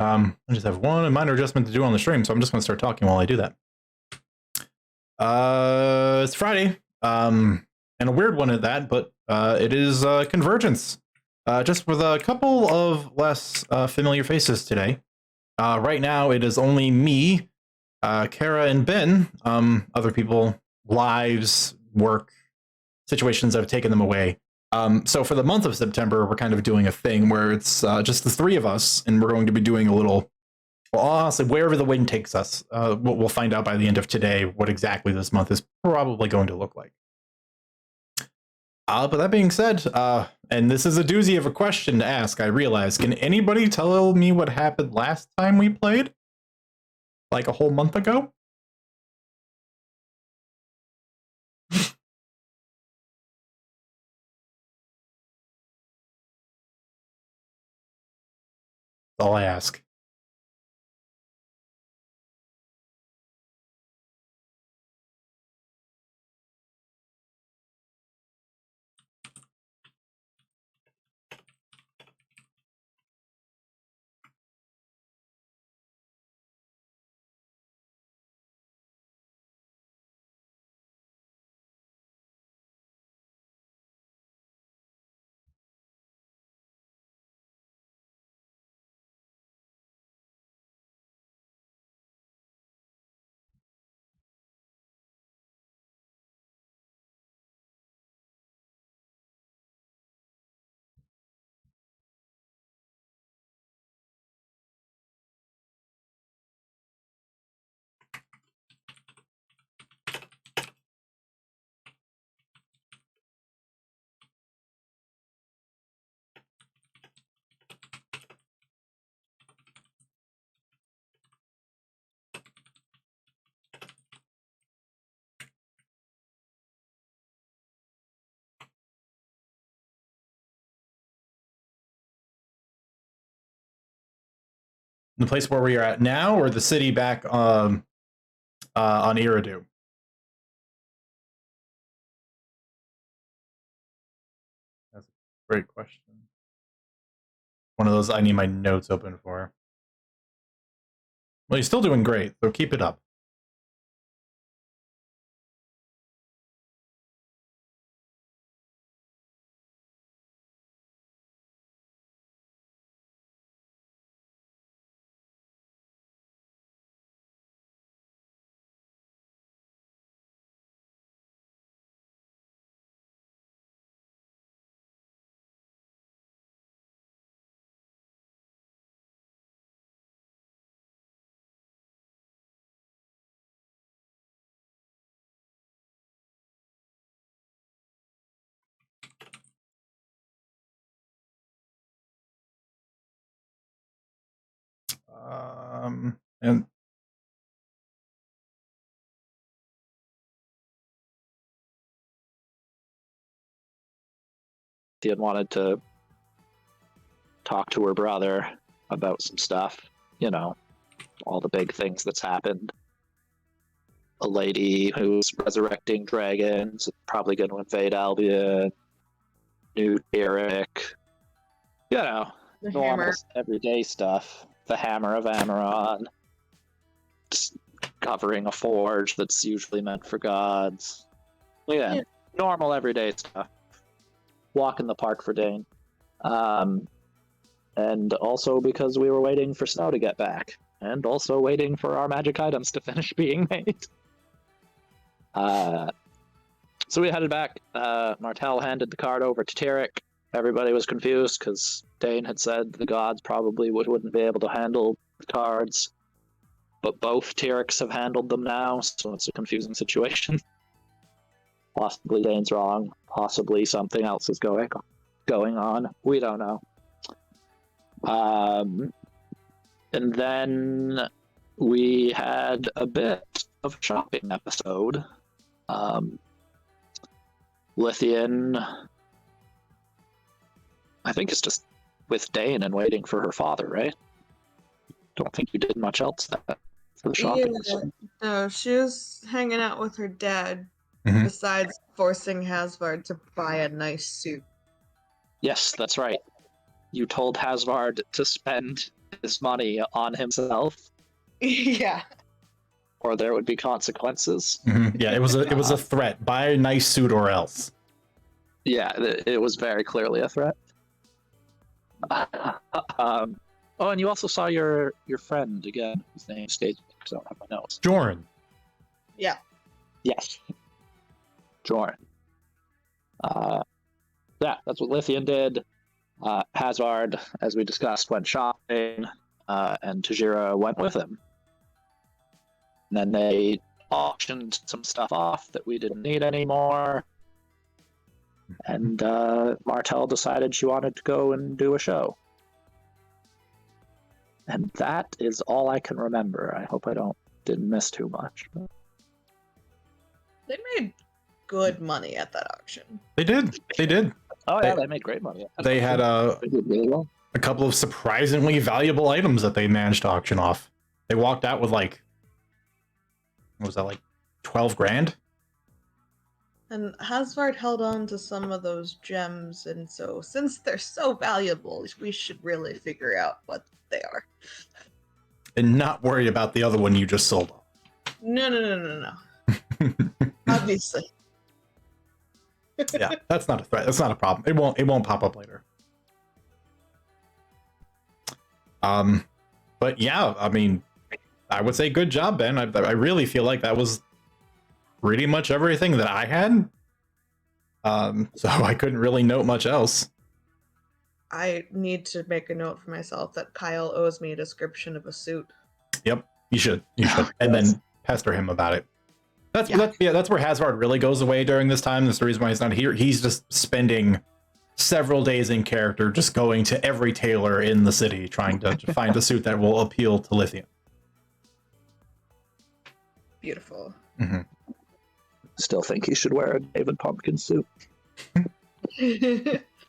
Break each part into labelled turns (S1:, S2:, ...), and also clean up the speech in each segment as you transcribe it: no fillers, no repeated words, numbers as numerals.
S1: I just have one minor adjustment to do on the stream, so I'm just going to start talking while I do that. It's Friday, and a weird one at that, but it is Convergence. Just with a couple of less familiar faces today. Right now, it is only me, Kara, and Ben. Other people, lives, work, situations that have taken them away. So for the month of September, we're kind of doing a thing where it's just the three of us, and we're going to be doing a little, well, honestly, wherever the wind takes us. We'll find out by the end of today what exactly this month is probably going to look like. But that being said, and this is a doozy of a question to ask, I realize. Can anybody tell me what happened last time we played? Like a whole month ago? That's all I ask. The place where we are at now, or the city back on Eridu? That's a great question. One of those I need my notes open for. Well, you're still doing great, so keep it up. And
S2: She had wanted to talk to her brother about some stuff, you know, all the big things that's happened. A lady who's resurrecting dragons, probably going to invade Albion, new Eric, you know,
S3: The
S2: normal
S3: hammer.
S2: everyday stuff. The Hammer of Amaron, covering a forge that's usually meant for gods. Yeah, normal everyday stuff. Walk in the park for Dane. And also because we were waiting for snow to get back. And also waiting for our magic items to finish being made. So we headed back. Martel handed the card over to Tarek. Everybody was confused because Dane had said the gods probably wouldn't be able to handle the cards. But both Tareks have handled them now, so it's a confusing situation. Possibly Dane's wrong. Possibly something else is going on. We don't know. And then we had a bit of a shopping episode. Lithian, I think, is just with Dane and waiting for her father, right? Don't think you did much else for the shopping.
S3: Yeah, no, she was hanging out with her dad,
S1: Mhm.
S3: besides forcing Hasvard to buy a nice suit.
S2: Yes, that's right. You told Hasvard to spend this money on himself,
S3: Yeah.
S2: or there would be consequences.
S1: Yeah, it was a threat. Buy a nice suit or else.
S2: Yeah, it was very clearly a threat. Oh, and you also saw your friend again, whose name escapes me because I don't have my notes.
S1: Jorn.
S3: Yeah.
S2: Yes. Jorn. Yeah, that's what Lithian did. Hazard, as we discussed, went shopping, and Tajira went with him. And then they auctioned some stuff off that we didn't need anymore. And Martel decided she wanted to go and do a show. And that is all I can remember. I hope I didn't miss too much. But...
S3: They made good money at that auction.
S1: They did.
S2: Oh yeah, they made great money.
S1: They had
S2: They did really well.
S1: a couple of surprisingly valuable items that they managed to auction off. They walked out with like, what was that, like 12 grand?
S3: And Hasvard held on to some of those gems, and so since they're so valuable, we should really figure out what they are.
S1: And not worry about the other one you just sold.
S3: No. Obviously.
S1: Yeah, that's not a threat. That's not a problem. It won't pop up later. But yeah, I mean, I would say good job, Ben. I really feel like that was pretty much everything that I had. So I couldn't really note much else.
S3: I need to make a note for myself that Kyle owes me a description of a suit.
S1: Yep, you should, and then pester him about it. That's where Hazard really goes away during this time. That's the reason why he's not here. He's just spending several days in character, just going to every tailor in the city, trying to find a suit that will appeal to Lithian.
S3: Beautiful.
S1: Mm-hmm.
S2: Still think he should wear a David Pumpkin suit.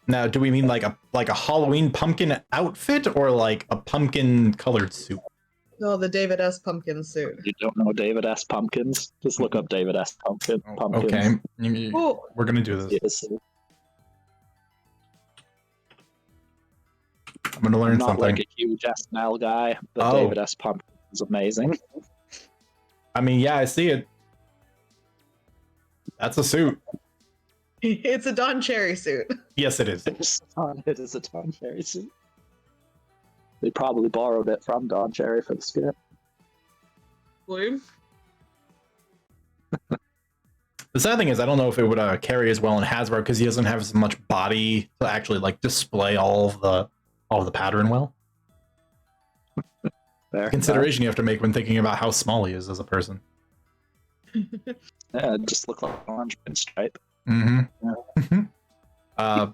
S1: Now, do we mean like a Halloween pumpkin outfit or like a pumpkin colored suit?
S3: No, the David S. Pumpkin suit.
S2: You don't know David S. Pumpkins? Just look up David S. Pumpkins.
S1: Okay, we're gonna do this.
S2: Yes.
S1: I'm gonna learn
S2: Not
S1: something.
S2: like a huge SNL guy, but David S. Pumpkins is amazing.
S1: I mean, yeah, I see it. That's a suit.
S3: It's a Don Cherry suit.
S1: Yes, it is.
S2: It is a Don Cherry suit. They probably borrowed it from Don Cherry for the skit.
S3: Blue?
S1: The sad thing is, I don't know if it would carry as well in Hasbro because he doesn't have as much body to actually like display all of the pattern well.
S2: Fair.
S1: Consideration you have to make when thinking about how small he is as a person.
S2: Yeah, it just looked like an orange pinstripe.
S1: Mm-hmm. Yeah.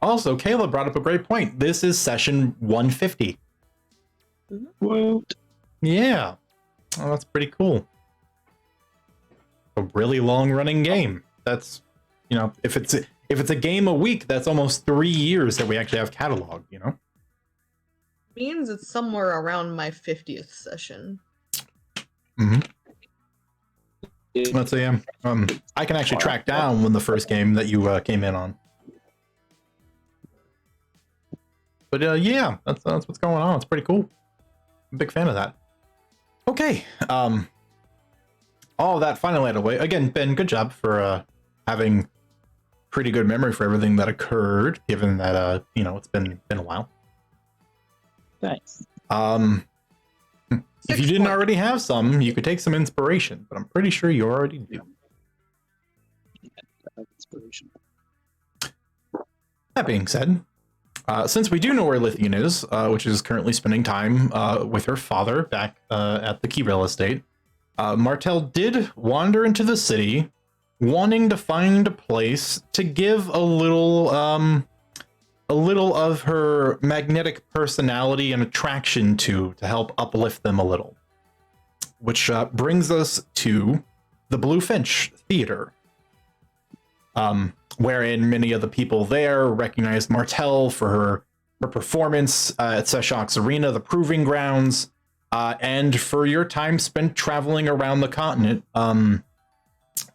S1: Also, Kayla brought up a great point. This is session 150.
S2: Woot.
S1: Yeah. Oh, that's pretty cool. A really long running game. That's, you know, if it's a game a week, that's almost 3 years that we actually have cataloged, you know?
S3: Means it's somewhere around my 50th session.
S1: Mm-hmm. Let's say I can actually track down when the first game that you came in on. But yeah, that's what's going on. It's pretty cool. I'm a big fan of that. Okay, all of that finally out of the way. Again, Ben, good job for having pretty good memory for everything that occurred, given that you know, it's been a while.
S2: Thanks.
S1: If you didn't already have some, you could take some inspiration, but I'm pretty sure you already do.
S2: Inspiration.
S1: That being said, since we do know where Lithian is, which is currently spending time with her father back at the Key Real Estate, Martel did wander into the city, wanting to find a place to give a little of her magnetic personality and attraction to help uplift them a little. Which brings us to the Blue Finch Theater, wherein many of the people there recognized Martel for her performance at Seshok's Arena, the Proving Grounds, and for your time spent traveling around the continent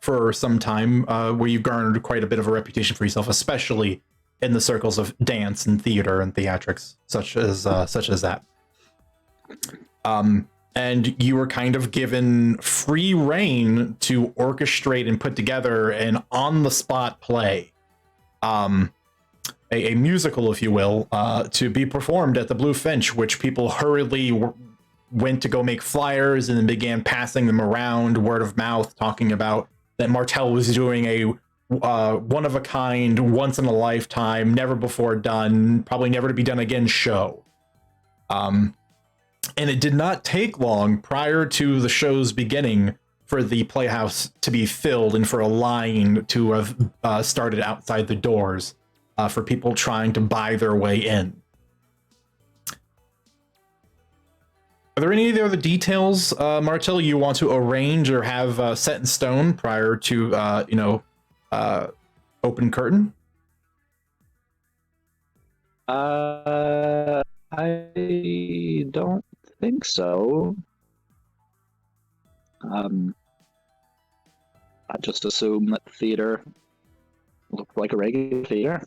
S1: for some time, where you garnered quite a bit of a reputation for yourself, especially in the circles of dance and theater and theatrics, such as that. And you were kind of given free reign to orchestrate and put together an on-the-spot play, a musical, if you will, to be performed at the Blue Finch, which people hurriedly went to go make flyers and then began passing them around, word of mouth, talking about that Martell was doing a one-of-a-kind, once-in-a-lifetime, never before done, probably never to be done again show. And it did not take long prior to the show's beginning for the playhouse to be filled and for a line to have started outside the doors for people trying to buy their way in. Are there any other details, Martell, you want to arrange or have set in stone prior to, open curtain?
S2: I don't think so. I just assume that the theater looked like a regular theater,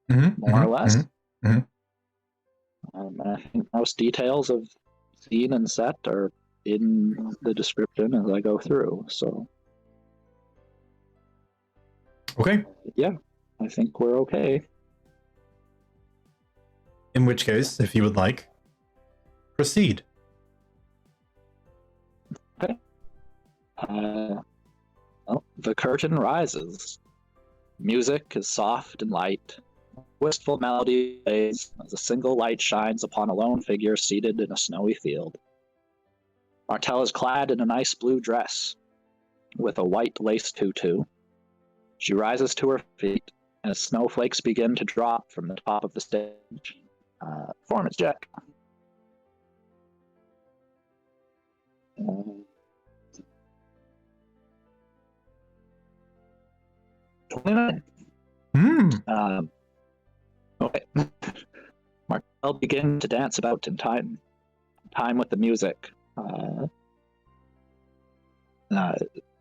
S2: more or less. And I think most details of scene and set are in the description as I go through. So,
S1: Okay.
S2: yeah, I think we're okay.
S1: In which case, if you would like, proceed.
S2: Okay. Well, the curtain rises. Music is soft and light. Wistful melody plays as a single light shines upon a lone figure seated in a snowy field. Martell is clad in a nice blue dress with a white lace tutu. She rises to her feet as snowflakes begin to drop from the top of the stage. Performance check. 29. Okay. Martell begins to dance about in time with the music,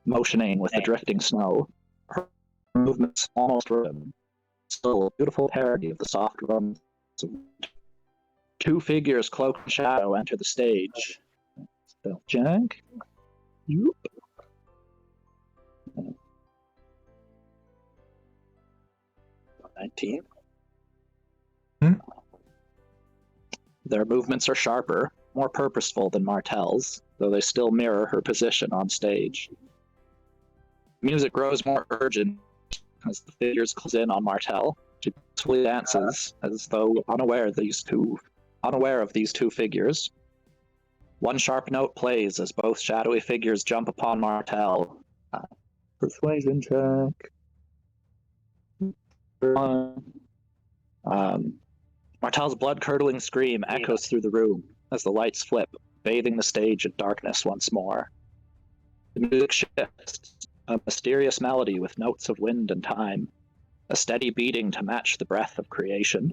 S2: motioning with the drifting snow. Her movements almost rhythm. Still a beautiful parody of the soft rhythms. Two figures cloaked in shadow enter the stage. Spell check. Yoop. 19. Their movements are sharper, more purposeful than Martell's, though they still mirror her position on stage. Music grows more urgent as the figures close in on Martell. She peacefully dances as though unaware of these two figures. One sharp note plays as both shadowy figures jump upon Martell. Persuasion check. Martell's blood-curdling scream echoes through the room as the lights flip, bathing the stage in darkness once more. The music shifts, a mysterious melody with notes of wind and time, a steady beating to match the breath of creation.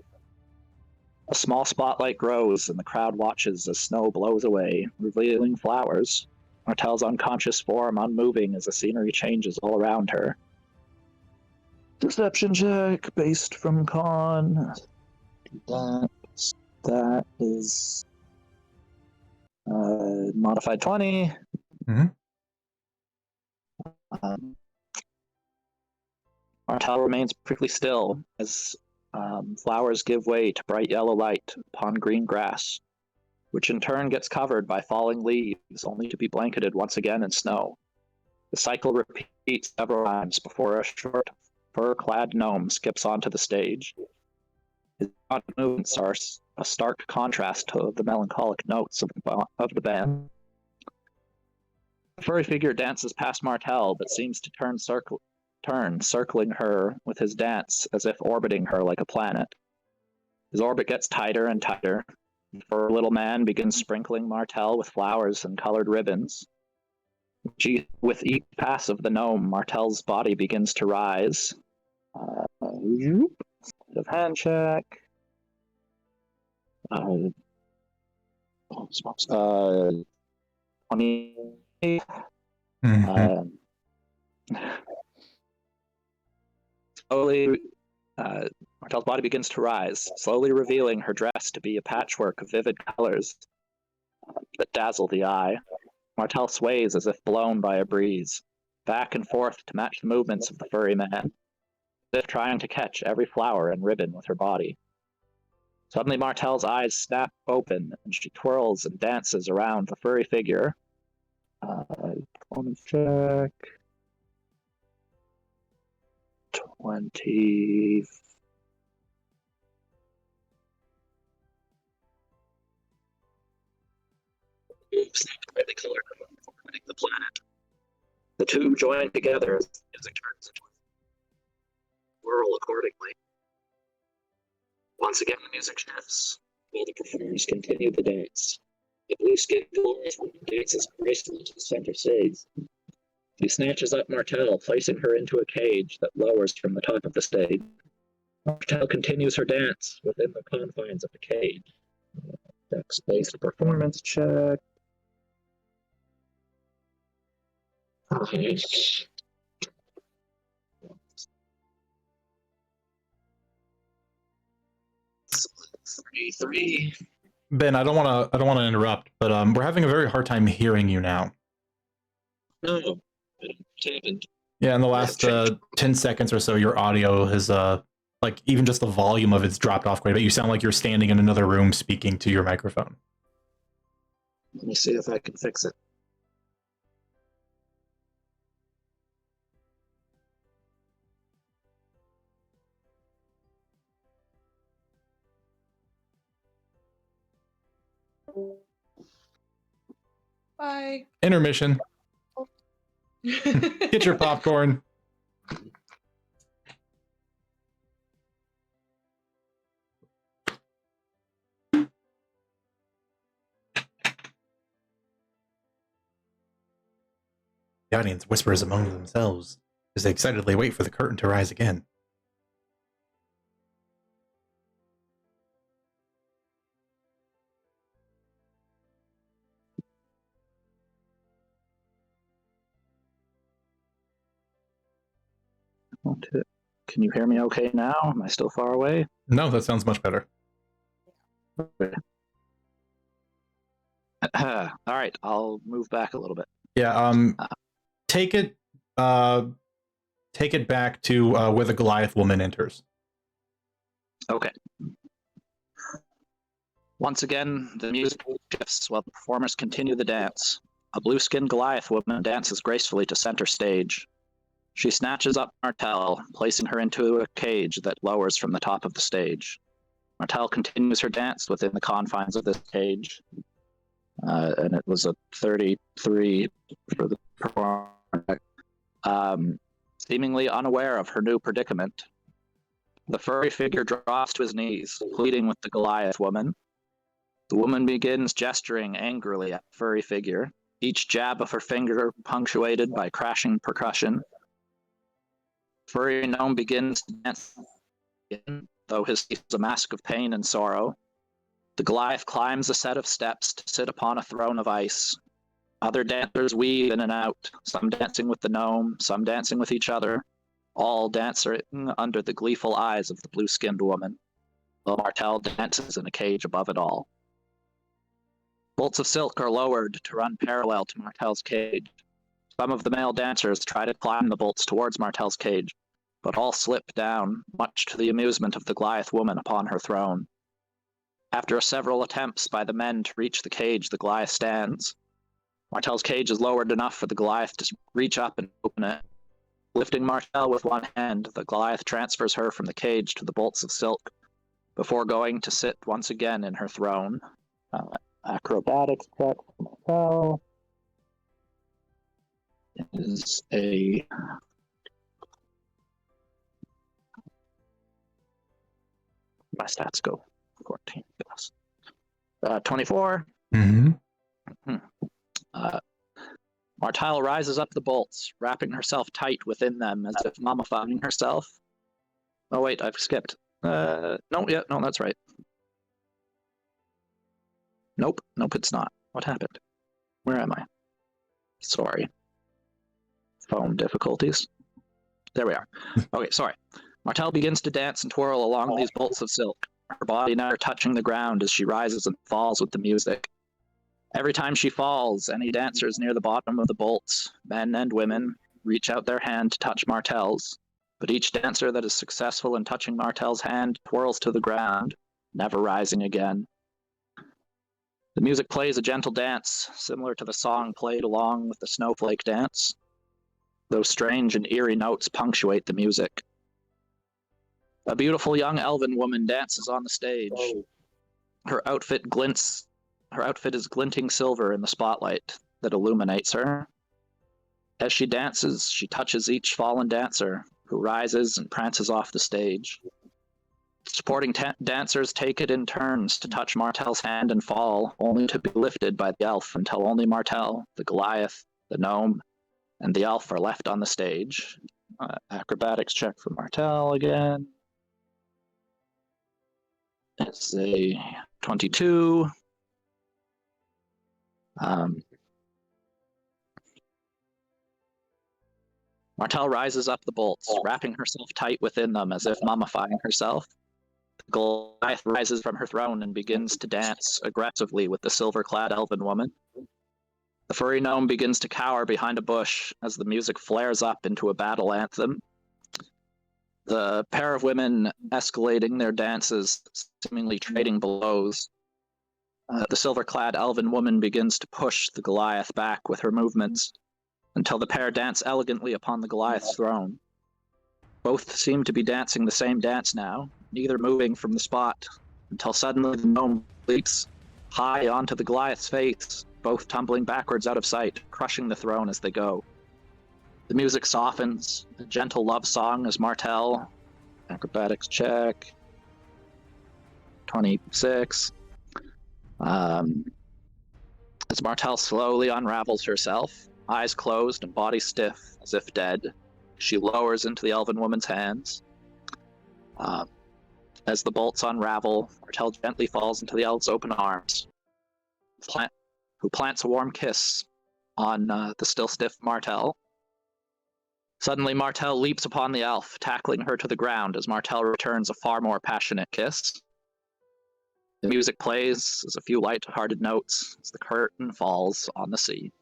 S2: A small spotlight grows and the crowd watches as snow blows away, revealing flowers, Martell's unconscious form unmoving as the scenery changes all around her. Deception check based from con. That is modified 20. Martell remains perfectly still as flowers give way to bright yellow light upon green grass, which in turn gets covered by falling leaves, only to be blanketed once again in snow. The cycle repeats several times before a short, fur-clad gnome skips onto the stage. His body movements are a stark contrast to the melancholic notes of the band. The furry figure dances past Martell, but seems to turn, circling her with his dance as if orbiting her like a planet. His orbit gets tighter and tighter. The furry little man begins sprinkling Martell with flowers and colored ribbons. With each pass of the gnome, Martell's body begins to rise. Hand check. 28. Slowly, Martell's body begins to rise, slowly revealing her dress to be a patchwork of vivid colors. that dazzle the eye. Martel sways as if blown by a breeze, back and forth to match the movements of the furry man, as if trying to catch every flower and ribbon with her body. Suddenly Martel's eyes snap open, and she twirls and dances around the furry figure. Performance check. 20. Brightly colored, orbiting the planet. The two join together as the music turns into a whirl accordingly. Once again, the music shifts, while the performers continue the dance. The blue-skinned dwarf dances gracefully to the center stage. He snatches up Martel, placing her into a cage that lowers from the top of the stage. Martel continues her dance within the confines of the cage. Dex-based performance check. Okay. 33.
S1: Ben, I don't want to interrupt, but we're having a very hard time hearing you now.
S2: No, it happened.
S1: Yeah, in the last 10 seconds or so, your audio has like even just the volume of it's dropped off quite a bit. You sound like you're standing in another room speaking to your microphone.
S2: Let me see if I can fix it.
S3: Bye.
S1: Intermission. Get your popcorn. The audience whispers among themselves as they excitedly wait for the curtain to rise again.
S2: Can you hear me okay now? Am I still far away?
S1: No, that sounds much better.
S2: Okay. All right, I'll move back a little bit.
S1: Yeah, take it back to where the Goliath woman enters.
S2: Okay. Once again, the music shifts while the performers continue the dance. A blue-skinned Goliath woman dances gracefully to center stage. She snatches up Martel, placing her into a cage that lowers from the top of the stage. Martel continues her dance within the confines of this cage, and it was a 33 for the performer. Seemingly unaware of her new predicament, the furry figure drops to his knees, pleading with the Goliath woman. The woman begins gesturing angrily at the furry figure, each jab of her finger punctuated by crashing percussion. Furry gnome begins to dance again, though his face is a mask of pain and sorrow. The Goliath climbs a set of steps to sit upon a throne of ice. Other dancers weave in and out, some dancing with the gnome, some dancing with each other, all dancing under the gleeful eyes of the blue-skinned woman, while Martel dances in a cage above it all. Bolts of silk are lowered to run parallel to Martel's cage. Some of the male dancers try to climb the bolts towards Martel's cage, but all slip down, much to the amusement of the Goliath woman upon her throne. After several attempts by the men to reach the cage, the Goliath stands. Martel's cage is lowered enough for the Goliath to reach up and open it. Lifting Martel with one hand, the Goliath transfers her from the cage to the bolts of silk, before going to sit once again in her throne. Acrobatics check for Martel is a... My stats go 14 plus. 24.
S1: Mm-hmm.
S2: Martel rises up the bolts, wrapping herself tight within them as if mummifying herself. Oh wait, I've skipped. No, that's right. Nope, it's not. What happened? Where am I? Sorry. Phone difficulties. There we are. Okay, sorry. Martel begins to dance and twirl along these bolts of silk, her body never touching the ground as she rises and falls with the music. Every time she falls, any dancers near the bottom of the bolts, men and women, reach out their hand to touch Martel's, but each dancer that is successful in touching Martel's hand twirls to the ground, never rising again. The music plays a gentle dance, similar to the song played along with the snowflake dance. Those strange and eerie notes punctuate the music. A beautiful young elven woman dances on the stage. Her outfit is glinting silver in the spotlight that illuminates her. As she dances, she touches each fallen dancer, who rises and prances off the stage. Supporting dancers take it in turns to touch Martel's hand and fall, only to be lifted by the elf until only Martel, the Goliath, the gnome, and the elf are left on the stage. Acrobatics check for Martel again. It's a 22. Martel rises up the bolts, wrapping herself tight within them as if mummifying herself. The Goliath rises from her throne and begins to dance aggressively with the silver-clad elven woman. The furry gnome begins to cower behind a bush as the music flares up into a battle anthem. The pair of women escalating their dances, seemingly trading blows. The silver-clad elven woman begins to push the Goliath back with her movements until the pair dance elegantly upon the Goliath's throne. Both seem to be dancing the same dance now, neither moving from the spot, until suddenly the gnome leaps high onto the Goliath's face, both tumbling backwards out of sight, crushing the throne as they go. The music softens, a gentle love song as Martel, acrobatics check, 26. As Martel slowly unravels herself, eyes closed and body stiff, as if dead, she lowers into the elven woman's hands. As the bolts unravel, Martel gently falls into the elf's open arms, who plants a warm kiss on the still stiff Martel. Suddenly, Martel leaps upon the elf, tackling her to the ground as Martel returns a far more passionate kiss. The music plays as a few light-hearted notes as the curtain falls on the sea.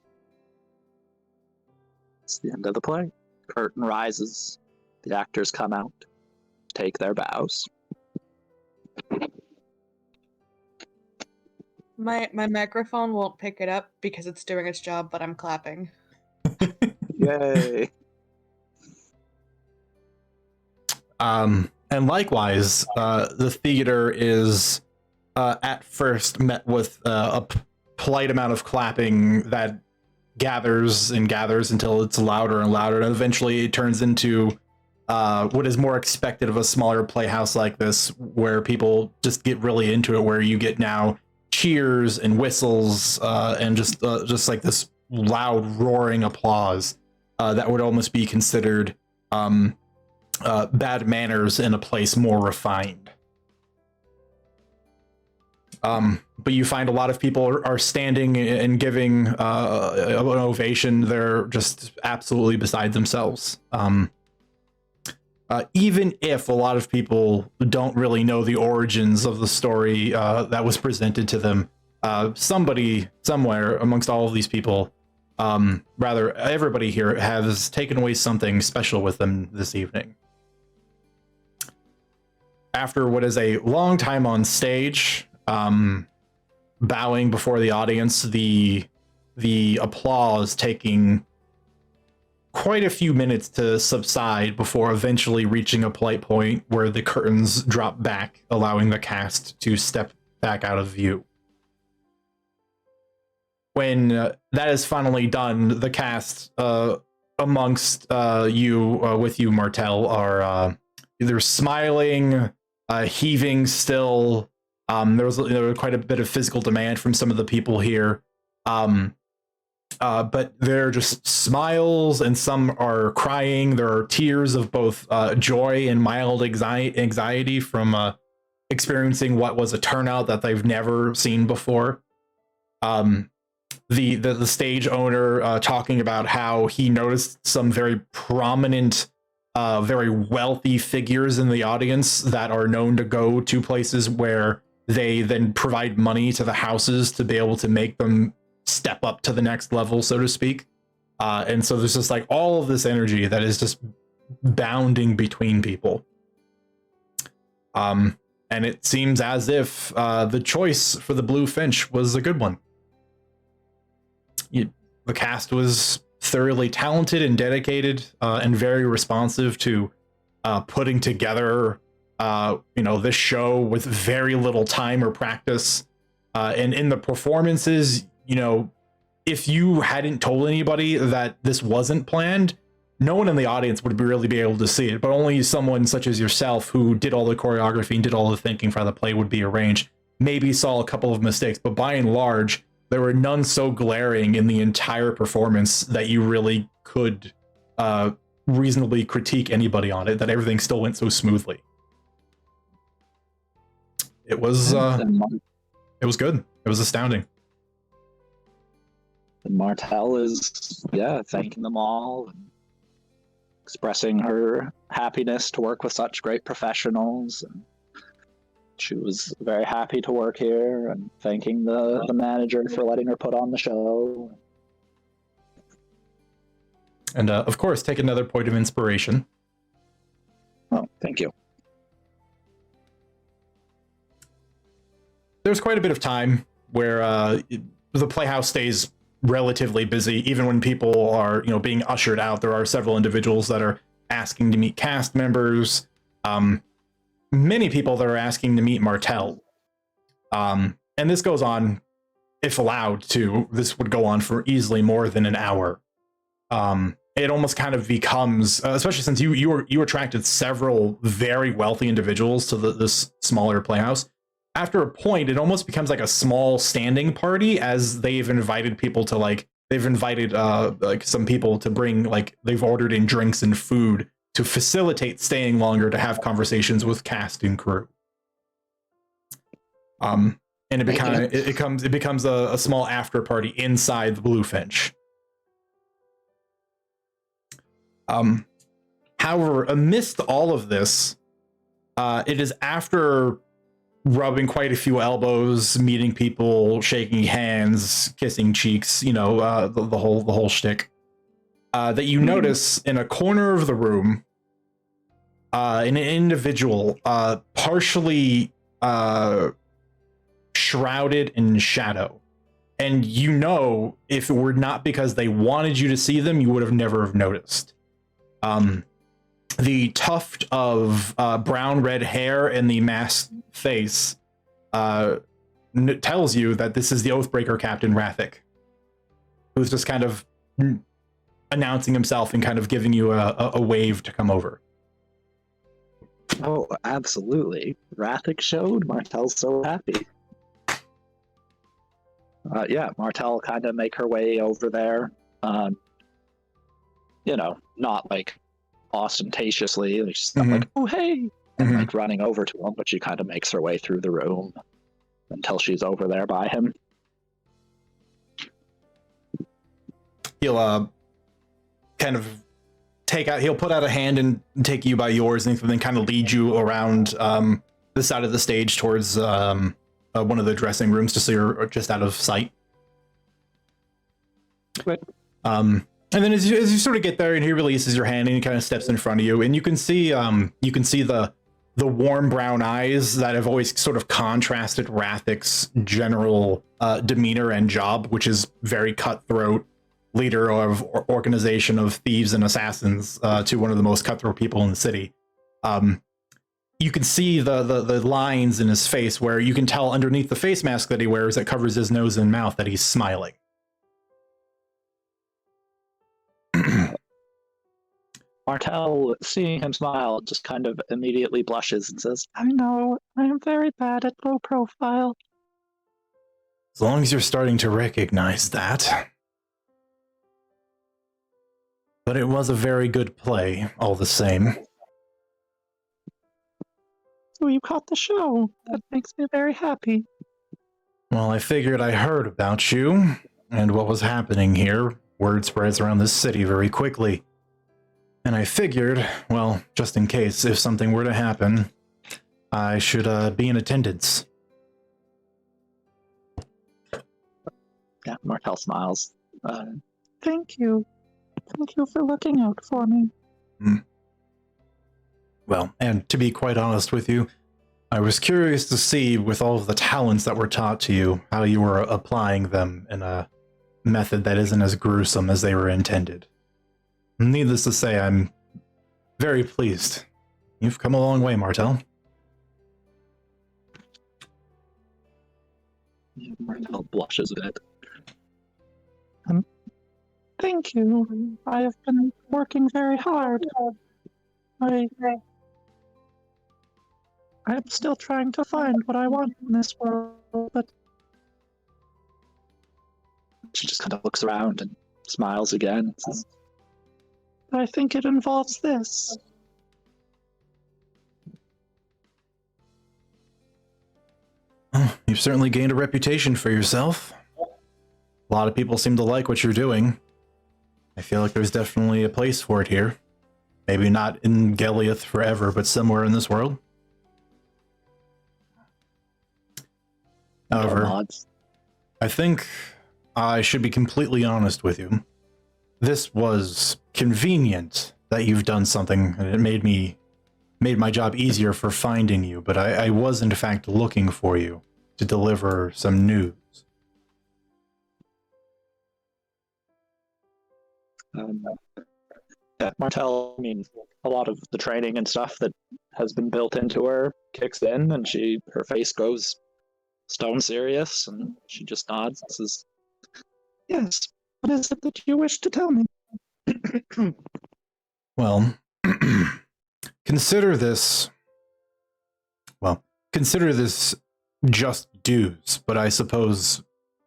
S2: It's the end of the play. Curtain rises. The actors come out, take their bows.
S3: My microphone won't pick it up because it's doing its job, but I'm clapping.
S2: Yay!
S1: And likewise, the theater is at first met with a polite amount of clapping that gathers and gathers until it's louder and louder, and eventually it turns into what is more expected of a smaller playhouse like this, where people just get really into it, where you get now cheers and whistles and just like this loud roaring applause that would almost be considered bad manners in a place more refined. But you find a lot of people are standing and giving an ovation. They're just absolutely beside themselves. Even if a lot of people don't really know the origins of the story that was presented to them, somebody somewhere amongst all of these people, rather everybody here, has taken away something special with them this evening. After what is a long time on stage, bowing before the audience, the applause taking quite a few minutes to subside before eventually reaching a polite point where the curtains drop back, allowing the cast to step back out of view. When that is finally done, the cast amongst with you, Martel, are either smiling, heaving still. There was quite a bit of physical demand from some of the people here. But they're just smiles, and some are crying. There are tears of both joy and mild anxiety from experiencing what was a turnout that they've never seen before. The stage owner talking about how he noticed some very prominent, very wealthy figures in the audience that are known to go to places where they then provide money to the houses to be able to make them step up to the next level, so to speak. And so there's just like all of this energy that is just bounding between people. And it seems as if the choice for the Blue Finch was a good one. The cast was thoroughly talented and dedicated and very responsive to putting together this show with very little time or practice. And in the performances, if you hadn't told anybody that this wasn't planned, no one in the audience would really be able to see it, but only someone such as yourself who did all the choreography and did all the thinking for how the play would be arranged maybe saw a couple of mistakes, but by and large, there were none so glaring in the entire performance that you really could reasonably critique anybody on it, that everything still went so smoothly. It was good. It was astounding.
S2: And Martell is, thanking them all, and expressing her happiness to work with such great professionals. And she was very happy to work here, and thanking the manager for letting her put on the show.
S1: And of course, take another point of inspiration.
S2: Oh, thank you.
S1: There's quite a bit of time where the Playhouse stays relatively busy, even when people are, being ushered out. There are several individuals that are asking to meet cast members. Many people that are asking to meet Martell. And this goes on, if allowed to, this would go on for easily more than an hour. It almost kind of becomes, especially since you attracted several very wealthy individuals to this smaller Playhouse. After a point, it almost becomes like a small standing party, as they've invited people to they've invited some people to bring, they've ordered in drinks and food to facilitate staying longer, to have conversations with cast and crew. And it becomes a small after party inside the Blue Finch. However, amidst all of this, it is after rubbing quite a few elbows, meeting people, shaking hands, kissing cheeks, the whole shtick, that you notice in a corner of the room an individual partially shrouded in shadow. And if it were not because they wanted you to see them, you would have never have noticed. The tuft of brown red hair and the masked face tells you that this is the Oathbreaker Captain Rathic, who's just kind of announcing himself and kind of giving you a wave to come over.
S2: Oh, absolutely. Rathic showed. Martell's so happy. Martell kind of make her way over there. Not ostentatiously, she's not like, oh hey, and running over to him, but she kind of makes her way through the room until she's over there by him.
S1: He'll he'll put out a hand and take you by yours, and then kind of lead you around the side of the stage towards one of the dressing rooms, just so you're just out of sight.
S2: Right.
S1: And then as you sort of get there, and he releases your hand and he kind of steps in front of you, and you can see the warm brown eyes that have always sort of contrasted Rathic's general demeanor and job, which is very cutthroat, leader of organization of thieves and assassins, to one of the most cutthroat people in the city. You can see the lines in his face where you can tell underneath the face mask that he wears that covers his nose and mouth that he's smiling.
S2: Martell, seeing him smile, just kind of immediately blushes and says, I know, I am very bad at low profile.
S1: As long as you're starting to recognize that. But it was a very good play, all the same.
S2: So you caught the show. That makes me very happy.
S1: Well, I figured I heard about you and what was happening here. Word spreads around this city very quickly. And I figured, well, just in case, if something were to happen, I should be in attendance.
S2: Yeah, Martel smiles. Thank you. Thank you for looking out for me.
S1: Well, and to be quite honest with you, I was curious to see, with all of the talents that were taught to you, how you were applying them in a method that isn't as gruesome as they were intended. Needless to say, I'm very pleased. You've come a long way, Martel.
S2: Martel blushes a bit. Thank you. I have been working very hard. I'm still trying to find what I want in this world, but... She just kind of looks around and smiles again and says, I think it involves this.
S1: You've certainly gained a reputation for yourself. A lot of people seem to like what you're doing. I feel like there's definitely a place for it here. Maybe not in Gelliath forever, but somewhere in this world. However, I think I should be completely honest with you. This was convenient that you've done something, and it made my job easier for finding you, but I was in fact looking for you to deliver some news.
S2: Yeah, Martel, I mean, a lot of the training and stuff that has been built into her kicks in, and her face goes stone serious, and she just nods and says, yes, what is it that you wish to tell me?
S1: Well, consider this just dues, but I suppose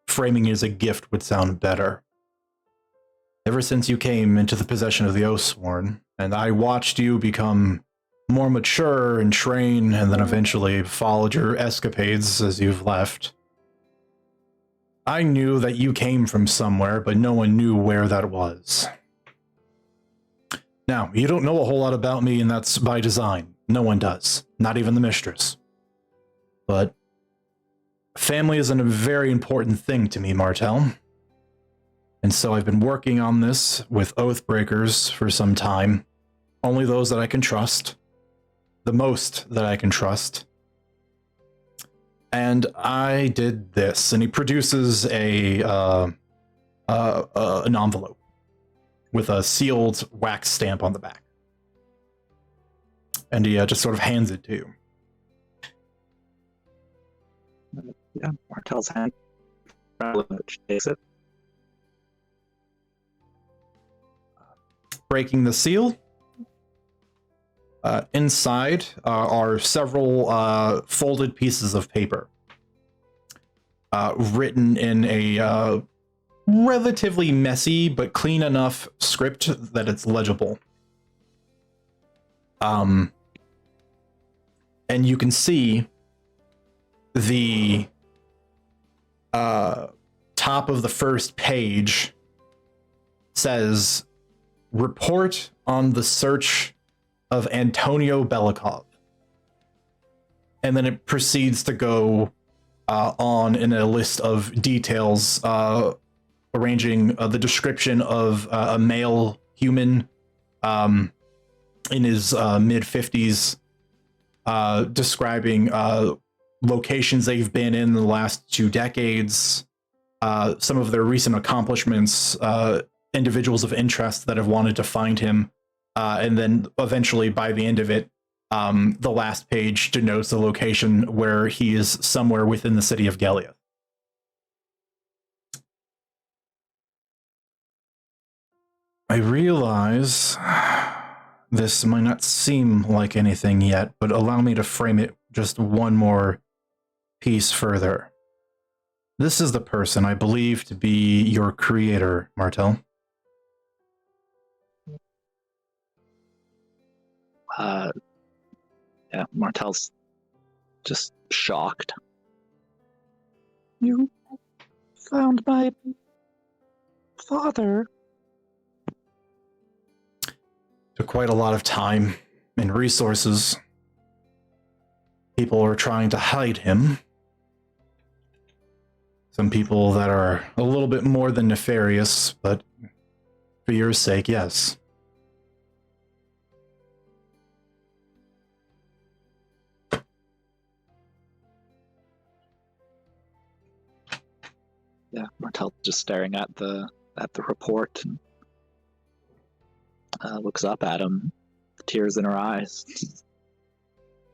S1: framing it as a gift would sound better. Ever since you came into the possession of the Oathsworn, and I watched you become more mature and train, and then eventually followed your escapades as you've left, I knew that you came from somewhere, but no one knew where that was. Now, you don't know a whole lot about me, and that's by design. No one does, not even the mistress. But family is a very important thing to me, Martel. And so I've been working on this with Oathbreakers for some time. Only those that I can trust. The most that I can trust. And I did this, and he produces an envelope with a sealed wax stamp on the back. And he just sort of hands it to you.
S2: Yeah, Martel's hand. She takes it.
S1: Breaking the seal. Inside are several folded pieces of paper. Written in a relatively messy but clean enough script that it's legible. And you can see the top of the first page says, report on the search of Antonio Belikov. And then it proceeds to go on in a list of details, arranging the description of a male human in his mid-50s, describing locations they've been in the last 2 decades, some of their recent accomplishments, individuals of interest that have wanted to find him, and then eventually by the end of it, the last page denotes the location where he is somewhere within the city of Gellian. I realize this might not seem like anything yet, but allow me to frame it just one more piece further. This is the person I believe to be your creator, Martel.
S2: Yeah, Martel's just shocked. You found my father?
S1: Took quite a lot of time and resources. People are trying to hide him. some people that are a little bit more than nefarious, but for your sake, yes.
S2: Yeah, Martel's just staring at the report and looks up at him, tears in her eyes.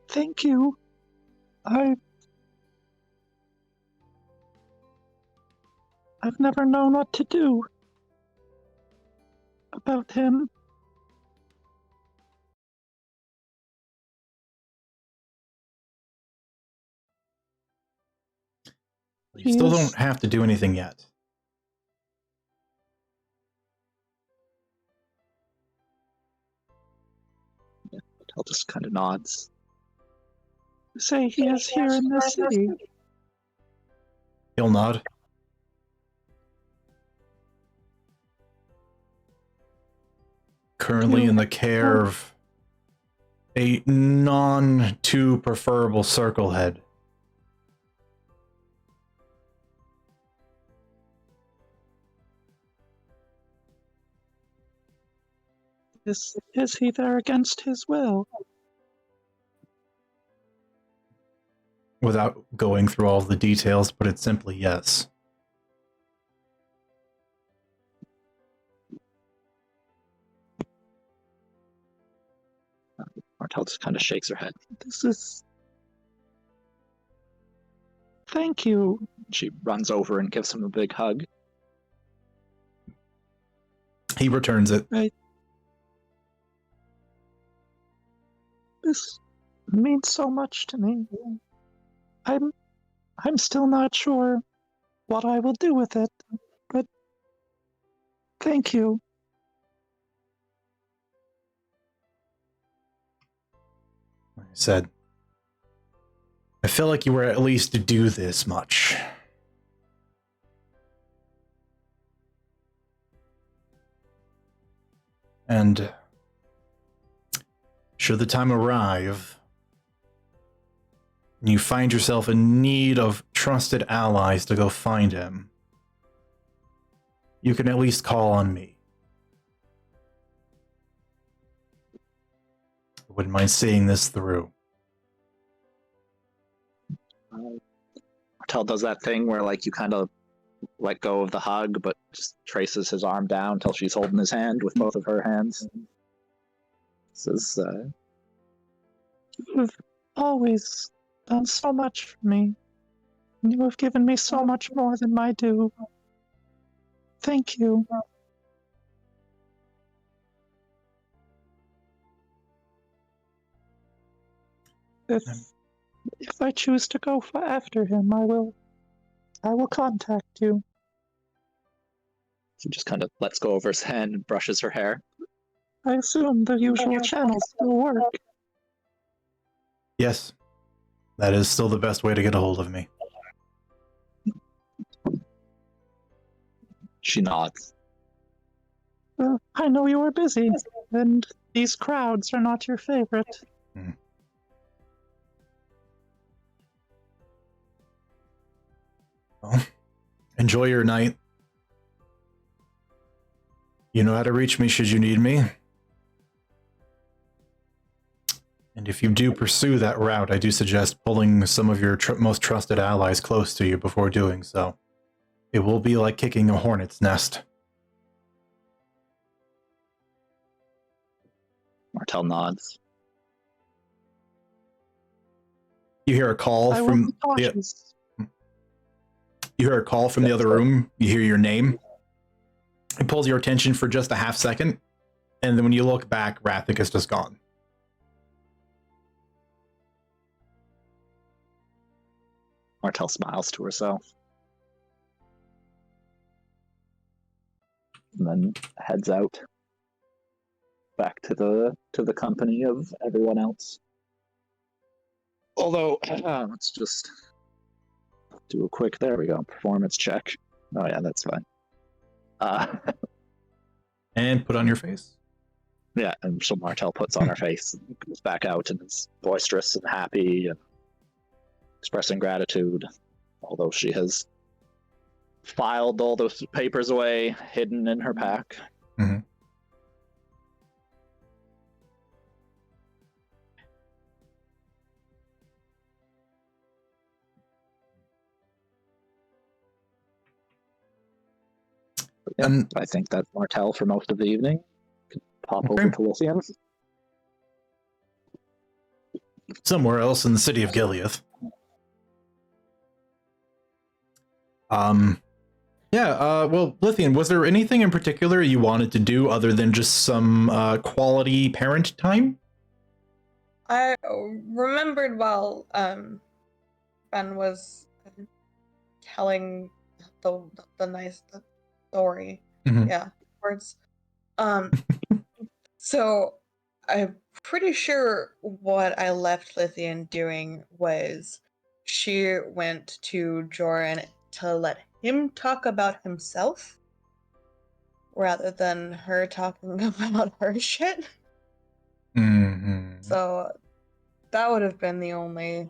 S2: Thank you. I've never known what to do about him.
S1: You still don't have to do anything yet.
S2: Martel just kind of nods. Say he is here in this city.
S1: He'll nod. Currently in the care of a non-too preferable circle head.
S2: Is he there against his will?
S1: Without going through all the details, put it simply, yes.
S2: Martel just kind of shakes her head. This is... Thank you. She runs over and gives him a big hug.
S1: He returns it.
S2: This means so much to me. I'm still not sure what I will do with it, but thank you.
S1: Like I said, I feel like you were at least to do this much. And should the time arrive, and you find yourself in need of trusted allies to go find him, you can at least call on me. I wouldn't mind seeing this through.
S2: Martel does that thing where, like, you kind of let go of the hug, but just traces his arm down until she's holding his hand with both of her hands. Says, "You've always done so much for me. You have given me so much more than my due. Thank you." If I choose to go after him, I will contact you. She just kind of lets go of his hand and brushes her hair. I assume the usual channels still work.
S1: Yes, that is still the best way to get a hold of me.
S2: She nods. I know you are busy, and these crowds are not your favorite.
S1: Well, enjoy your night. You know how to reach me should you need me. And if you do pursue that route, I do suggest pulling some of your most trusted allies close to you before doing so. It will be like kicking a hornet's nest.
S2: Martel nods.
S1: You hear a call from the other room. You hear your name. It pulls your attention for just a half second, and then when you look back, Rathik is just gone.
S2: Martel smiles to herself. And then heads out. Back to the company of everyone else. Although, let's just do a quick, there we go, performance check. Oh yeah, that's fine.
S1: And put on your face.
S2: Yeah, and so Martel puts on her face and goes back out and is boisterous and happy and expressing gratitude, although she has filed all those papers away, hidden in her pack.
S1: Mhm.
S2: Yeah,
S1: And
S2: I think that's Martel for most of the evening. Could pop
S1: Okay.
S2: over to Lithian.
S1: somewhere else in the city of Gilead. Well, Lithian, was there anything in particular you wanted to do other than just some quality parent time?
S3: I remembered while Ben was telling the nice story.
S1: Mhm.
S3: Yeah, words. So I'm pretty sure what I left Lithian doing was she went to Joran to let him talk about himself rather than her talking about her shit.
S1: Mhm.
S3: So that would have been the only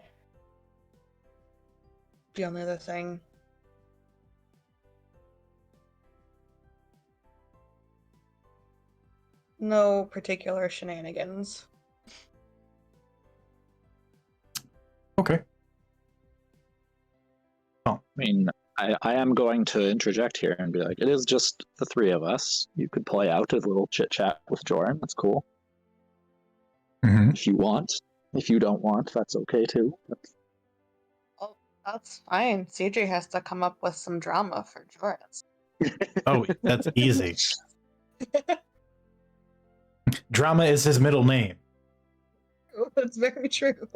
S3: other thing. No particular shenanigans.
S1: Okay.
S2: I mean, I am going to interject here and be like, it is just the three of us. You could play out a little chit chat with Joran. That's cool.
S1: Mhm.
S2: If you want. If you don't want, that's okay too.
S3: Oh, that's fine. CJ has to come up with some drama for Joran.
S1: Oh, that's easy. Drama is his middle name.
S3: That's very true.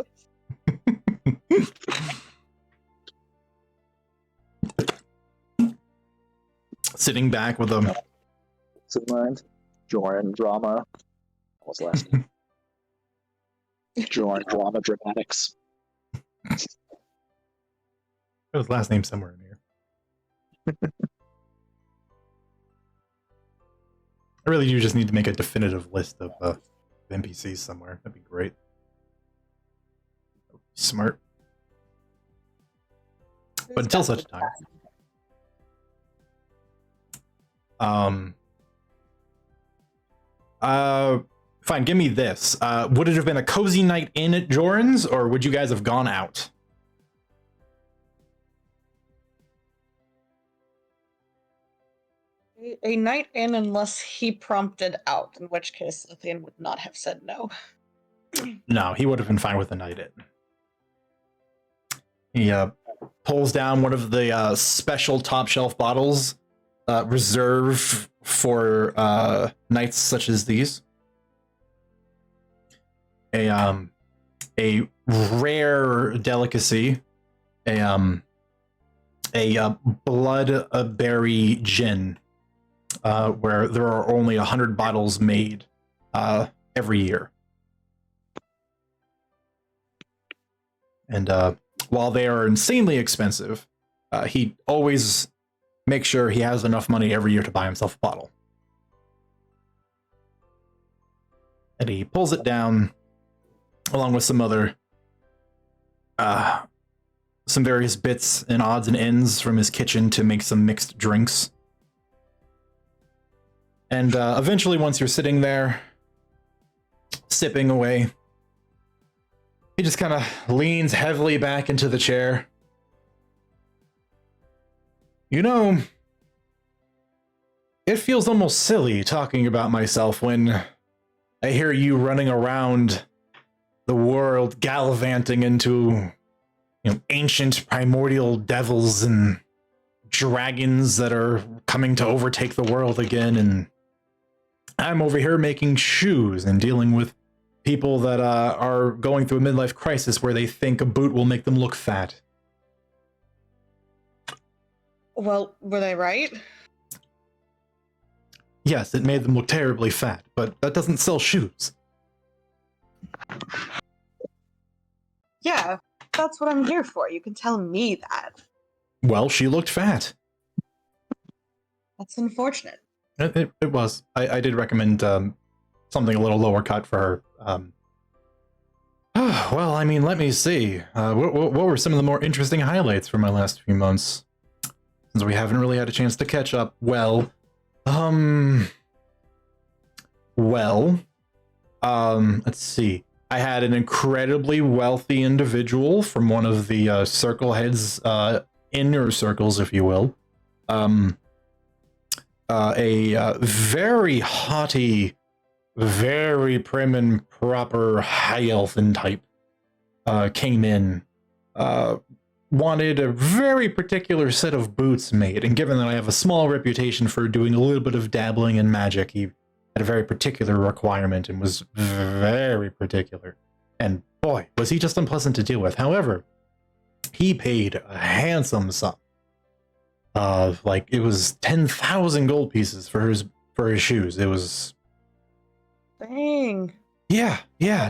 S1: Sitting back with a
S2: What's in mind? Joran drama. What's the last name? Joran drama dramatics.
S1: his last name somewhere in here. I really do just need to make a definitive list of NPCs somewhere. That'd be great. Smart. But until such time. Fine, give me this. Would it have been a cozy night in at Joran's, or would you guys have gone out?
S3: A night in unless he prompted out, in which case Lithian would not have said no.
S1: No, he would have been fine with a night in. He pulls down one of the special top shelf bottles reserved for nights such as these. A rare delicacy, a bloodberry gin, where there are only 100 bottles made every year. And while they are insanely expensive, he always makes sure he has enough money every year to buy himself a bottle. And he pulls it down along with some other some various bits and odds and ends from his kitchen to make some mixed drinks. And eventually, once you're sitting there sipping away, he just kind of leans heavily back into the chair. You know, it feels almost silly talking about myself when I hear you running around the world gallivanting into, ancient primordial devils and dragons that are coming to overtake the world again, and I'm over here making shoes and dealing with people that are going through a midlife crisis where they think a boot will make them look fat.
S3: Well, were they right?
S1: Yes, it made them look terribly fat, but that doesn't sell shoes.
S3: Yeah, that's what I'm here for. You can tell me that.
S1: Well, she looked fat.
S3: That's unfortunate.
S1: It was. I did recommend something a little lower cut for her. Well, I mean, let me see. What were some of the more interesting highlights from my last few months? since we haven't really had a chance to catch up. Well, let's see. I had an incredibly wealthy individual from one of the circle heads, inner circles, if you will. A very haughty, very prim and proper high elfin type came in, wanted a very particular set of boots made, and given that I have a small reputation for doing a little bit of dabbling in magic, he had a very particular requirement and was very particular. And boy, was he just unpleasant to deal with. However, he paid a handsome sum. Like it was 10,000 gold pieces for his shoes. It was,
S3: Dang.
S1: yeah.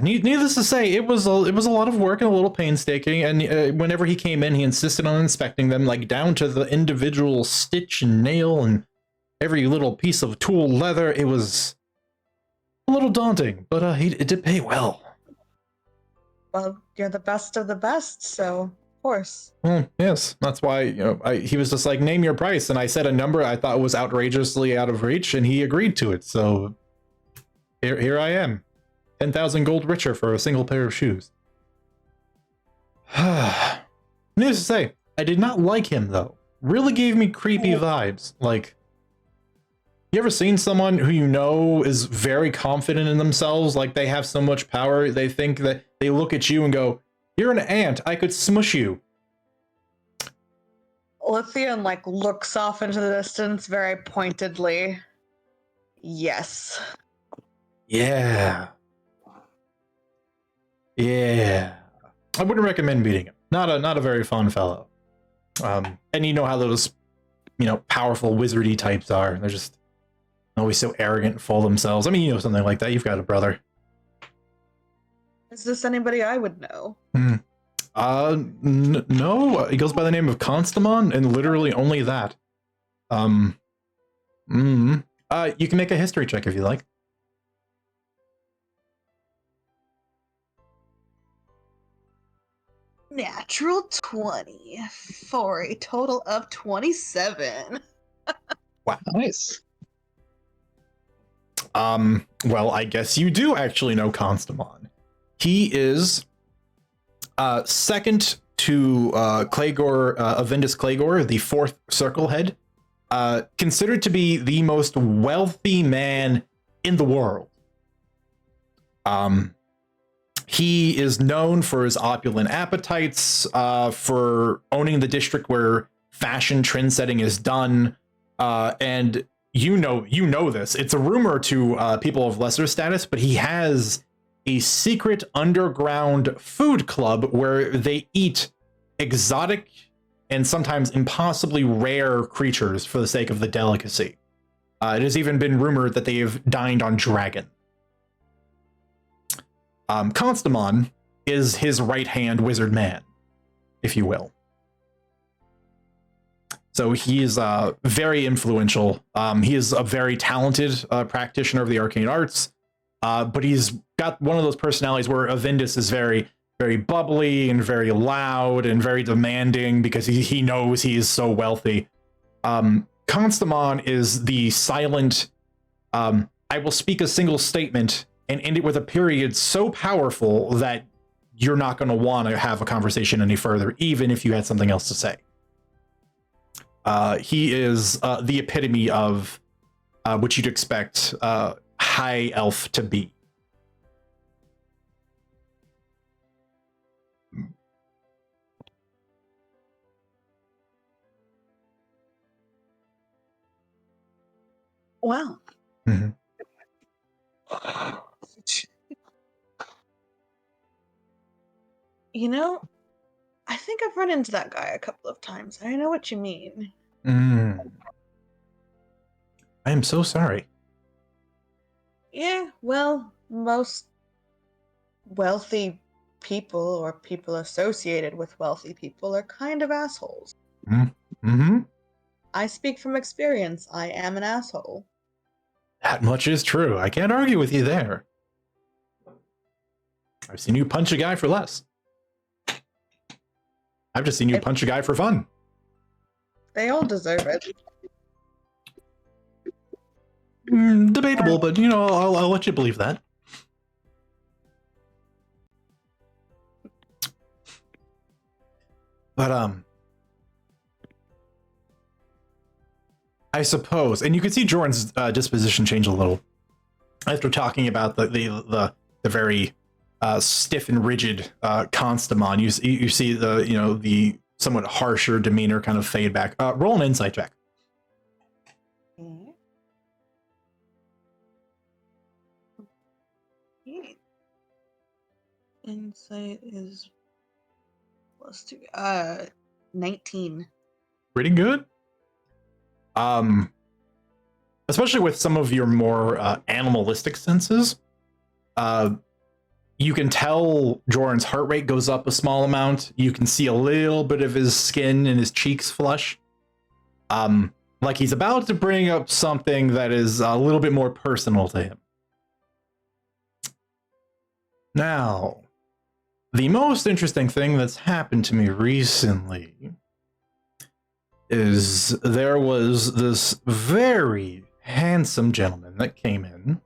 S1: Needless to say, it was a lot of work and a little painstaking. And whenever he came in, he insisted on inspecting them, like down to the individual stitch and nail and every little piece of tool leather. It was a little daunting, but it did pay well.
S3: Well, you're the best of the best, so of course.
S1: Well, yes, that's why he was just like, name your price, and I said a number I thought was outrageously out of reach, and he agreed to it. So here I am, 10,000 gold richer for a single pair of shoes. Needless to say, I did not like him though. Really gave me creepy vibes. Like, you ever seen someone who you know is very confident in themselves, like they have so much power, they think that they look at you and go, "You're an ant, I could smush you."
S3: Lithian looks off into the distance very pointedly. Yes.
S1: Yeah. I wouldn't recommend beating him. Not a very fun fellow. And you know how those, powerful wizardy types are. They're just always so arrogant and full of themselves. I mean, something like that. You've got a brother.
S3: Is this anybody I would know?
S1: No. He goes by the name of Constamon, and literally only that. You can make a history check if you like.
S3: Natural 20 for a total of 27.
S1: Wow.
S2: Nice.
S1: Well, I guess you do actually know Constamon. He is second to Claygor, Avendus Claygor, the fourth circle head, considered to be the most wealthy man in the world. He is known for his opulent appetites, for owning the district where fashion trendsetting is done, and you know this. It's a rumor to people of lesser status, but he has a secret underground food club where they eat exotic and sometimes impossibly rare creatures for the sake of the delicacy. It has even been rumored that they have dined on dragon. Constamon is his right-hand wizard man, if you will. So he is very influential. He is a very talented practitioner of the arcane arts, but he's got one of those personalities where Avendus is very, very bubbly and very loud and very demanding because he knows he is so wealthy. Constamon is the silent, I will speak a single statement and end it with a period so powerful that you're not going to want to have a conversation any further, even if you had something else to say. He is the epitome of what you'd expect high elf to be.
S3: Wow.
S1: Mm-hmm.
S3: I think I've run into that guy a couple of times. I know what you mean.
S1: I am so sorry.
S3: Yeah, well, most wealthy people or people associated with wealthy people are kind of assholes.
S1: Mm-hmm.
S3: I speak from experience. I am an asshole.
S1: That much is true. I can't argue with you there. I've seen you punch a guy for less. I've just seen you punch a guy for fun.
S3: They all deserve it.
S1: Debatable, but you know, I'll let you believe that. But I suppose, and you can see Jordan's disposition change a little after talking about the very stiff and rigid Constamon. You see the somewhat harsher demeanor kind of fade back. Roll an insight check.
S3: Insight is +2. 19.
S1: Pretty good. Especially with some of your more animalistic senses, you can tell Jordan's heart rate goes up a small amount. You can see a little bit of his skin and his cheeks flush. Like he's about to bring up something that is a little bit more personal to him. Now, the most interesting thing that's happened to me recently is there was this very handsome gentleman that came in.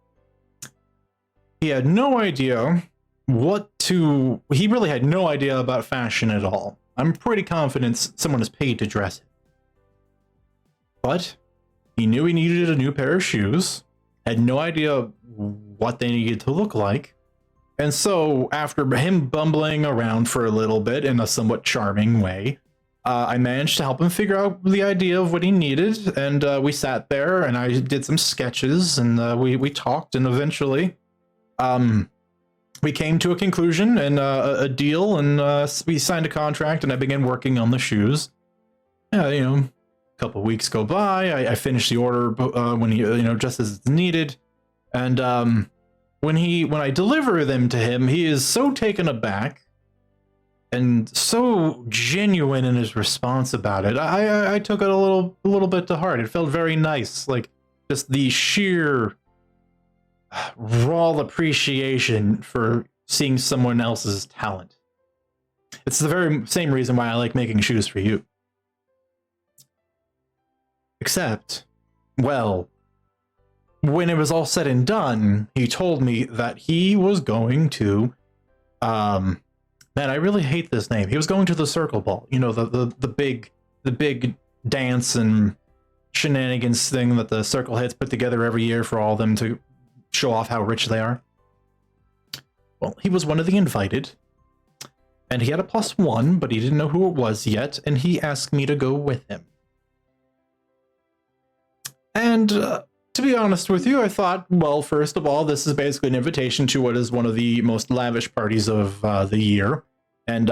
S1: He had no idea he really had no idea about fashion at all. I'm pretty confident someone is paid to dress him. But he knew he needed a new pair of shoes, had no idea what they needed to look like. And so, after him bumbling around for a little bit in a somewhat charming way, I managed to help him figure out the idea of what he needed, and we sat there, and I did some sketches, and we talked, and eventually, we came to a conclusion and a deal, and we signed a contract, and I began working on the shoes. Yeah, a couple of weeks go by. I finished the order when he, just as it's needed, and when I deliver them to him, he is so taken aback and so genuine in his response about it. I took it a little bit to heart. It felt very nice, like just the sheer raw appreciation for seeing someone else's talent. It's the very same reason why I like making shoes for you. Except, well, when it was all said and done, he told me that he was going to, man, I really hate this name. He was going to the Circle Ball, the big dance and shenanigans thing that the Circle Heads put together every year for all of them to show off how rich they are. Well, he was one of the invited, and he had a +1, but he didn't know who it was yet, and he asked me to go with him. And to be honest with you, I thought, well, first of all, this is basically an invitation to what is one of the most lavish parties of the year. And,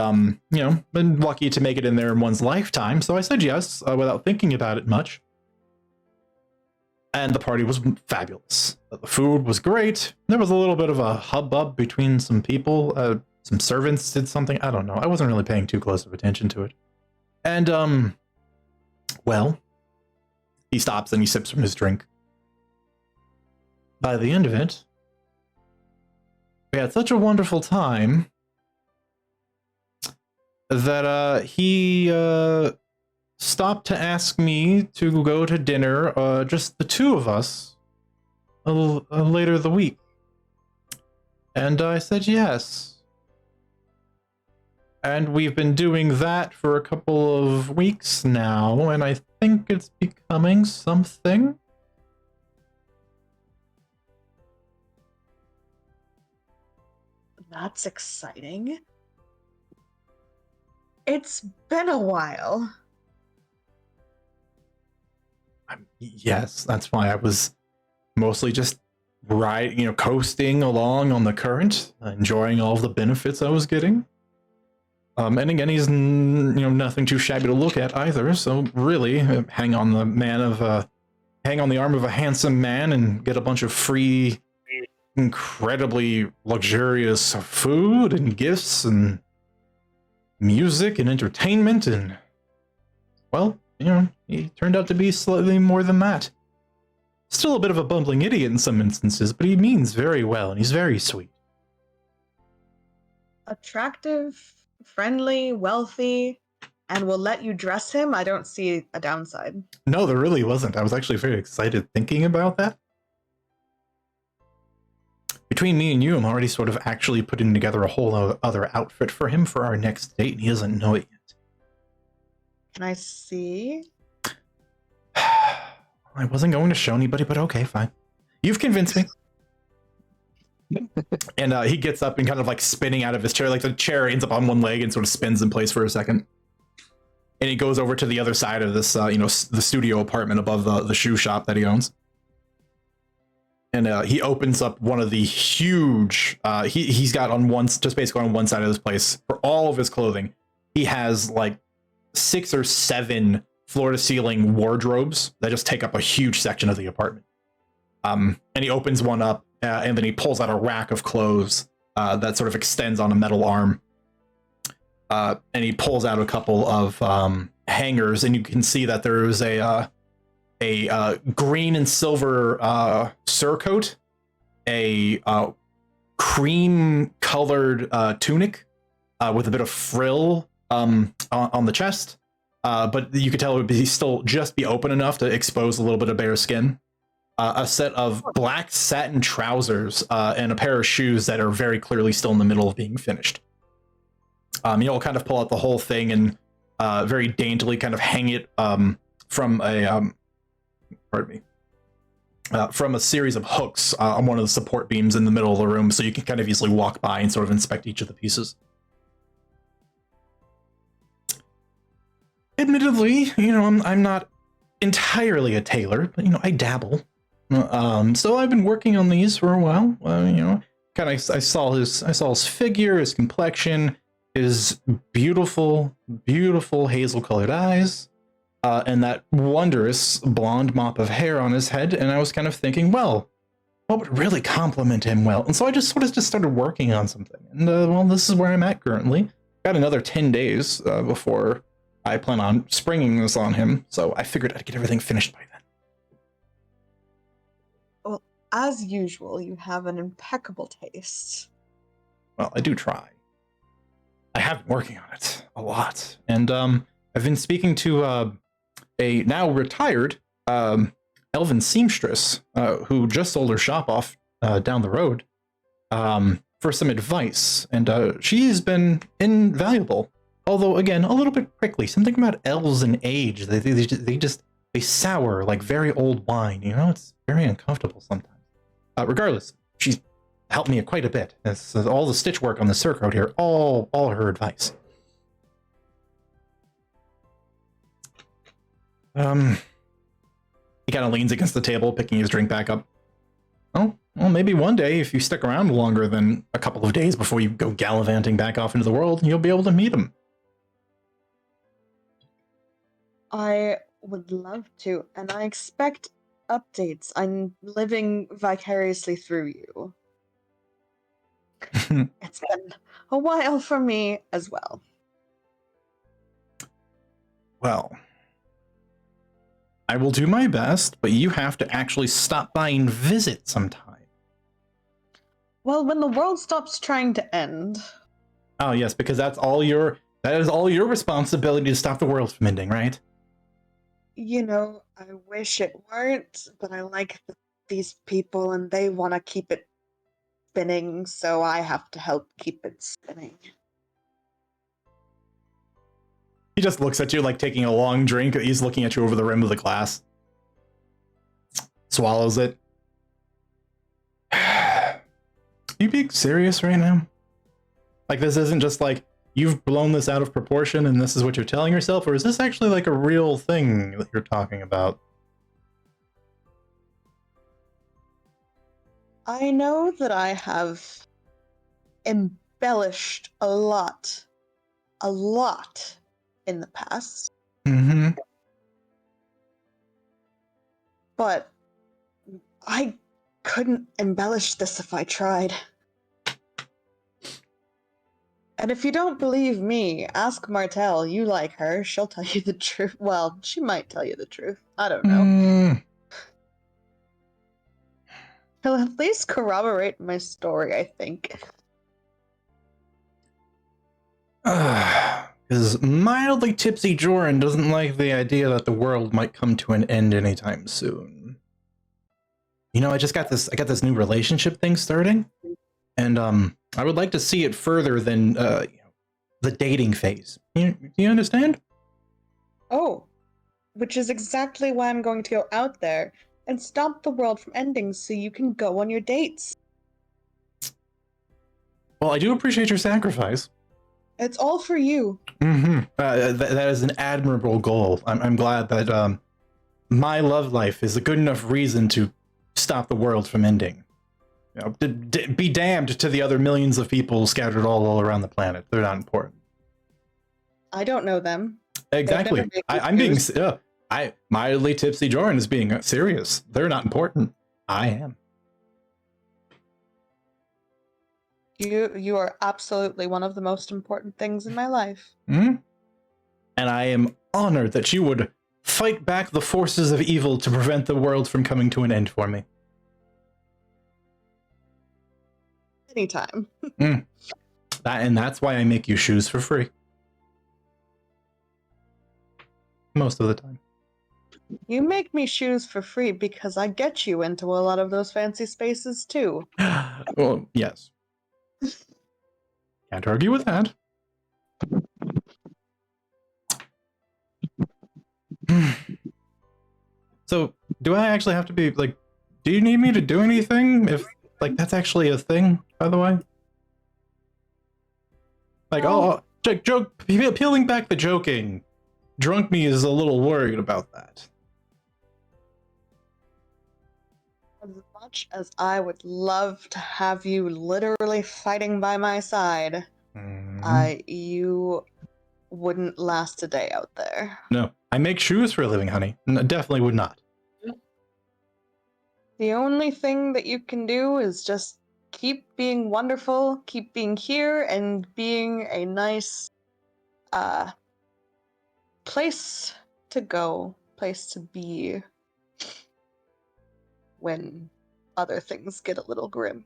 S1: been lucky to make it in there in one's lifetime. So I said yes, without thinking about it much. And the party was fabulous. The food was great. There was a little bit of a hubbub between some people. Some servants did something. I don't know. I wasn't really paying too close of attention to it. And, well, he stops and he sips from his drink. By the end of it, we had such a wonderful time that he stopped to ask me to go to dinner, just the two of us, later the week. And I said yes. And we've been doing that for a couple of weeks now, and I think it's becoming something.
S3: That's exciting. It's been a while.
S1: Yes, that's why I was mostly just coasting along on the current, enjoying all of the benefits I was getting. And again, he's nothing too shabby to look at either. So really, hang on the arm of a handsome man and get a bunch of free, incredibly luxurious food and gifts and music and entertainment, and well, he turned out to be slightly more than that. Still a bit of a bumbling idiot in some instances, but he means very well and he's very sweet.
S3: Attractive, friendly, wealthy, and will let you dress him, I don't see a downside.
S1: No, there really wasn't. I was actually very excited thinking about that. Between me and you, I'm already sort of actually putting together a whole other outfit for him for our next date, and he doesn't know it yet.
S3: Can I see?
S1: I wasn't going to show anybody, but okay, fine. You've convinced me. And he gets up and kind of like spinning out of his chair, like the chair ends up on one leg and sort of spins in place for a second. And he goes over to the other side of this, the studio apartment above the shoe shop that he owns. And he opens up one of the huge, he's got on one, just basically on one side of this place, for all of his clothing, he has like 6 or 7 floor to ceiling wardrobes that just take up a huge section of the apartment. And he opens one up and then he pulls out a rack of clothes that sort of extends on a metal arm. And he pulls out a couple of hangers, and you can see that there is a green and silver surcoat, a cream colored tunic with a bit of frill on the chest, but you could tell it would still just be open enough to expose a little bit of bare skin. A set of black satin trousers and a pair of shoes that are very clearly still in the middle of being finished. You'll kind of pull out the whole thing and very daintily kind of hang it from a from a series of hooks on one of the support beams in the middle of the room, so you can kind of easily walk by and sort of inspect each of the pieces. Admittedly, I'm not entirely a tailor, but I dabble. So I've been working on these for a while. Kind of I saw his figure, his complexion, his beautiful hazel-colored eyes, and that wondrous blonde mop of hair on his head, and I was kind of thinking, well, what would really compliment him well? And so I just sort of just started working on something, and well, this is where I'm at currently. Got another 10 days before I plan on springing this on him, so I figured I'd get everything finished by then.
S3: Well, as usual, you have an impeccable taste.
S1: Well, I do try. I have been working on it a lot, and I've been speaking to a now retired elven seamstress who just sold her shop off down the road for some advice, and she's been invaluable. Although, again, a little bit prickly. Something about elves and age. They sour like very old wine. It's very uncomfortable sometimes. Regardless, she's helped me quite a bit. It's all the stitch work on the surcoat here, all her advice. He kind of leans against the table, picking his drink back up. Oh, well, maybe one day, if you stick around longer than a couple of days before you go gallivanting back off into the world, you'll be able to meet him.
S3: I would love to, and I expect updates. I'm living vicariously through you. It's been a while for me as well.
S1: Well, I will do my best, but you have to actually stop by and visit sometime.
S3: Well, when the world stops trying to end.
S1: Oh yes, because that is all your responsibility to stop the world from ending, right?
S3: I wish it weren't, but I like these people and they want to keep it spinning, so I have to help keep it spinning.
S1: He just looks at you like taking a long drink. He's looking at you over the rim of the glass. Swallows it. You being serious right now? Like, this isn't just like you've blown this out of proportion and this is what you're telling yourself, or is this actually like a real thing that you're talking about?
S3: I know that I have embellished a lot in the past.
S1: Mm-hmm.
S3: But I couldn't embellish this if I tried. And if you don't believe me, ask Martell. You like her. She'll tell you the truth. Well, she might tell you the truth. I don't know. He'll at least corroborate my story, I think.
S1: Because mildly tipsy Joran doesn't like the idea that the world might come to an end anytime soon. You know, I got this new relationship thing starting, and I would like to see it further than the dating phase. Do you understand?
S3: Oh, which is exactly why I'm going to go out there and stop the world from ending so you can go on your dates.
S1: Well, I do appreciate your sacrifice.
S3: It's all for you.
S1: Mm-hmm. That is an admirable goal. I'm glad that my love life is a good enough reason to stop the world from ending. You know, be damned to the other millions of people scattered all around the planet. They're not important.
S3: I don't know them.
S1: Exactly. I'm being. Mildly tipsy Joran is being serious. They're not important. I am.
S3: You are absolutely one of the most important things in my life.
S1: Mm-hmm. And I am honored that you would fight back the forces of evil to prevent the world from coming to an end for me.
S3: Anytime.
S1: And that's why I make you shoes for free. Most of the time.
S3: You make me shoes for free because I get you into a lot of those fancy spaces too.
S1: Well, yes. Can't argue with that. So, do I actually have to be, like, do you need me to do anything? If, like, that's actually a thing, by the way? Like, joke, peeling back the joking. Drunk me is a little worried about that.
S3: As much as I would love to have you literally fighting by my side, you wouldn't last a day out there.
S1: No, I make shoes for a living, honey. Definitely would not.
S3: The only thing that you can do is just keep being wonderful, keep being here, and being a nice place to go, place to be when other things get a little grim.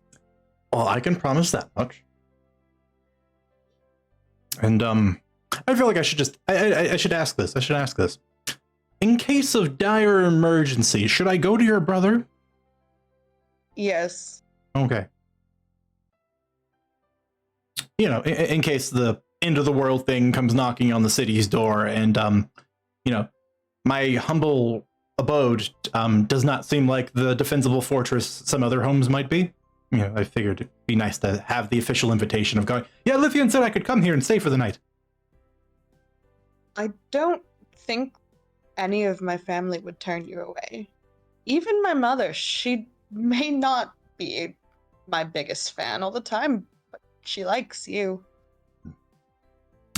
S1: Well, I can promise that much. And I feel like I should just I should ask this. I should ask this. In case of dire emergency, should I go to your brother?
S3: Yes.
S1: Okay. You know, in case the end of the world thing comes knocking on the city's door, and you know, my humble abode does not seem like the defensible fortress some other homes might be. You know, I figured it'd be nice to have the official invitation of going, yeah, Lithian said I could come here and stay for the night.
S3: I don't think any of my family would turn you away. Even my mother, she may not be my biggest fan all the time, but she likes you.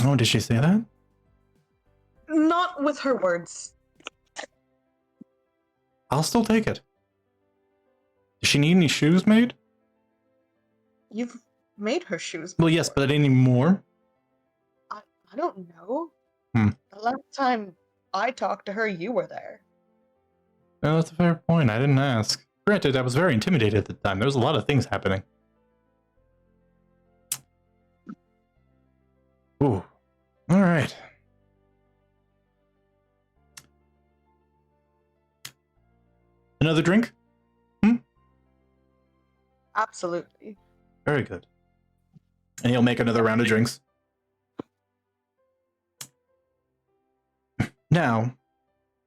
S1: Oh, did she say that?
S3: Not with her words.
S1: I'll still take it. Does she need any shoes made?
S3: You've made her shoes
S1: Well,
S3: before.
S1: yes, but any more?
S3: I don't know.
S1: Hmm.
S3: The last time I talked to her, you were there.
S1: No, that's a fair point. I didn't ask. Granted, I was very intimidated at the time. There was a lot of things happening. Ooh. All right. Another drink?
S3: Absolutely.
S1: Very good. And he'll make another round of drinks. Now,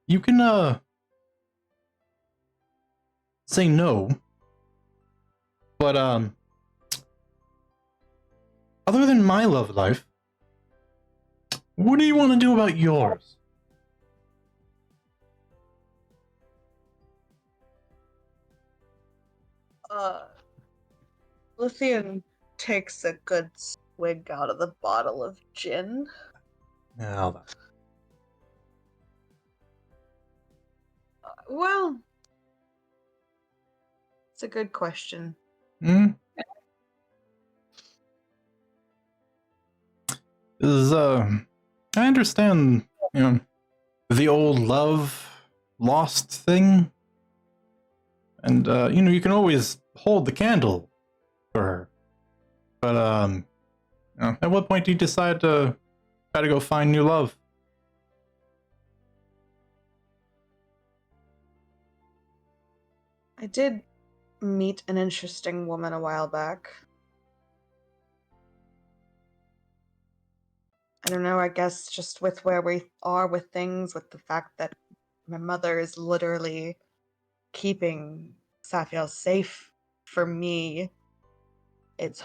S1: you can, say no. But, other than my love life, what do you want to do about yours?
S3: Lithian takes a good swig out of the bottle of gin.
S1: Now,
S3: Well, it's a good question.
S1: I understand, you know, the old love lost thing. And, you know, you can always hold the candle for her. But, you know, at what point do you decide to Gotta go find new love.
S3: I did meet an interesting woman a while back. I don't know, I guess just with where we are with things, with the fact that my mother is literally keeping Safiel safe for me, it's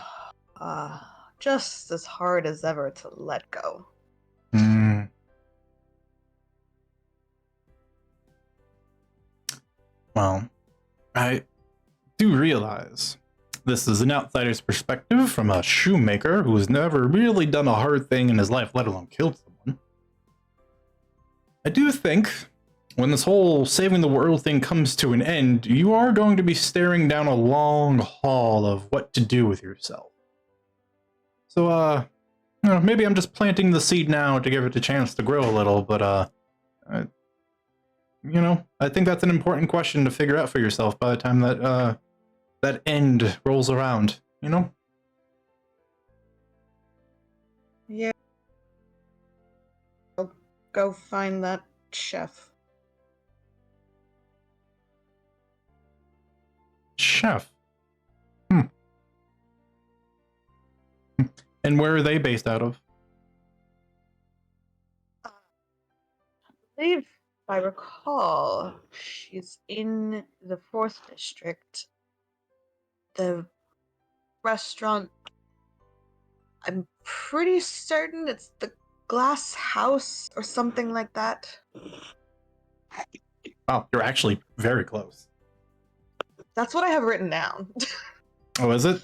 S3: just as hard as ever to let go.
S1: Well, I do realize this is an outsider's perspective from a shoemaker who has never really done a hard thing in his life, let alone killed someone. I do think when this whole saving the world thing comes to an end, you are going to be staring down a long haul of what to do with yourself. So, maybe I'm just planting the seed now to give it a chance to grow a little, but, I think that's an important question to figure out for yourself by the time that, that end rolls around, you know?
S3: Yeah. I'll go find that chef.
S1: Chef. And where are they based out of?
S3: I believe, if I recall, she's in the 4th district. The restaurant, I'm pretty certain it's the Glass House or something like that.
S1: Wow, you're actually very close.
S3: That's what I have written down.
S1: Oh, is it?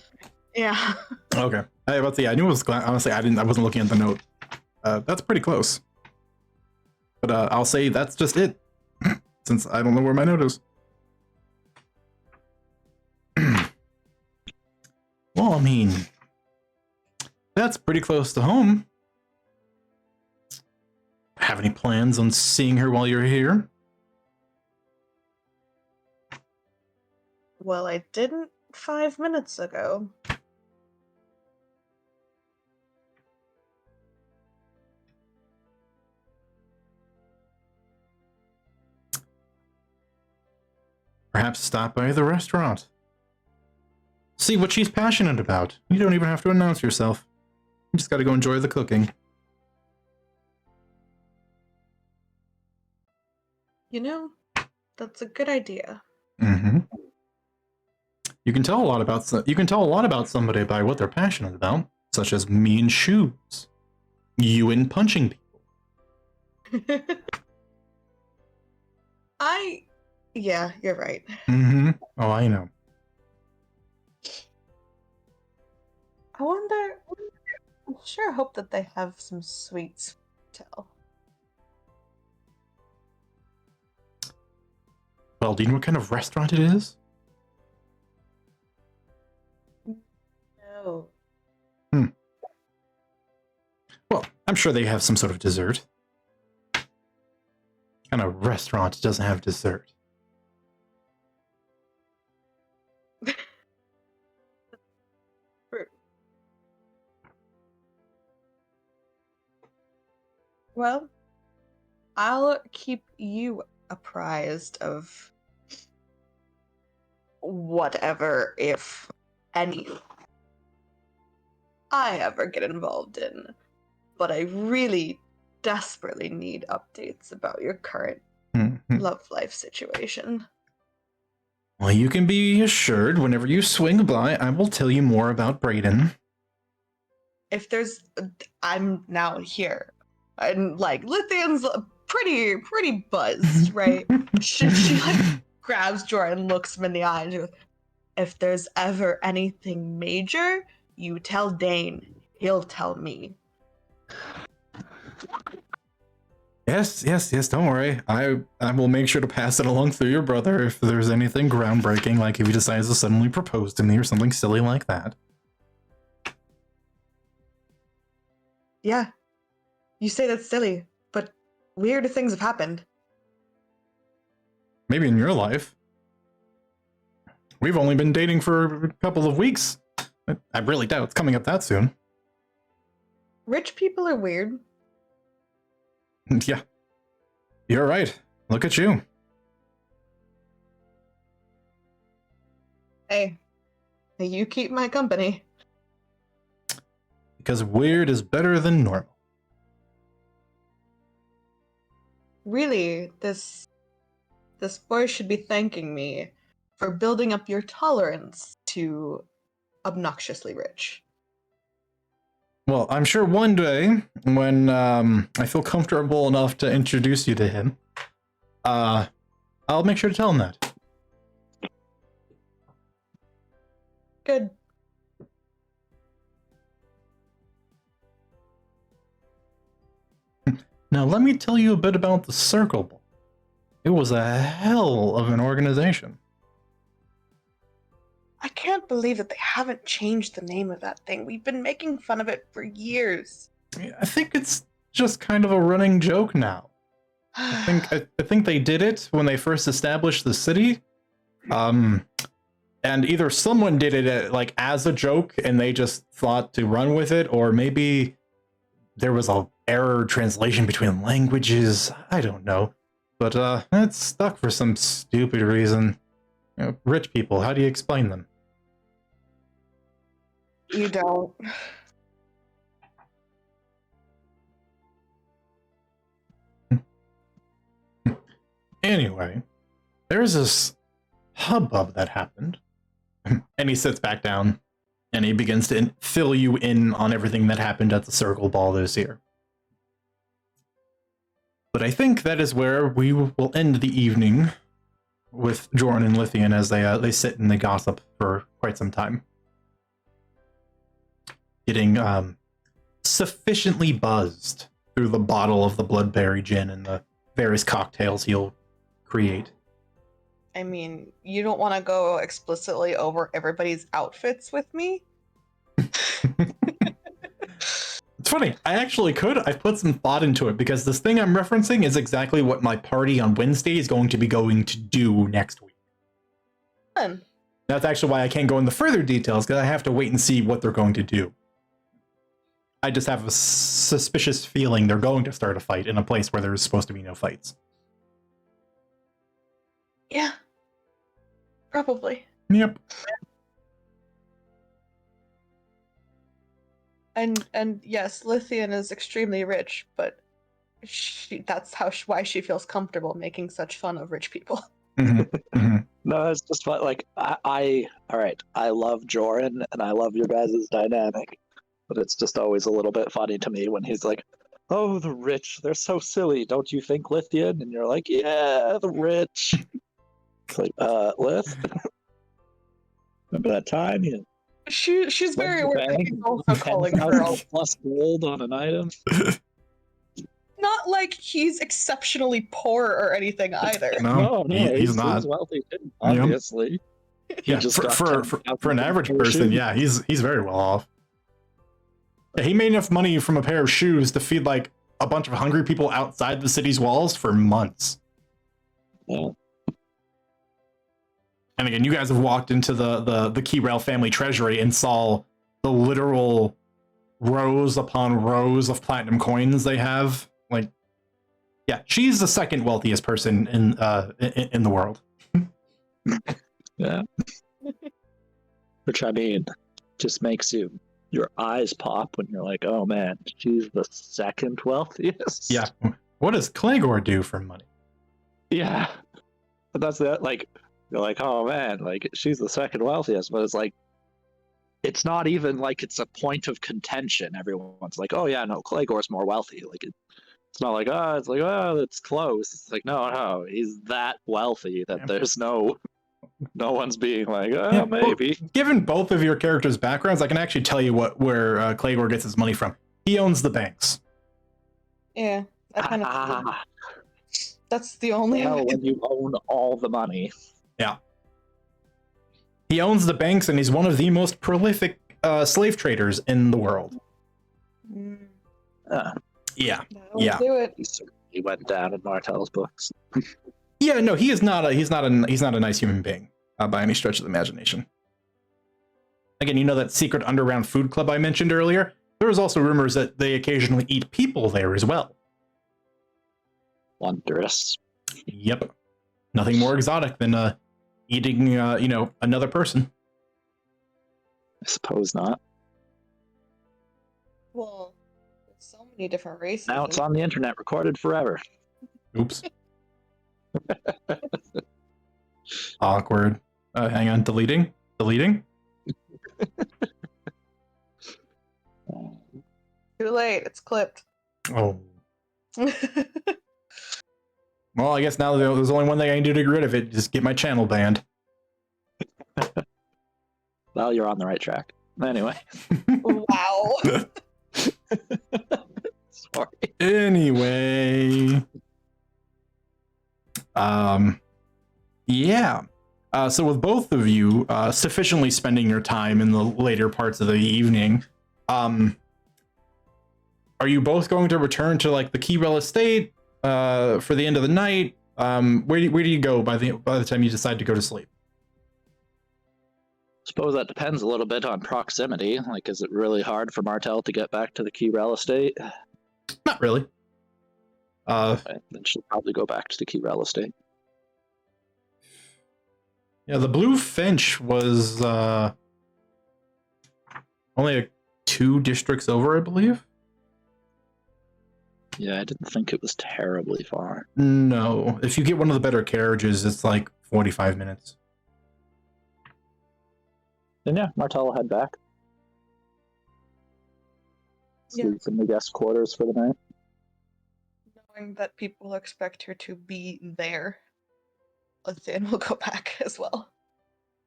S3: Yeah.
S1: Okay. I knew it was Glass. Honestly, I wasn't looking at the note. That's pretty close. But I'll say that's just it, since I don't know where my note is. Well, I mean, that's pretty close to home. Have any plans on seeing her while you're here?
S3: Well, I didn't 5 minutes ago.
S1: Perhaps stop by the restaurant. See what she's passionate about. You don't even have to announce yourself. You just gotta go enjoy the cooking.
S3: You know, that's a good idea.
S1: Mm-hmm. You can tell a lot about somebody by what they're passionate about, such as me in shoes, you in punching people.
S3: Yeah, you're right.
S1: Mm-hmm. Oh, I know.
S3: I wonder, I sure hope that they have some sweets to tell.
S1: Well, do you know what kind of restaurant it is?
S3: No.
S1: Well, I'm sure they have some sort of dessert. What kind of restaurant doesn't have dessert?
S3: Well, I'll keep you apprised of whatever, if any, I ever get involved in. But I really desperately need updates about your current love life situation.
S1: Well, you can be assured whenever you swing by, I will tell you more about Brayden.
S3: If there's, I'm now here, and like Lithian's pretty buzzed, right? she like grabs Jorah and looks him in the eye and she goes, "If there's ever anything major, you tell Dane. He'll tell me."
S1: Yes, don't worry. I will make sure to pass it along through your brother if there's anything groundbreaking, like if he decides to suddenly propose to me or something silly like that.
S3: Yeah. You say that's silly, but weirder things have happened.
S1: Maybe in your life. We've only been dating for a couple of weeks. I really doubt it's coming up that soon.
S3: Rich people are weird.
S1: Yeah, you're right. Look at you.
S3: Hey, you keep my company.
S1: Because weird is better than normal.
S3: Really, this boy should be thanking me for building up your tolerance to obnoxiously rich.
S1: Well, I'm sure one day when I feel comfortable enough to introduce you to him, I'll make sure to tell him that.
S3: Good.
S1: Now, let me tell you a bit about the Circle Ball. It was a hell of an organization.
S3: I can't believe that they haven't changed the name of that thing. We've been making fun of it for years.
S1: I think it's just kind of a running joke now. I think they did it when they first established the city. And either someone did it like as a joke and they just thought to run with it, or maybe there was a error translation between languages. I don't know. But it's stuck for some stupid reason. You know, rich people, how do you explain them?
S3: You don't.
S1: Anyway, there's this hubbub that happened. And he sits back down and he begins to fill you in on everything that happened at the Circle Ball this year. But I think that is where we will end the evening with Jordan and Lithian as they sit and they gossip for quite some time. Getting sufficiently buzzed through the bottle of the Bloodberry gin and the various cocktails he'll create.
S3: I mean, you don't want to go explicitly over everybody's outfits with me?
S1: It's funny, I actually could. I've put some thought into it because this thing I'm referencing is exactly what my party on Wednesday is going to be going to do next week.
S3: Fun.
S1: That's actually why I can't go into further details, because I have to wait and see what they're going to do. I just have a suspicious feeling they're going to start a fight in a place where there's supposed to be no fights.
S3: Yeah. Probably.
S1: Yep.
S3: And yes, Lithian is extremely rich, but why she feels comfortable making such fun of rich people.
S1: Mm-hmm. Mm-hmm.
S2: No, it's just fun. Like I all right. I love Joran and I love your guys' dynamic, but it's just always a little bit funny to me when he's like, "Oh, the rich, they're so silly, don't you think, Lithian?" And you're like, "Yeah, the rich." It's like, Lith, remember that time you
S3: She's very
S2: went to
S3: aware that
S2: bank,
S3: he's also calling her
S2: 10,000 plus gold on an item?
S3: not like he's exceptionally poor or anything either.
S1: No, he's not.
S2: He's wealthy too, obviously. He
S1: Yeah,
S2: just got
S1: for an average
S2: 10,000
S1: person,
S2: shoes.
S1: yeah, he's very well off. Yeah, he made enough money from a pair of shoes to feed like a bunch of hungry people outside the city's walls for months.
S2: Yeah.
S1: And again, you guys have walked into the Keyrail family treasury and saw the literal rows upon rows of platinum coins they have. Like, yeah, she's the second wealthiest person in the world.
S2: Yeah. Which, I mean, just makes your eyes pop when you're like, oh man, she's the second wealthiest.
S1: Yeah. What does Clegor do for money?
S2: Yeah. But that's that, like, you're like, oh man, like, she's the second wealthiest, but it's like, it's not even like it's a point of contention. Everyone's like, oh yeah, no, Clegor's more wealthy. Like, it's not like, oh, it's like, oh, it's close. It's like, no, he's that wealthy that there's no one's being like, oh,
S1: Yeah,
S2: maybe.
S1: well, given both of your characters' backgrounds, I can actually tell you where Clegor gets his money from. He owns the banks.
S3: Yeah, I kind of.
S2: Ah,
S3: That's the only.
S2: hell, when you own all the money.
S1: Yeah. He owns the banks, and he's one of the most prolific slave traders in the world.
S3: Mm,
S1: Yeah.
S3: that'll
S1: Yeah.
S3: do it.
S2: He certainly went down in Martell's books.
S1: Yeah, no, he is not he's not a nice human being by any stretch of the imagination. Again, you know that secret underground food club I mentioned earlier? There was also rumors that they occasionally eat people there as well.
S2: Wondrous.
S1: Yep. Nothing more exotic than eating, another person.
S2: I suppose not.
S3: Well, there's so many different races.
S2: Now it's on the internet, recorded forever.
S1: Oops. Awkward. Hang on, deleting.
S3: Too late. It's clipped.
S1: Oh. Well, I guess now there's only one thing I can do to get rid of it. Just get my channel banned.
S2: Well, you're on the right track. Anyway.
S3: Wow.
S2: Sorry.
S1: Anyway. Yeah. So with both of you sufficiently spending your time in the later parts of the evening, are you both going to return to like the Keyrell estate for the end of the night? Where do you go by the time you decide to go to sleep?
S2: Suppose that depends a little bit on proximity. Like, is it really hard for Martel to get back to the Keyrell estate?
S1: Not really.
S2: Okay, then she'll probably go back to the Keyrell estate.
S1: Yeah, the Blue Finch was only 2 districts over, I believe.
S2: Yeah, I didn't think it was terribly far.
S1: No, if you get one of the better carriages, it's like 45 minutes.
S2: Then yeah, Martel will head back.
S3: Yeah.
S2: Sleep in the guest quarters for the night.
S3: Knowing that people expect her to be there, Lithian will go back as well.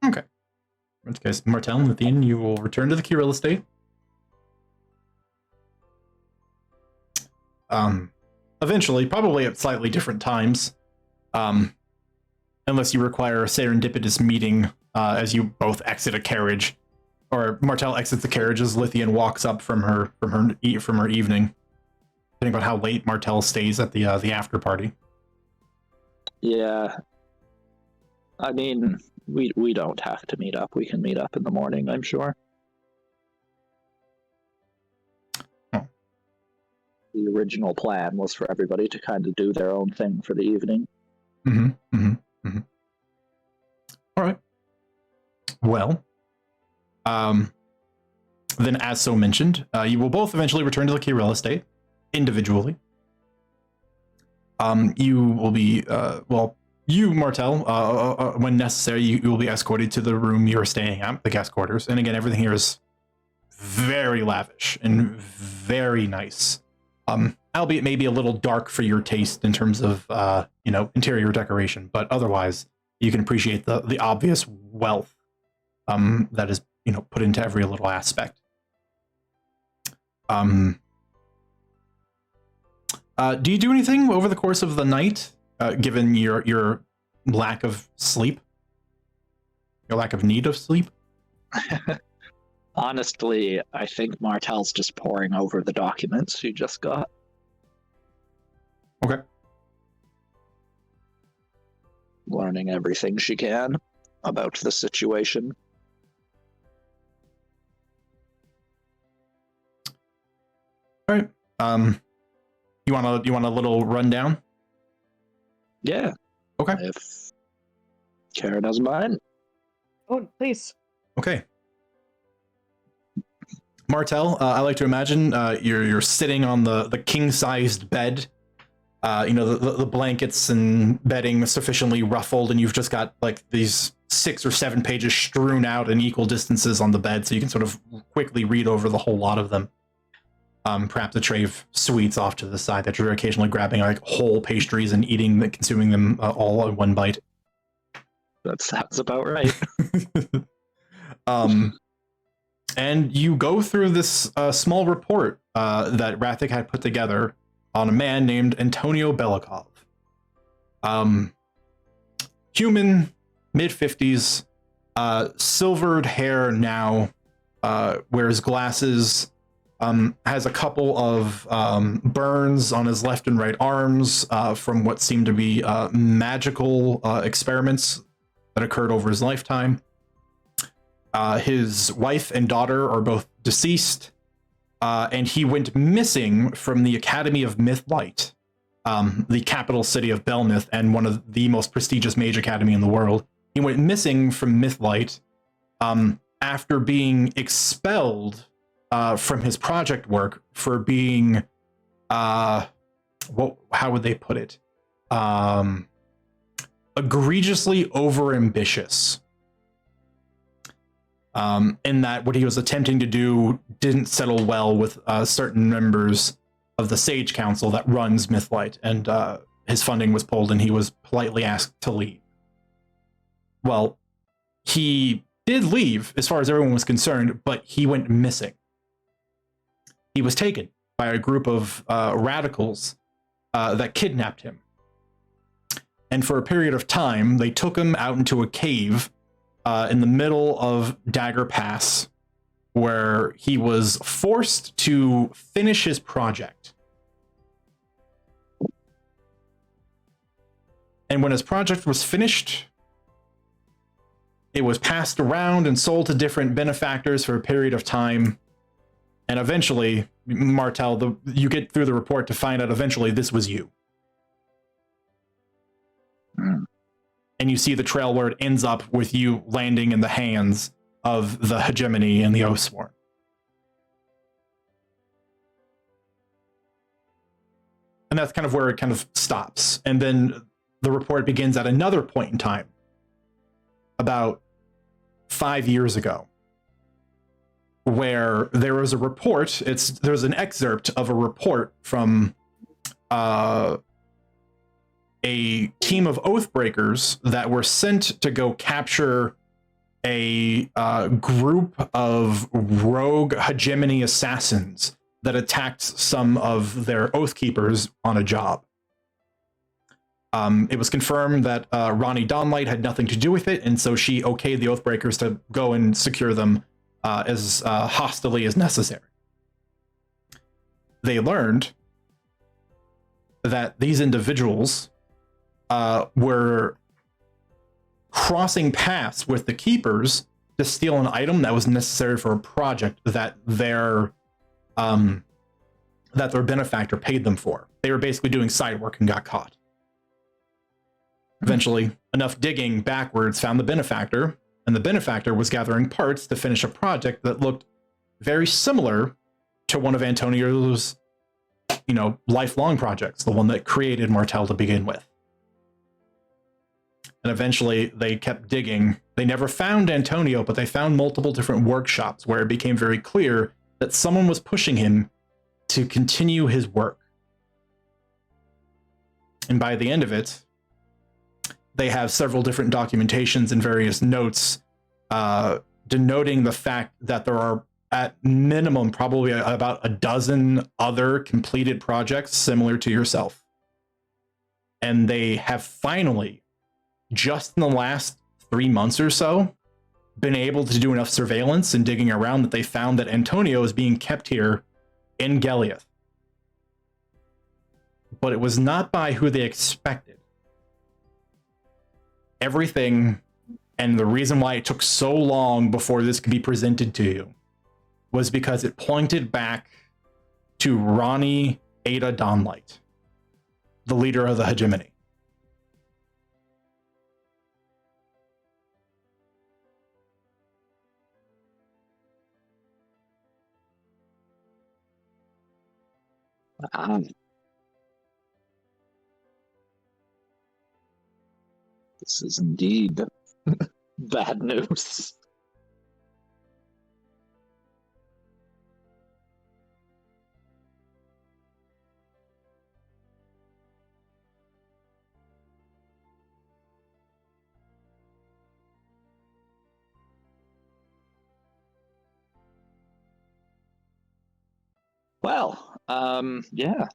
S1: Okay. In which case, Martel and Lithian, you will return to the Keyrell estate. Eventually, probably at slightly different times. Unless you require a serendipitous meeting as you both exit a carriage. Or Martel exits the carriage as Lithian walks up from her evening. Depending on how late Martel stays at the after party.
S2: Yeah. I mean, we don't have to meet up. We can meet up in the morning, I'm sure.
S1: Oh.
S2: The original plan was for everybody to kind of do their own thing for the evening.
S1: All right. Well, then as so mentioned, you will both eventually return to the Keyrell estate individually. You will be, you, Martel, when necessary, you will be escorted to the room you are staying at, the guest quarters. And again, everything here is very lavish and very nice. Albeit maybe a little dark for your taste in terms of, interior decoration, but otherwise you can appreciate the obvious wealth that is, put into every little aspect. Do you do anything over the course of the night, given your lack of sleep? Your lack of need of sleep?
S2: Honestly, I think Martel's just poring over the documents she just got.
S1: Okay.
S2: Learning everything she can about the situation.
S1: All right. You want a little rundown?
S2: Yeah.
S1: Okay.
S2: If Kara doesn't mind.
S3: Oh, please.
S1: Okay. Martel, I like to imagine you're sitting on the king-sized bed. The blankets and bedding sufficiently ruffled, and you've just got like these 6 or 7 pages strewn out in equal distances on the bed, so you can sort of quickly read over the whole lot of them. Perhaps a tray of sweets off to the side that you're occasionally grabbing, like whole pastries and consuming them all in one bite.
S2: That sounds about right.
S1: And you go through this small report that Rathik had put together on a man named Antonio Belikov. Human, mid-50s, silvered hair now, wears glasses, has a couple of burns on his left and right arms from what seem to be magical experiments that occurred over his lifetime. His wife and daughter are both deceased, and he went missing from the Academy of Mythlight the capital city of Belmith and one of the most prestigious mage academy in the world. He went missing from Mythlight after being expelled from his project work for being, how would they put it? Egregiously overambitious. In that what he was attempting to do didn't settle well with certain members of the Sage Council that runs Mythlight, and his funding was pulled and he was politely asked to leave. Well, he did leave as far as everyone was concerned, but he went missing. He was taken by a group of radicals that kidnapped him. And for a period of time, they took him out into a cave in the middle of Dagger Pass, where he was forced to finish his project. And when his project was finished, it was passed around and sold to different benefactors for a period of time. And eventually, Martel, you get through the report to find out eventually this was you. And you see the trail where it ends up with you landing in the hands of the Hegemony and the Oathsworn. And that's kind of where it kind of stops. And then the report begins at another point in time, about 5 years ago, where there was a report. There's an excerpt of a report from a team of Oathbreakers that were sent to go capture a group of rogue Hegemony assassins that attacked some of their Oathkeepers on a job. It was confirmed that Ronnie Dawnlight had nothing to do with it, and so she okayed the Oathbreakers to go and secure them as hostilely as necessary. They learned that these individuals were crossing paths with the Keepers to steal an item that was necessary for a project that their benefactor paid them for. They were basically doing side work and got caught. Eventually, enough digging backwards found the benefactor, and the benefactor was gathering parts to finish a project that looked very similar to one of Antonio's, lifelong projects, the one that created Martel to begin with. And eventually they kept digging. They never found Antonio, but they found multiple different workshops where it became very clear that someone was pushing him to continue his work. And by the end of it, they have several different documentations and various notes denoting the fact that there are at minimum probably about a dozen other completed projects similar to yourself. And they have finally, just in the last 3 months or so, been able to do enough surveillance and digging around that they found that Antonio is being kept here in Gellian. But it was not by who they expected. Everything, and the reason why it took so long before this could be presented to you, was because it pointed back to Ronnie Ada Dawnlight, the leader of the Hegemony.
S2: This is indeed bad news. Well, yeah.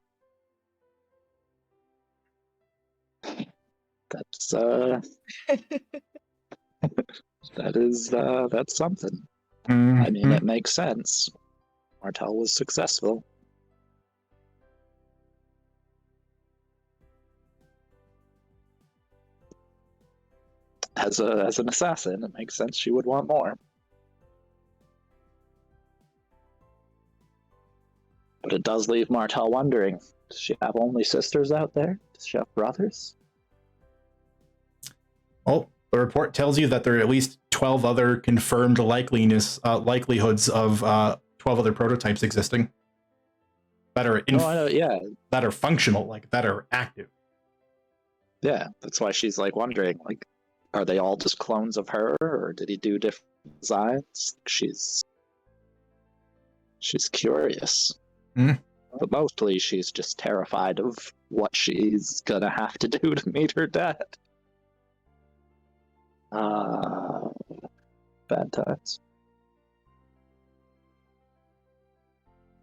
S2: That's that's something. I mean, it makes sense. Martel was successful. As an assassin, it makes sense she would want more. But it does leave Martel wondering, Does she have only sisters out there? Does she have brothers?
S1: Well, the report tells you that there are at least 12 other confirmed likelihoods of 12 other prototypes existing that are
S2: Oh, I know. Yeah,
S1: that are functional, like that are active.
S2: yeah. That's why she's like wondering, like, are they all just clones of her, or did he do different designs? She's curious, but mostly she's just terrified of what she's gonna have to do to meet her dad. Bad times.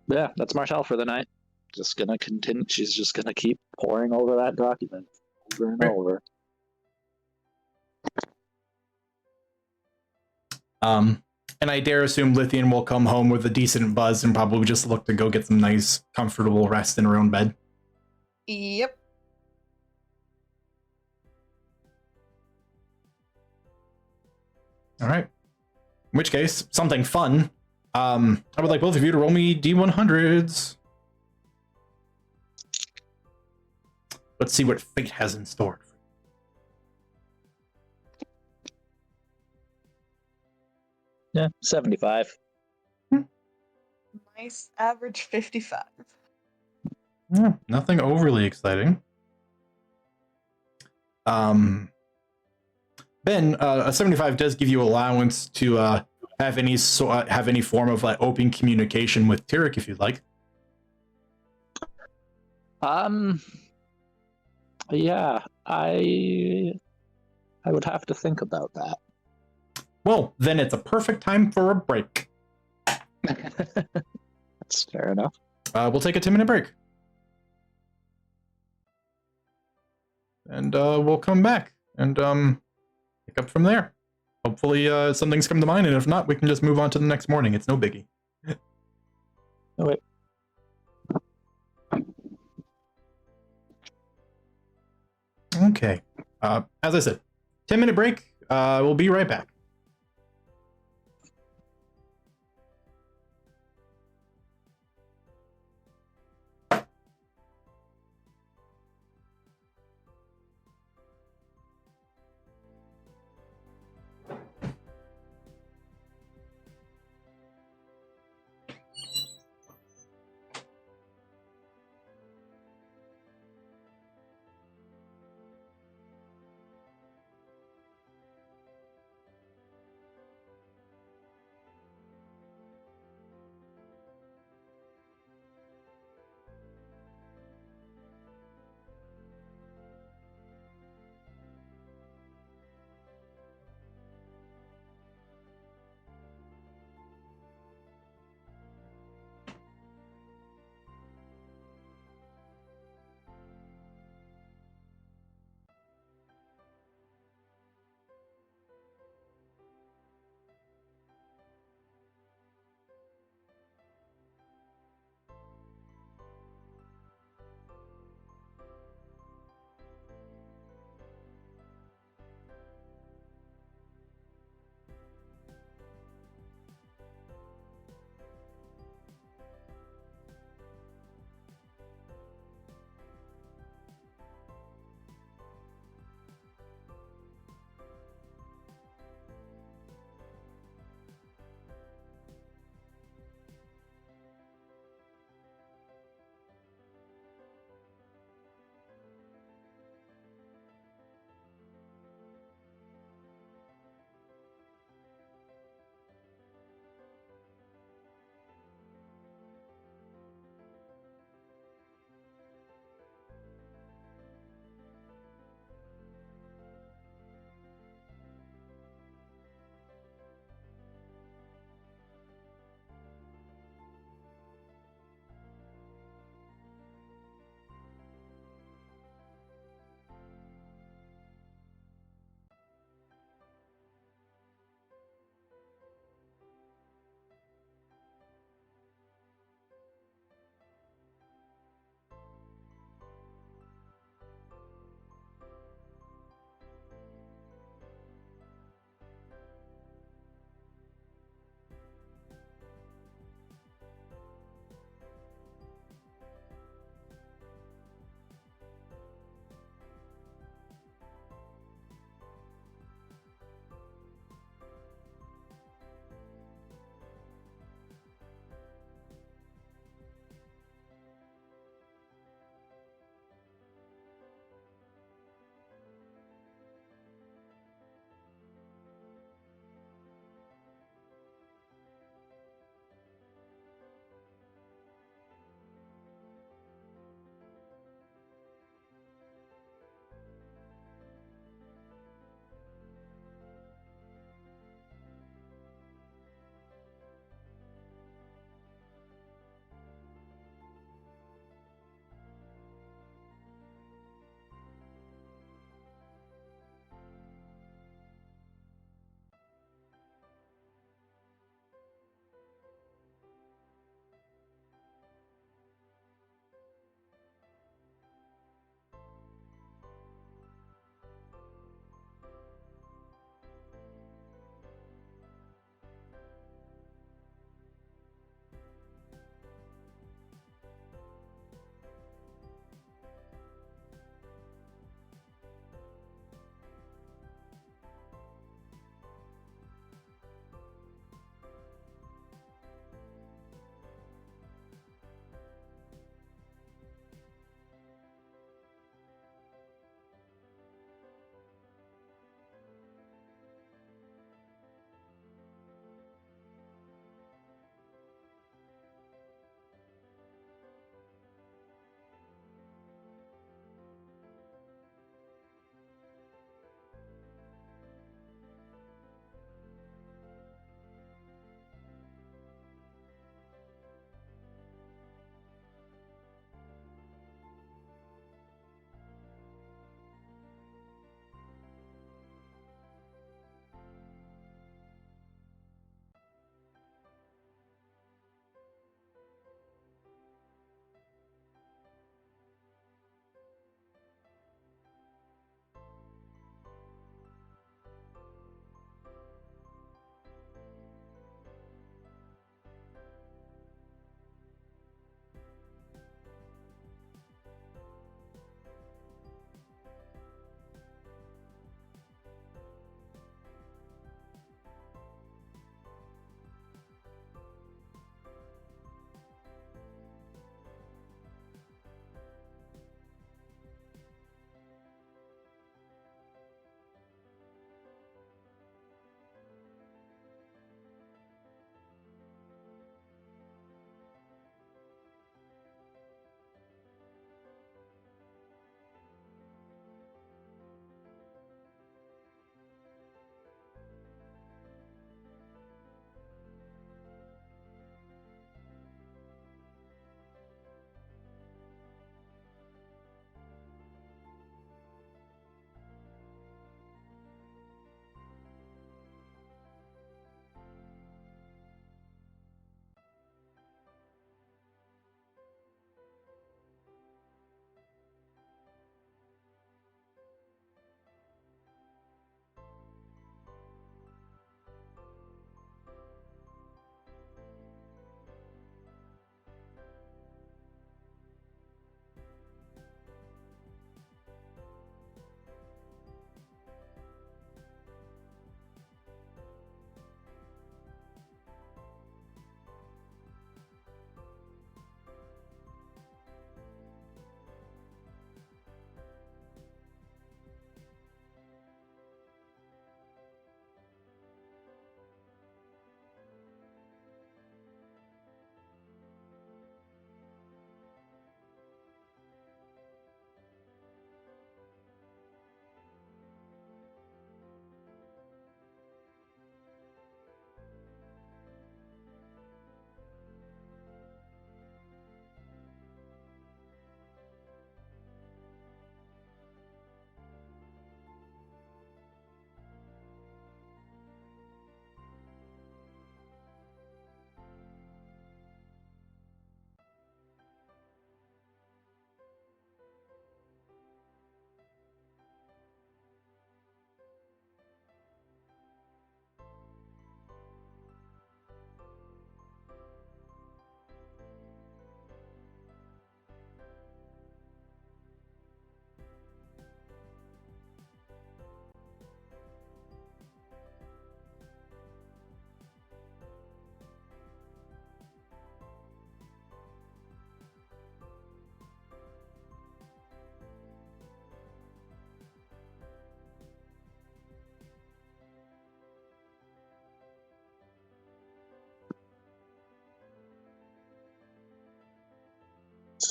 S2: Yeah, that's Martel for the night. Just gonna continue. She's just gonna keep poring over that document over and over.
S1: And I dare assume Lithian will come home with a decent buzz and probably just look to go get some nice, comfortable rest in her own bed.
S3: Yep.
S1: All right. In which case, something fun. I would like both of you to roll me D100s. Let's see what fate has in store.
S2: Yeah, 75.
S3: Nice average 55.
S1: Nothing overly exciting. Ben, a 75 does give you allowance to have any form of like open communication with Tyrek if you'd like.
S2: Yeah, I would have to think about that.
S1: Well, then it's a perfect time for a break.
S2: That's fair enough.
S1: We'll take a 10-minute break. And we'll come back and pick up from there. Hopefully something's come to mind, and if not, we can just move on to the next morning. It's no biggie.
S2: Oh, wait.
S1: Okay. As I said, 10-minute break. We'll be right back.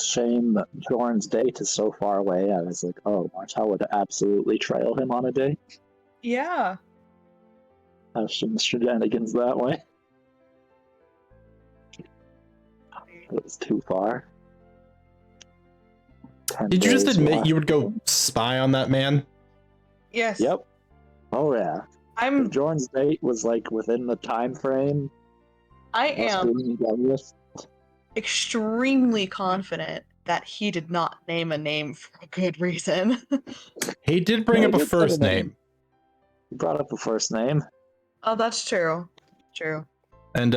S2: shame that Jorn's date is so far away. I was like, oh, Martel would absolutely trail him on a date.
S3: Yeah.
S2: Have some shenanigans that way. It was too far. 10
S1: Did you just
S2: days
S1: admit
S2: left.
S1: you would go spy on that man?
S3: Yes.
S2: Yep. Oh yeah.
S3: I'm.
S2: If Jorn's date was like within the time frame.
S3: I
S2: us
S3: am
S2: being Douglas.
S3: extremely confident that he did not name a name for a good reason.
S1: He did bring
S2: No,
S1: up
S2: he
S1: a
S2: did say
S1: first
S2: the name.
S1: name.
S2: He brought up a first name.
S3: Oh, that's true. True.
S1: And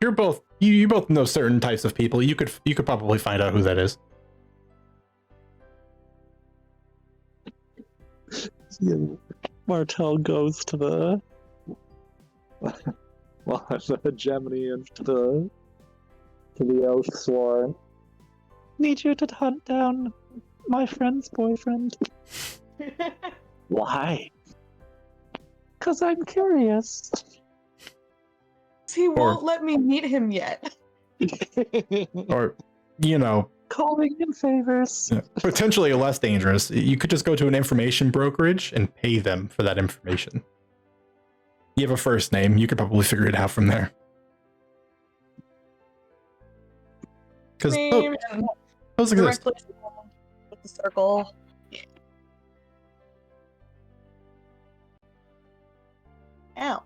S1: you're both you both know certain types of people. You could probably find out who that is.
S2: Yeah. Martel goes to the the Gemini and to the oath sworn. Need you to hunt down my friend's boyfriend. Why? Because I'm curious.
S3: He won't let me meet him yet.
S1: Or, you know,
S2: Calling in favors.
S1: potentially less dangerous. You could just go to an information brokerage and pay them for that information. You have a first name. You could probably figure it out from there. Because
S3: Name and
S1: those exist.
S3: directly with the circle. Ow.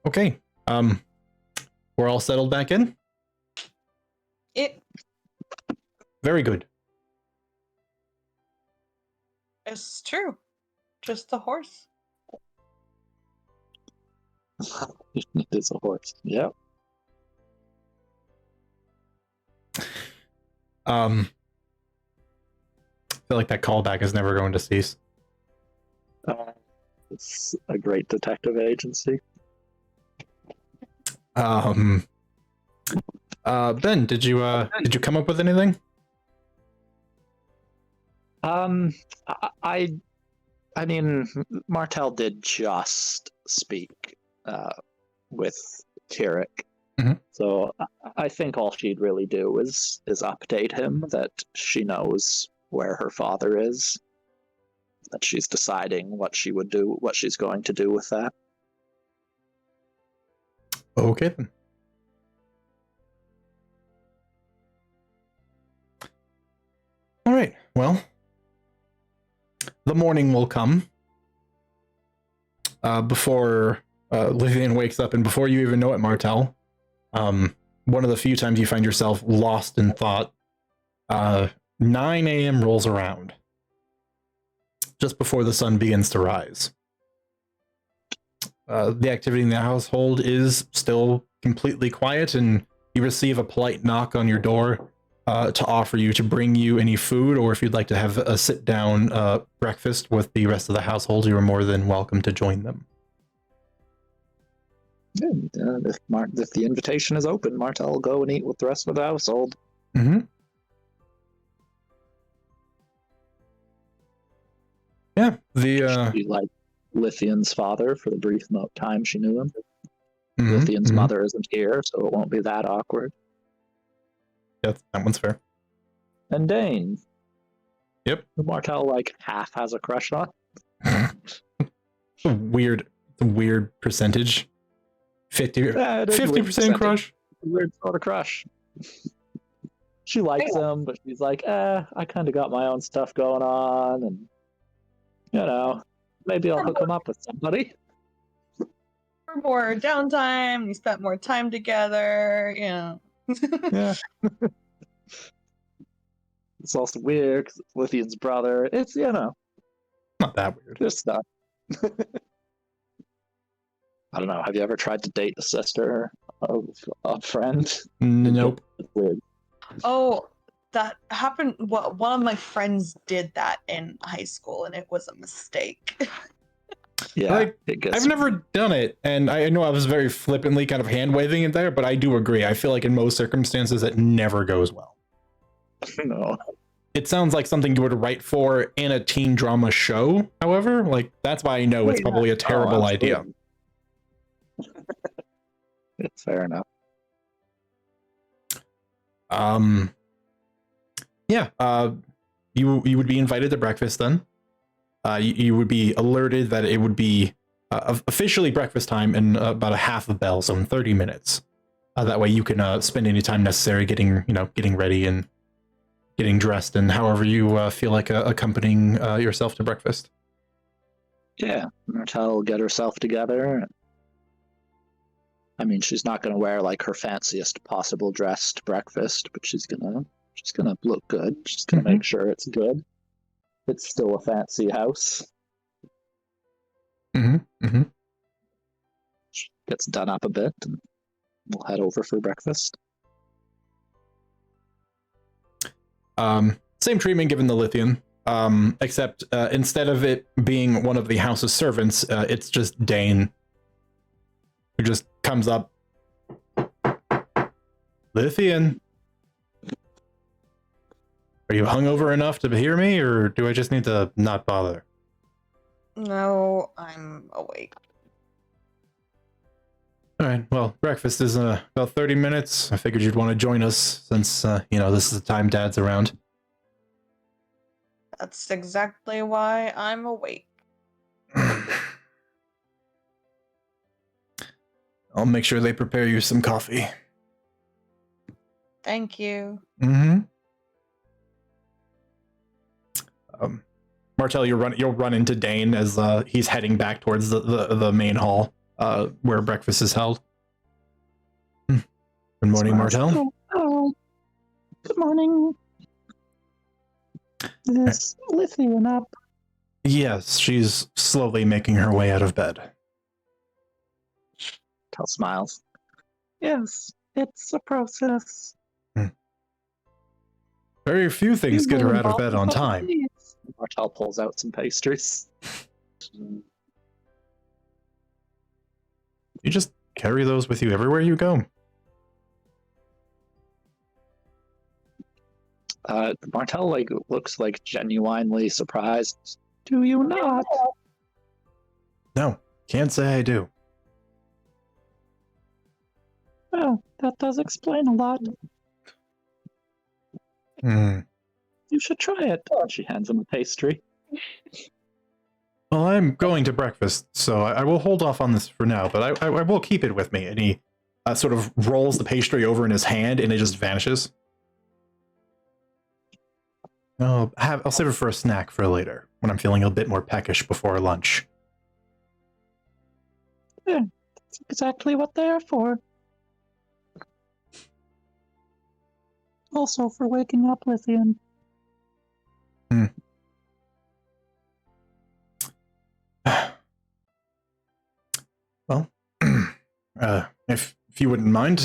S1: Okay. We're all settled back in. Very good.
S3: It's true. Just the horse.
S2: It is a horse. Yep.
S1: I feel like that callback is never going to cease.
S2: It's a great detective agency.
S1: Ben, did you come up with anything?
S2: I mean, Martel did just speak with Tyrek, so I think all she'd really do is update him that she knows where her father is, that she's deciding what she would do, what she's going to do with that.
S1: Okay then. All right. Well, the morning will come before Lithian wakes up, and before you even know it, Martel. One of the few times you find yourself lost in thought. 9 a.m. rolls around, just before the sun begins to rise. The activity in the household is still completely quiet, and you receive a polite knock on your door to offer you to bring you any food, or if you'd like to have a sit-down breakfast with the rest of the household, you are more than welcome to join them.
S2: Good. If the invitation is open, Martel will go and eat with the rest of the household.
S1: Mm-hmm. Yeah,
S2: She like Lithian's father for the brief time she knew him. Lithian's mother isn't here, so it won't be that awkward.
S1: Yeah, that one's fair.
S2: And Dane.
S1: Yep.
S2: Who Martel like half has a crush on.
S1: It's a weird percentage. 50% crush.
S2: Weird sort of crush. She likes him, but she's like, I kind of got my own stuff going on, and you know, maybe I'll hook him up with somebody.
S3: For more downtime, you spent more time together, you know.
S2: Yeah. It's also weird because it's Lithian's brother. It's, you know,
S1: not that weird.
S2: Just stuff. I don't know. Have you ever tried to date the sister of a friend?
S1: Nope.
S2: It's weird.
S3: Oh, that happened. Well, one of my friends did that in high school, and it was a mistake.
S2: Yeah,
S1: I've never done it, and I know I was very flippantly kind of hand waving it there, but I do agree. I feel like in most circumstances it never goes well.
S2: No.
S1: It sounds like something you would write for in a teen drama show, however. Like, that's why I know it's probably a terrible idea.
S2: It's fair enough.
S1: Yeah. You would be invited to breakfast then. You would be alerted that it would be officially breakfast time in about a half a bell, so in 30 minutes. That way you can spend any time necessary getting ready and getting dressed, and however you feel like accompanying yourself to breakfast.
S2: Yeah, Martell will get herself together. I mean, she's not going to wear like her fanciest possible dress to breakfast, but she's gonna look good. She's gonna make sure it's good. It's still a fancy house. She gets done up a bit, and we'll head over for breakfast.
S1: Same treatment given the Lithian, except instead of it being one of the house's servants, it's just Dane, who just comes up. Lithian, are you hungover enough to hear me, or do I just need to not bother?
S3: No, I'm awake.
S1: All right, well, breakfast is about 30 minutes. I figured you'd want to join us since, this is the time Dad's around.
S3: That's exactly why I'm awake.
S1: I'll make sure they prepare you some coffee.
S3: Thank you.
S1: Martell, you'll run into Dane as he's heading back towards the main hall where breakfast is held. Good morning, Martell.
S2: Oh, good morning. Is Lithian up?
S1: Yes, she's slowly making her way out of bed.
S2: Martell smiles. Yes, it's a process.
S1: Very few things get her out of bed on time.
S2: Martell pulls out some pastries.
S1: You just carry those with you everywhere you go.
S2: Martell looks like genuinely surprised. Do you not?
S1: No, can't say I do.
S2: Oh, that does explain a lot. You should try it. She hands him a pastry.
S1: Well, I'm going to breakfast, so I will hold off on this for now, but I will keep it with me. And he sort of rolls the pastry over in his hand, and it just vanishes. I'll save it for a snack for later, when I'm feeling a bit more peckish before lunch.
S2: Yeah, that's exactly what they are for. Also for waking up Lithian.
S1: Well, if you wouldn't mind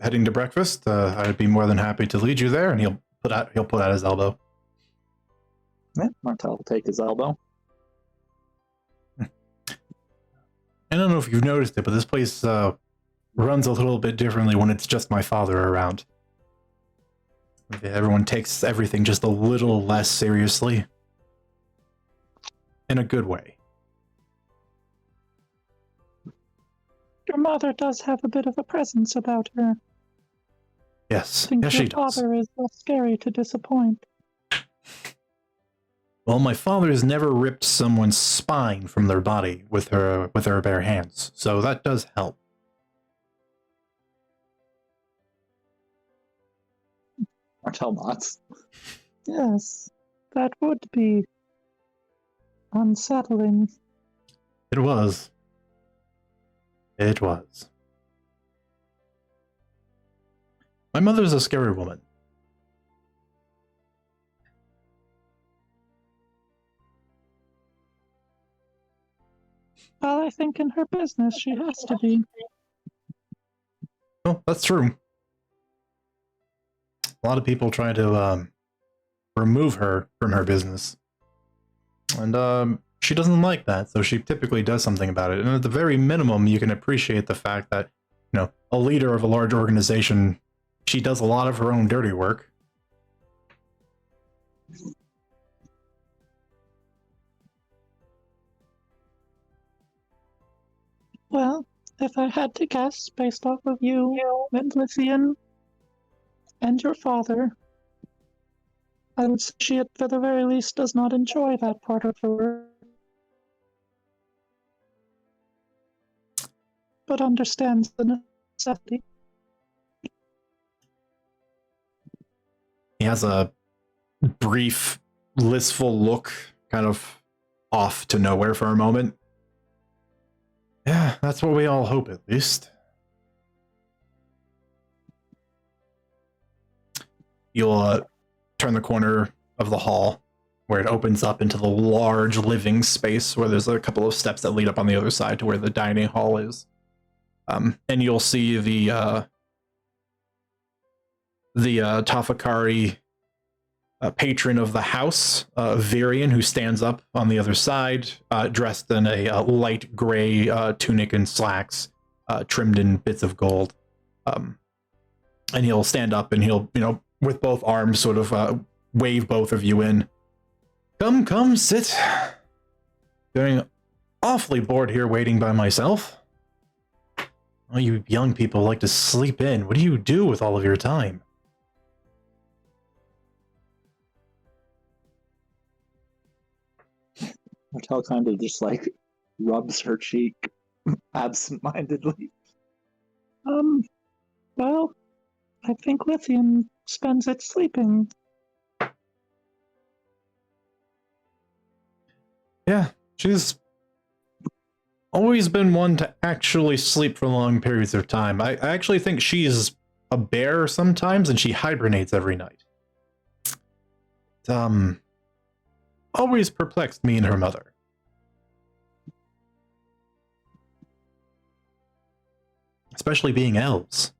S1: heading to breakfast, I'd be more than happy to lead you there. And he'll put out his elbow.
S2: Yeah, Martell will take his elbow.
S1: I don't know if you've noticed it, but this place runs a little bit differently when it's just my father around. Everyone takes everything just a little less seriously. In a good way.
S2: Your mother does have a bit of a presence about her.
S1: Yes,
S2: I think
S1: yes,
S2: your
S1: she does.
S2: father is scary to disappoint.
S1: Well, my father has never ripped someone's spine from their body with her bare hands, so that does help.
S2: Martell nods. Yes, that would be unsettling.
S1: It was. It was. My mother's a scary woman.
S2: Well, I think in her business she has to be.
S1: Well, that's true. A lot of people try to remove her from her business. And she doesn't like that, so she typically does something about it. And at the very minimum, you can appreciate the fact that, a leader of a large organization, she does a lot of her own dirty work.
S2: Well, if I had to guess, based off of you and Lithian and your father, I would say she, at the very least, does not enjoy that part of her work, but understands the necessity.
S1: He has a brief, blissful look, kind of off to nowhere for a moment. Yeah, that's what we all hope, at least. You'll turn the corner of the hall, where it opens up into the large living space, where there's a couple of steps that lead up on the other side to where the dining hall is. And you'll see the Tafakari patron of the house, Varian, who stands up on the other side, dressed in a light gray tunic and slacks, trimmed in bits of gold. And he'll stand up and he'll, with both arms, sort of wave both of you in. Come, sit. Getting awfully bored here waiting by myself. Oh, you young people like to sleep in. What do you do with all of your time?
S2: Martel kind of just like rubs her cheek absent-mindedly. Well, I think Lithian spends it sleeping.
S1: Yeah, she's always been one to actually sleep for long periods of time. I actually think she's a bear sometimes, and she hibernates every night. Always perplexed me and her mother. Especially being elves.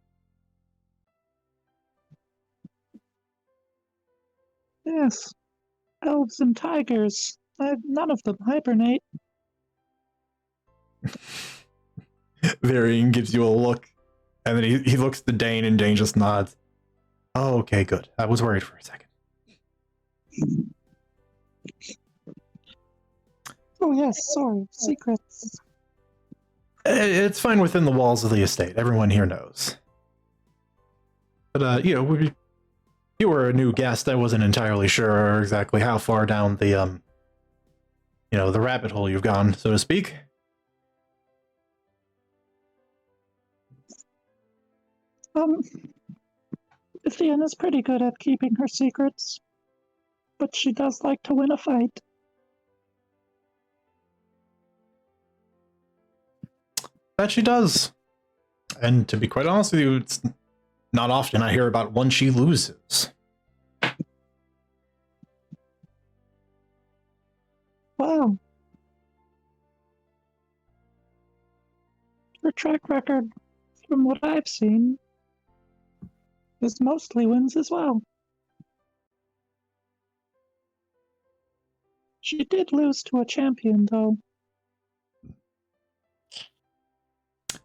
S2: Yes, elves and tigers. None of them hibernate.
S1: Varian gives you a look, and then he looks to Dane, and Dane just nods. Oh, okay, good. I was worried for a second.
S2: Oh yes, sorry, secrets.
S1: It's fine within the walls of the estate. Everyone here knows. But, you were a new guest. I wasn't entirely sure exactly how far down the, the rabbit hole you've gone, so to speak.
S2: Lithian is pretty good at keeping her secrets, but she does like to win a fight.
S1: That she does. And to be quite honest with you, it's not often I hear about one she loses.
S2: Wow. Her track record, from what I've seen, is mostly wins as well. She did lose to a champion, though.
S1: Is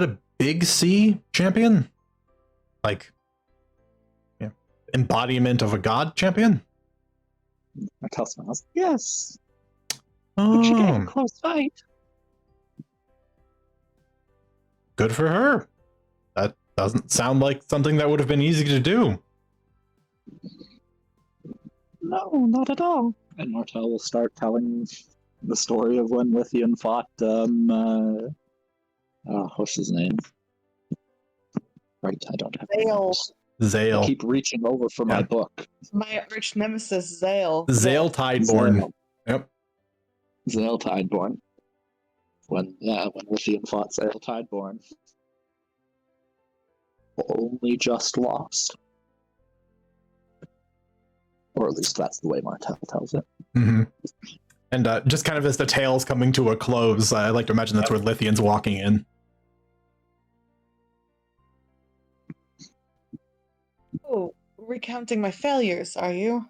S1: that a big C champion? Like, embodiment of a god champion?
S2: Martel smiles. Yes. But she gave a close fight.
S1: Good for her. That doesn't sound like something that would have been easy to do.
S2: No, not at all. And Martel will start telling the story of when Lithian fought, what's his name? Right, I don't have
S1: Zale.
S2: I keep reaching over for my book.
S3: My arch nemesis, Zale.
S1: Zale Tideborn. Yep.
S2: Zale Tideborn. When Lithian fought Zale Tideborn. Only just lost. Or at least that's the way Martel tells it.
S1: Mm-hmm. And just kind of as the tale's coming to a close, I like to imagine that's where Lithian's walking in.
S3: Oh, recounting my failures, are you?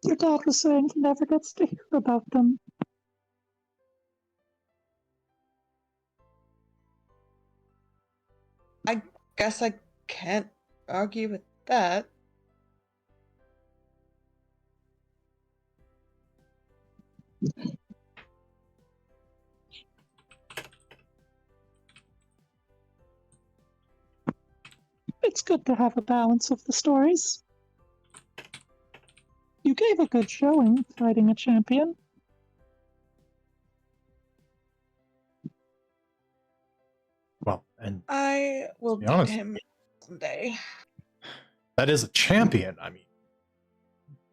S2: Your dad was saying he never gets to hear about them.
S3: I guess I can't argue with that.
S2: It's good to have a balance of the stories. You gave a good showing fighting a champion.
S1: Well, and
S3: I will
S1: be
S3: beat
S1: honest,
S3: him someday.
S1: that is a champion. I mean,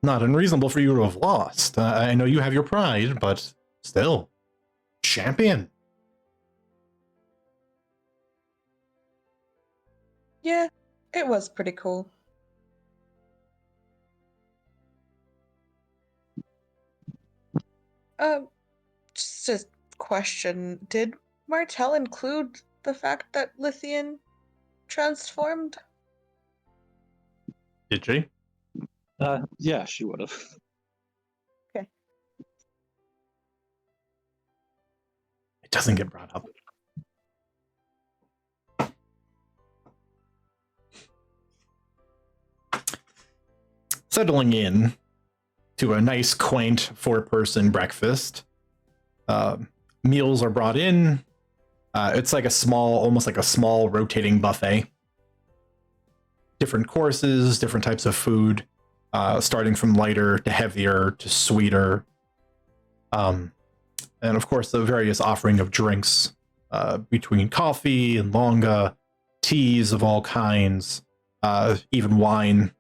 S1: not unreasonable for you to have lost. I know you have your pride, but still, champion.
S3: Yeah, it was pretty cool. Just a question. Did Martell include the fact that Lithian transformed?
S1: Did she?
S2: Yeah, she would have.
S3: Okay.
S1: It doesn't get brought up. Settling in to a nice, quaint four-person breakfast. Meals are brought in. It's like a small, almost like a small rotating buffet. Different courses, different types of food, starting from lighter to heavier to sweeter. And of course, the various offering of drinks between coffee and longa, teas of all kinds, even wine,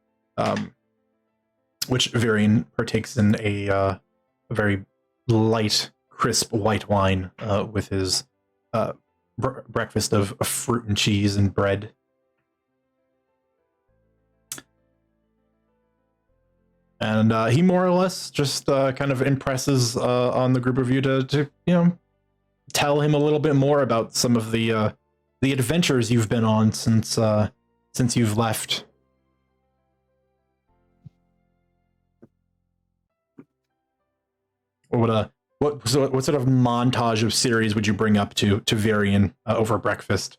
S1: which Varian partakes in a very light, crisp white wine with his breakfast of fruit and cheese and bread. And he more or less just kind of impresses on the group of you to tell him a little bit more about some of the adventures you've been on since you've left. What sort of montage of series would you bring up to Varian over breakfast?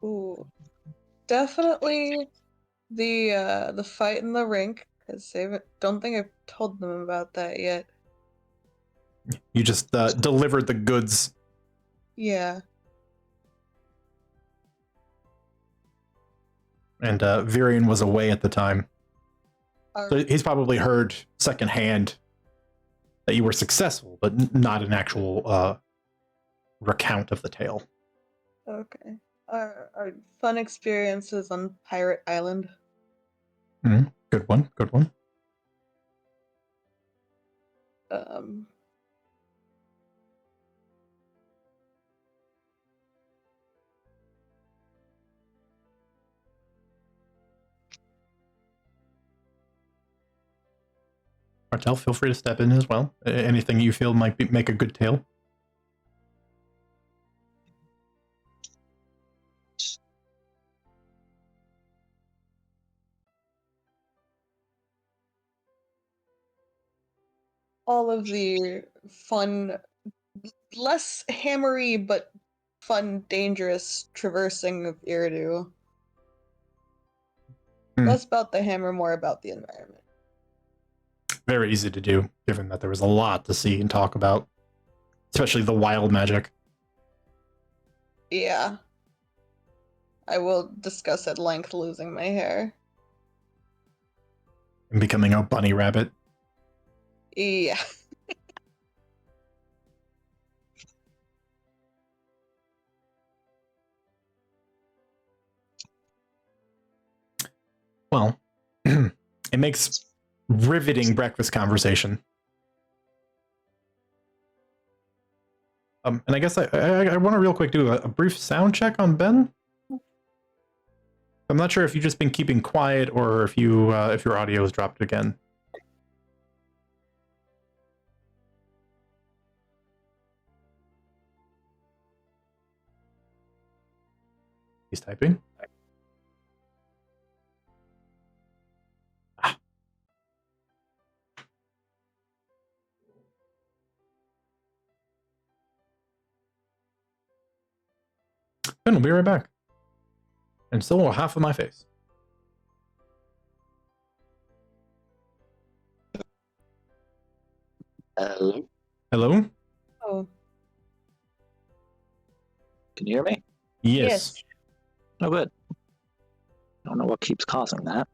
S3: Ooh, definitely the fight in the rink, because I don't think I've told them about that yet.
S1: You just delivered the goods.
S3: Yeah.
S1: And Varian was away at the time. So he's probably heard secondhand that you were successful, but not an actual recount of the tale.
S3: Okay. Our fun experiences on Pirate Island.
S1: Good one, good one.
S3: Um,
S1: Martel, feel free to step in as well. Anything you feel might make a good tale.
S3: all of the fun, less hammery but fun, dangerous traversing of Iridu. Less about the hammer, more about the environment.
S1: Very easy to do, given that there was a lot to see and talk about, especially the wild magic.
S3: Yeah. I will discuss at length losing my hair.
S1: And becoming a bunny rabbit.
S3: Yeah.
S1: Well, it makes riveting breakfast conversation. And I guess I want to real quick do a brief sound check on Ben. I'm not sure if you've just been keeping quiet or if your audio has dropped again. He's typing. Ben will be right back. And so will half of my face.
S2: Hello.
S1: Hello?
S3: Oh.
S2: Can you hear me?
S1: Yes.
S2: Oh, good. I don't know what keeps causing that.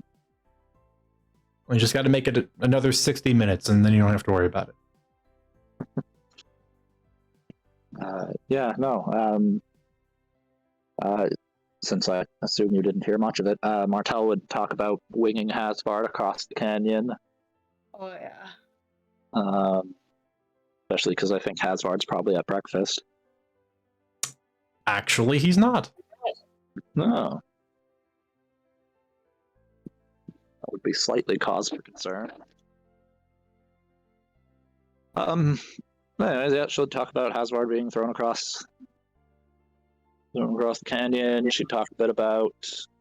S1: We just got to make it another 60 minutes, and then you don't have to worry about it.
S2: Yeah, no. Since I assume you didn't hear much of it, Martel would talk about winging Hasvard across the canyon.
S3: Oh yeah.
S2: Especially because I think Hasvard's probably at breakfast.
S1: Actually, he's not.
S2: No. That would be slightly cause for concern. Anyways, yeah, she'll talk about Hasvard being thrown across the canyon. She'd talk a bit about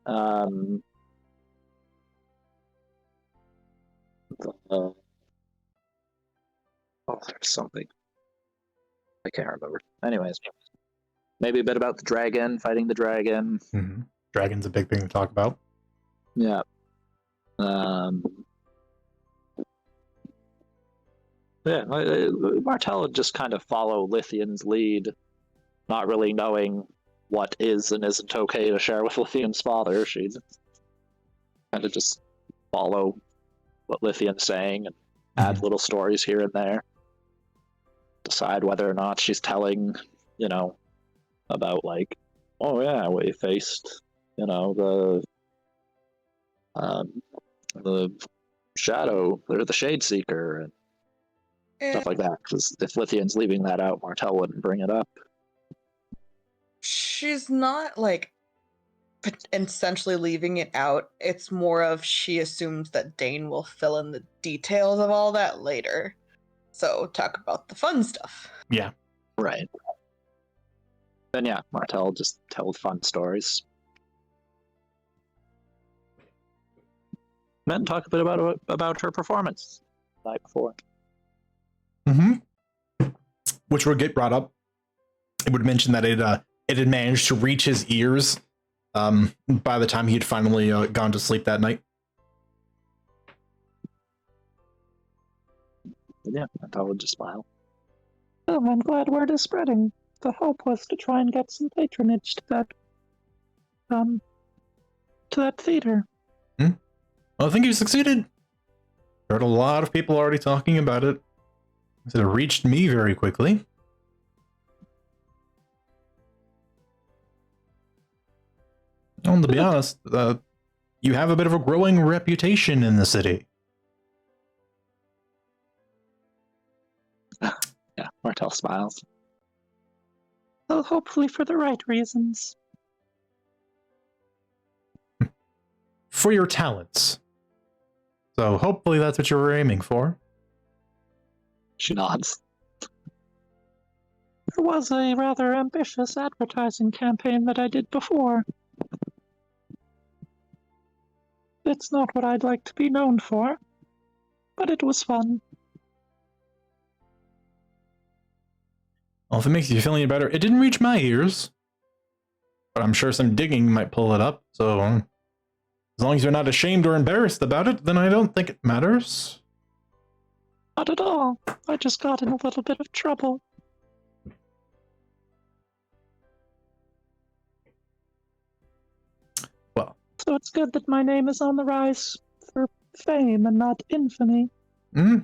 S2: oh, there's something I can't remember. Anyways, maybe a bit about the dragon, fighting the dragon.
S1: Mm-hmm. Dragon's a big thing to talk about.
S2: Yeah. Yeah, Martel would just kind of follow Lithian's lead, not really knowing what is and isn't okay to share with Lithian's father. She'd kind of just follow what Lithian's saying and add little stories here and there. Decide whether or not she's telling, about like, oh yeah, we faced, the shadow or the shade seeker and stuff like that. Because if Lithian's leaving that out, Martel wouldn't bring it up.
S3: She's not like essentially leaving it out. It's more of she assumes that Dane will fill in the details of all that later. So talk about the fun stuff.
S1: Yeah.
S2: Right. Then yeah, Martel just tell fun stories. Then talk a bit about her performance the night before.
S1: Mm-hmm. Which would get brought up. It would mention that it had managed to reach his ears by the time he had finally gone to sleep that night.
S2: Yeah, Martel would just smile.
S4: Oh, I'm glad word is spreading. The hope was to try and get some patronage to that theater.
S1: Well, I think you succeeded. Heard a lot of people already talking about it. It reached me very quickly. Well, to be honest, you have a bit of a growing reputation in the city.
S2: Yeah, Martel smiles.
S4: Well, hopefully for the right reasons.
S1: For your talents. So hopefully that's what you were aiming for.
S2: She nods.
S4: There was a rather ambitious advertising campaign that I did before. It's not what I'd like to be known for, but it was fun.
S1: Well, if it makes you feel any better, it didn't reach my ears. But I'm sure some digging might pull it up, so as long as you're not ashamed or embarrassed about it, then I don't think it matters.
S4: Not at all. I just got in a little bit of trouble.
S1: Well.
S4: So it's good that my name is on the rise for fame and not infamy.
S1: Hmm?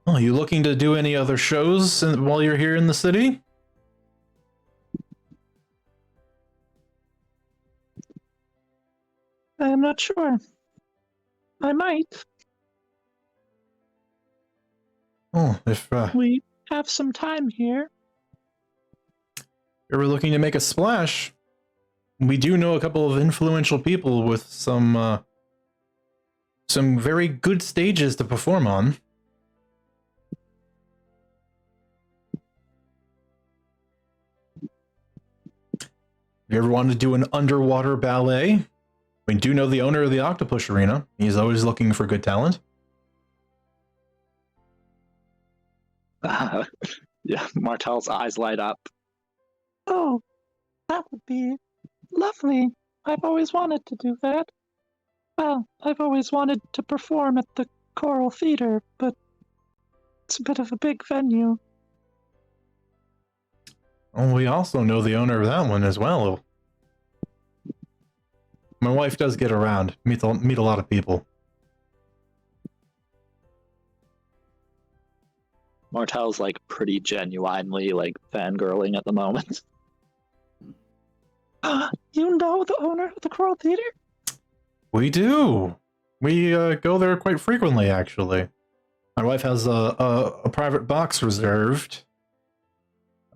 S1: Well, are you looking to do any other shows while you're here in the city?
S4: I am not sure. I might.
S1: Oh, if
S4: We have some time here.
S1: you're looking to make a splash, we do know a couple of influential people with some very good stages to perform on. If you ever wanted to do an underwater ballet, we do know the owner of the Octopus Arena. He's always looking for good talent.
S2: Yeah, Martel's eyes light up.
S4: Oh, that would be lovely. I've always wanted to do that. Well, I've always wanted to perform at the Choral Theater, but it's a bit of a big venue.
S1: Oh, we also know the owner of that one as well. My wife does get around, meet a lot of people.
S2: Martel's like pretty genuinely like fangirling at the moment.
S4: You know the owner of the Coral Theater?
S1: We do. We go there quite frequently, actually. My wife has a private box reserved,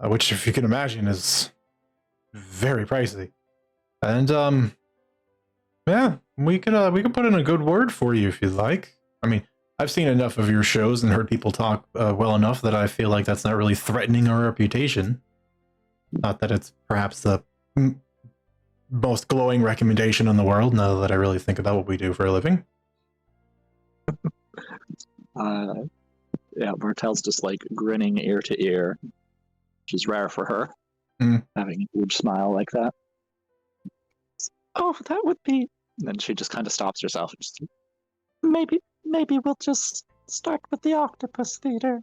S1: which, if you can imagine, is very pricey. And yeah, we could put in a good word for you if you'd like. I mean, I've seen enough of your shows and heard people talk well enough that I feel like that's not really threatening our reputation. Not that it's perhaps the most glowing recommendation in the world, now that I really think about what we do for a living.
S2: Yeah, Martel's just like grinning ear to ear, which is rare for her. Having a huge smile like that.
S4: Oh, that would be...
S2: And then she just kind of stops herself. And just,
S4: Maybe we'll just start with the Octopus Theater.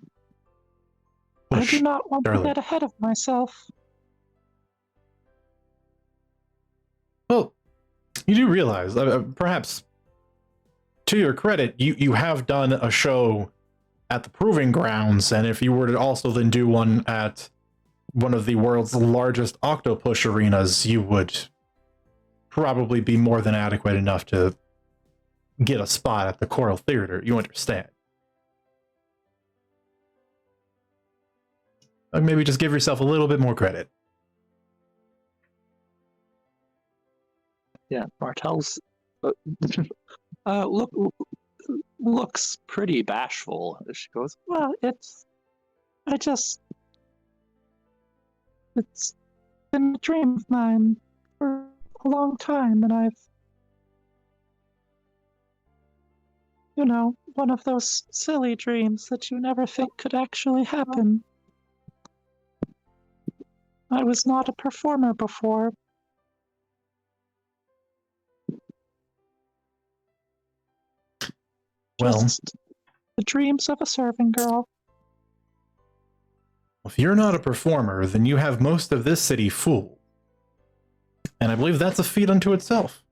S4: I do not want to get ahead of myself.
S1: Well, you do realize, perhaps to your credit, you have done a show at the Proving Grounds, and if you were to also then do one at one of the world's largest octopus arenas, you would probably be more than adequate enough to get a spot at the Coral Theater. You understand? Maybe just give yourself a little bit more credit.
S2: yeah, Martel's looks pretty bashful as she goes.
S4: Well, it's been a dream of mine for a long time, and I've, one of those silly dreams that you never think could actually happen. I was not a performer before.
S1: Well,
S4: Just the dreams of a serving girl.
S1: if you're not a performer, then you have most of this city fooled. And I believe that's a feat unto itself.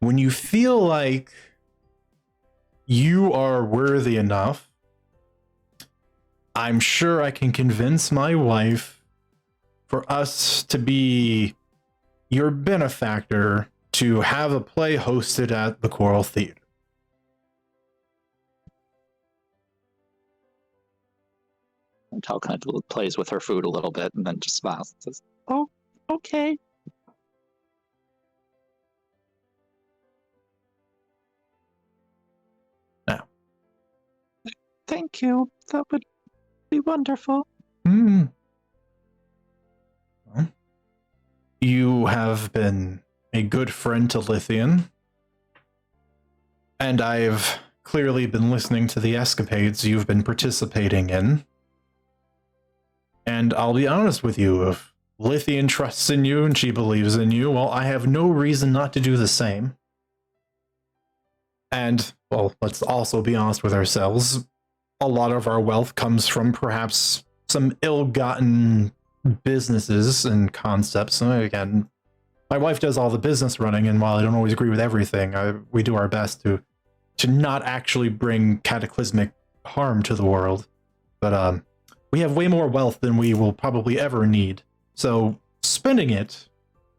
S1: When you feel like you are worthy enough, I'm sure I can convince my wife for us to be your benefactor to have a play hosted at the Coral Theater.
S2: Martel kind of plays with her food a little bit and then just smiles and says,
S4: Oh, okay.
S1: Now.
S4: Thank you. That would be wonderful.
S1: Well, you have been a good friend to Lithian, and I've clearly been listening to the escapades you've been participating in. And I'll be honest with you, if Lithian trusts in you and she believes in you, well, I have no reason not to do the same. And, well, let's also be honest with ourselves. A lot of our wealth comes from perhaps some ill-gotten businesses and concepts. So again, my wife does all the business running, and while I don't always agree with everything, we do our best to not actually bring cataclysmic harm to the world. But we have way more wealth than we will probably ever need. So spending it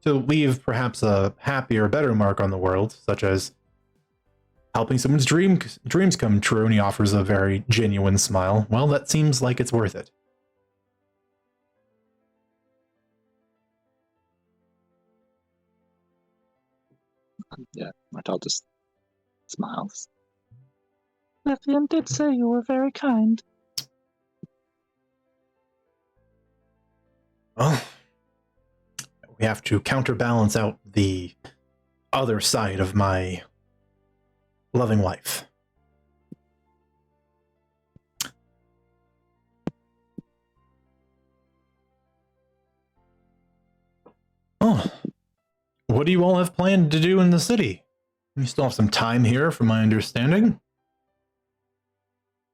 S1: to leave perhaps a happier, better mark on the world, such as helping someone's dreams come true, and he offers a very genuine smile, well, that seems like it's worth it.
S2: yeah, Martel just smiles.
S4: Lithian did say you were very kind.
S1: Well, we have to counterbalance out the other side of my loving wife. Oh, what do you all have planned to do in the city? You still have some time here, from my understanding.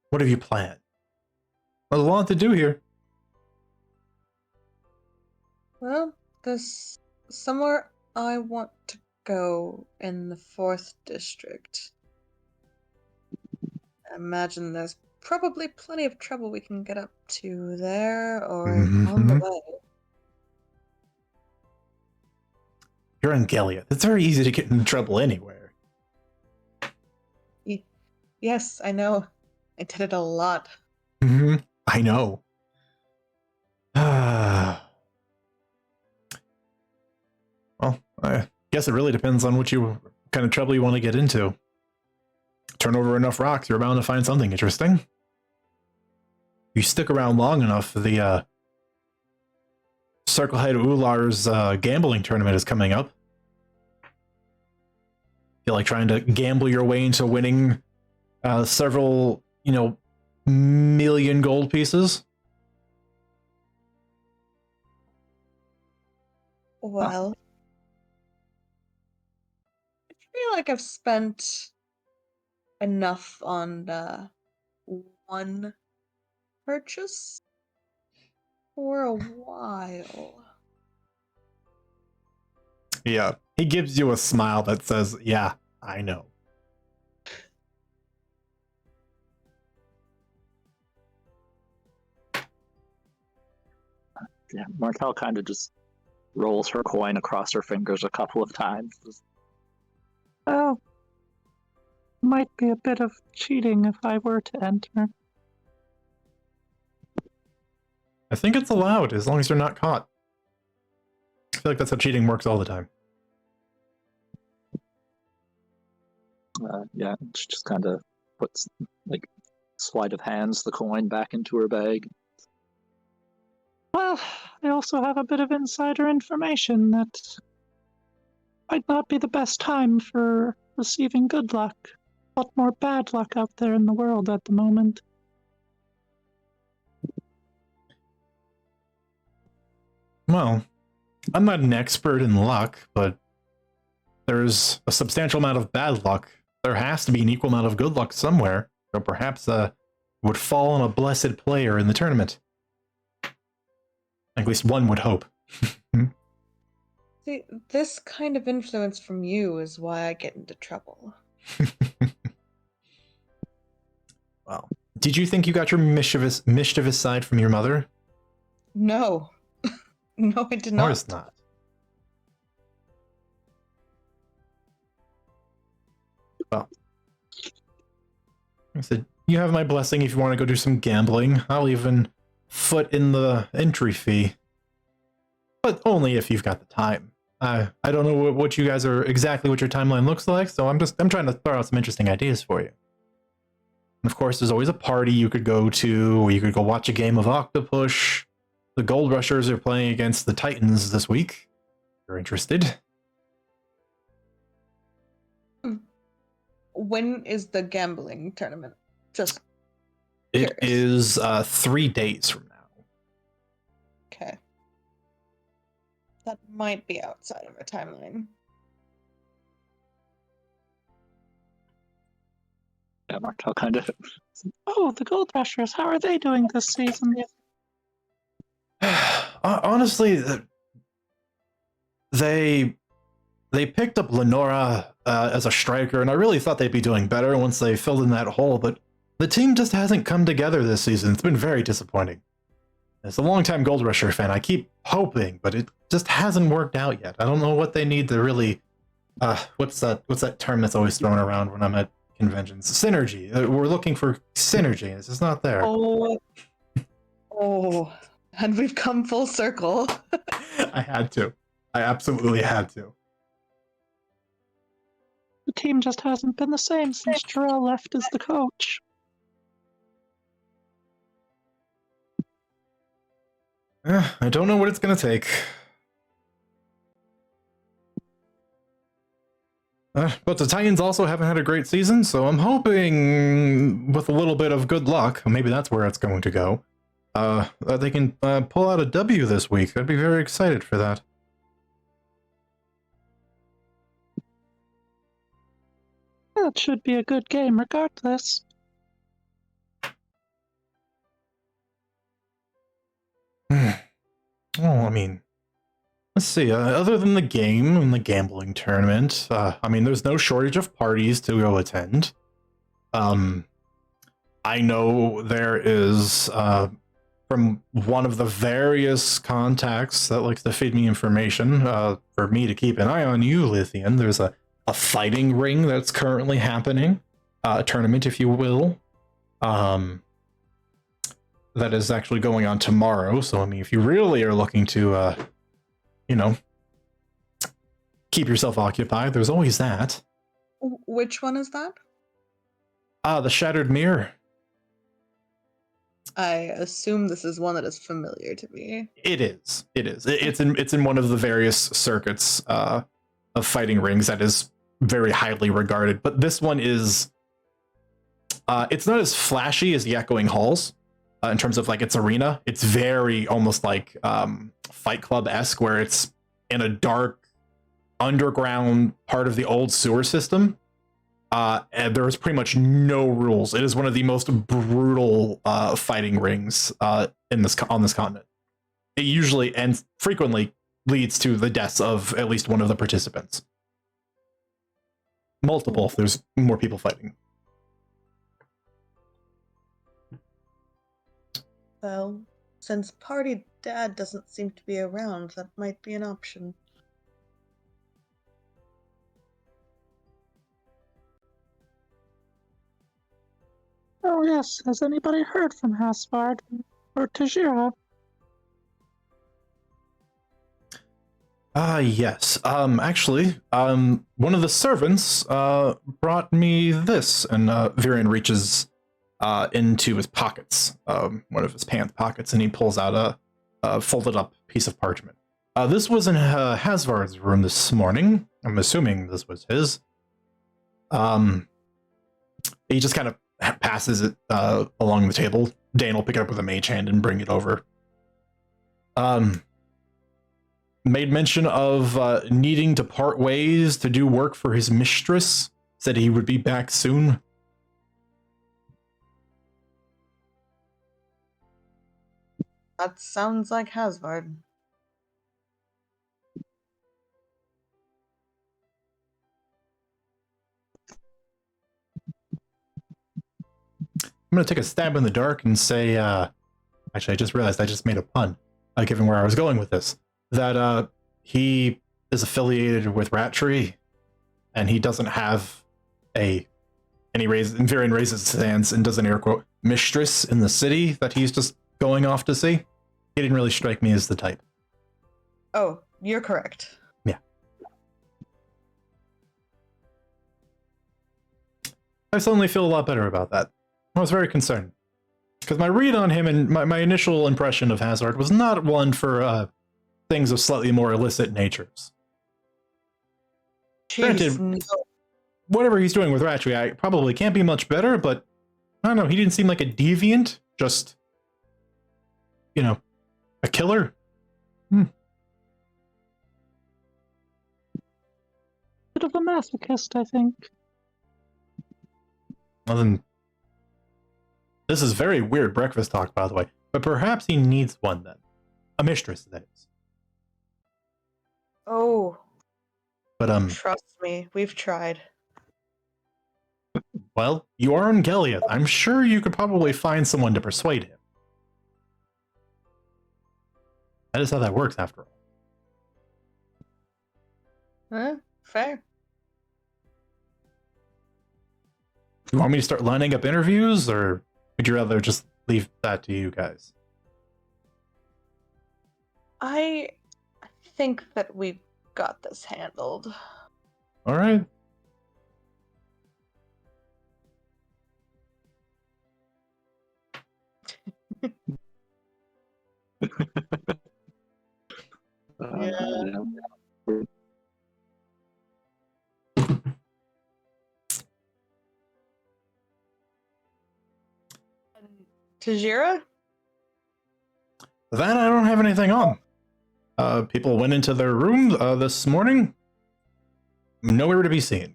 S1: What have you planned? There's a lot to do here.
S3: Well, there's somewhere I want to go in the 4th district. I imagine there's probably plenty of trouble we can get up to there or on the
S1: Mhm.
S3: way.
S1: You're in Gellian. It's very easy to get in trouble anywhere.
S3: Yes, I know. I did it a lot.
S1: I know. Well, I guess it really depends on what kind of trouble you want to get into. Turn over enough rocks, you're bound to find something interesting. You stick around long enough, the Circlehead Ular's gambling tournament is coming up. Feel like trying to gamble your way into winning several, million gold pieces?
S3: Well, I feel like I've spent enough on one purchase for a while.
S1: Yeah. He gives you a smile that says, yeah, I know.
S2: Yeah, Martel kind of just rolls her coin across her fingers a couple of times.
S4: Well, might be a bit of cheating if I were to enter.
S1: I think it's allowed as long as you're not caught. I feel like that's how cheating works all the time.
S2: Yeah, she just kind of puts, like, sleight of hands the coin back into her bag.
S4: Well, I also have a bit of insider information that might not be the best time for receiving good luck. A lot more bad luck out there in the world at the moment.
S1: Well, I'm not an expert in luck, but there's a substantial amount of bad luck. There has to be an equal amount of good luck somewhere, or perhaps would fall on a blessed player in the tournament. At least one would hope.
S3: See, this kind of influence from you is why I get into trouble.
S1: Well, did you think you got your mischievous side from your mother?
S3: No. No, I did
S1: Of
S3: not.
S1: course not. Well, I said, you have my blessing if you want to go do some gambling. I'll even foot in the entry fee. But only if you've got the time. I don't know what you guys are, exactly what your timeline looks like, so I'm trying to throw out some interesting ideas for you. And of course, there's always a party you could go to, or you could go watch a game of Octopush. The Gold Rushers are playing against the Titans this week. If you're interested.
S3: When is the gambling tournament? Just
S1: It is 3 days from now.
S3: okay. That might be outside of our timeline.
S2: Yeah, Martel kind of.
S4: Oh, the Gold Rushers, how are they doing this season?
S1: Honestly, they picked up Lenora as a striker, and I really thought they'd be doing better once they filled in that hole, but the team just hasn't come together this season. It's been very disappointing. As a longtime Gold Rusher fan, I keep hoping, but it just hasn't worked out yet. I don't know what they need to really... what's that term that's always thrown around when I'm at conventions? Synergy. We're looking for synergy, and it's just not there.
S3: Oh, and we've come full circle.
S1: I had to. I absolutely had to.
S4: The team just hasn't been the same since Jarrell left as the coach.
S1: I don't know what it's going to take. But the Titans also haven't had a great season, so I'm hoping with a little bit of good luck, maybe that's where it's going to go, that they can pull out a W this week. I'd be very excited for that.
S4: That should be a good game regardless.
S1: Well, I mean, let's see. Other than the game and the gambling tournament, I mean, there's no shortage of parties to go attend. I know there is, from one of the various contacts that likes to feed me information, for me to keep an eye on you, Lithian. There's a fighting ring that's currently happening, a tournament, if you will. That is actually going on tomorrow. So, I mean, if you really are looking to, keep yourself occupied, there's always that.
S3: Which one is that?
S1: The Shattered Mirror.
S3: I assume this is one that is familiar to me.
S1: It is. It's in one of the various circuits of fighting rings that is very highly regarded. But this one is. It's not as flashy as the Echoing Halls in terms of like its arena. It's very almost like Fight Club-esque, where it's in a dark underground part of the old sewer system. And there's pretty much no rules. It is one of the most brutal fighting rings on this continent. It usually and frequently leads to the deaths of at least one of the participants. Multiple if there's more people fighting.
S3: Well, since Party Dad doesn't seem to be around, that might be an option.
S4: Oh yes, has anybody heard from Hasvard or Tajira?
S1: Yes. Actually, one of the servants brought me this, and Virion reaches into his pockets, one of his pants pockets, and he pulls out a folded up piece of parchment. This was in Hasvard's room this morning. I'm assuming this was his. He just kind of passes it along the table. Dane will pick it up with a mage hand and bring it over. Made mention of needing to part ways to do work for his mistress. Said he would be back soon.
S3: That sounds like Hasvard.
S1: I'm going to take a stab in the dark and say, actually, I just realized I just made a pun, given where I was going with this, that he is affiliated with Rattree, and he doesn't have and Virion raises his hands and does an air quote, mistress in the city that he's just going off to see. He didn't really strike me as the type.
S3: Oh, you're correct.
S1: Yeah. I suddenly feel a lot better about that. I was very concerned. Because my read on him and my initial impression of Hazard was not one for things of slightly more illicit natures.
S3: Jeez,
S1: Granted, whatever he's doing with Rattree, I probably can't be much better, but I don't know, he didn't seem like a deviant, just, a killer.
S4: Bit of a masochist, I think.
S1: Well, then, this is very weird breakfast talk, by the way, but perhaps he needs one then. A mistress, that is.
S3: Oh,
S1: But,
S3: trust me, we've tried.
S1: well, you are in Gellian. I'm sure you could probably find someone to persuade him. That is how that works, after all.
S3: Huh? Fair.
S1: Do you want me to start lining up interviews, or would you rather just leave that to you guys?
S3: I think that we've got this handled.
S1: All right.
S3: Yeah. Tajira?
S1: That I don't have anything on. People went into their room this morning. Nowhere to be seen.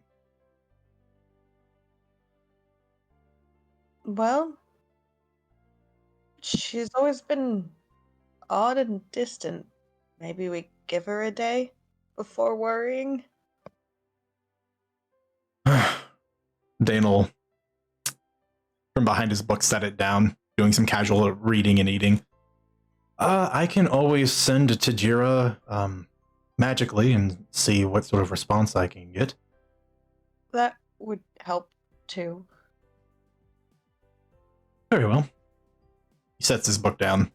S3: Well, she's always been odd and distant. Maybe we give her a day before worrying?
S1: Dane will, from behind his book, set it down, doing some casual reading and eating. I can always send it to Jira magically and see what sort of response I can get.
S3: That would help, too.
S1: Very well. He sets his book down,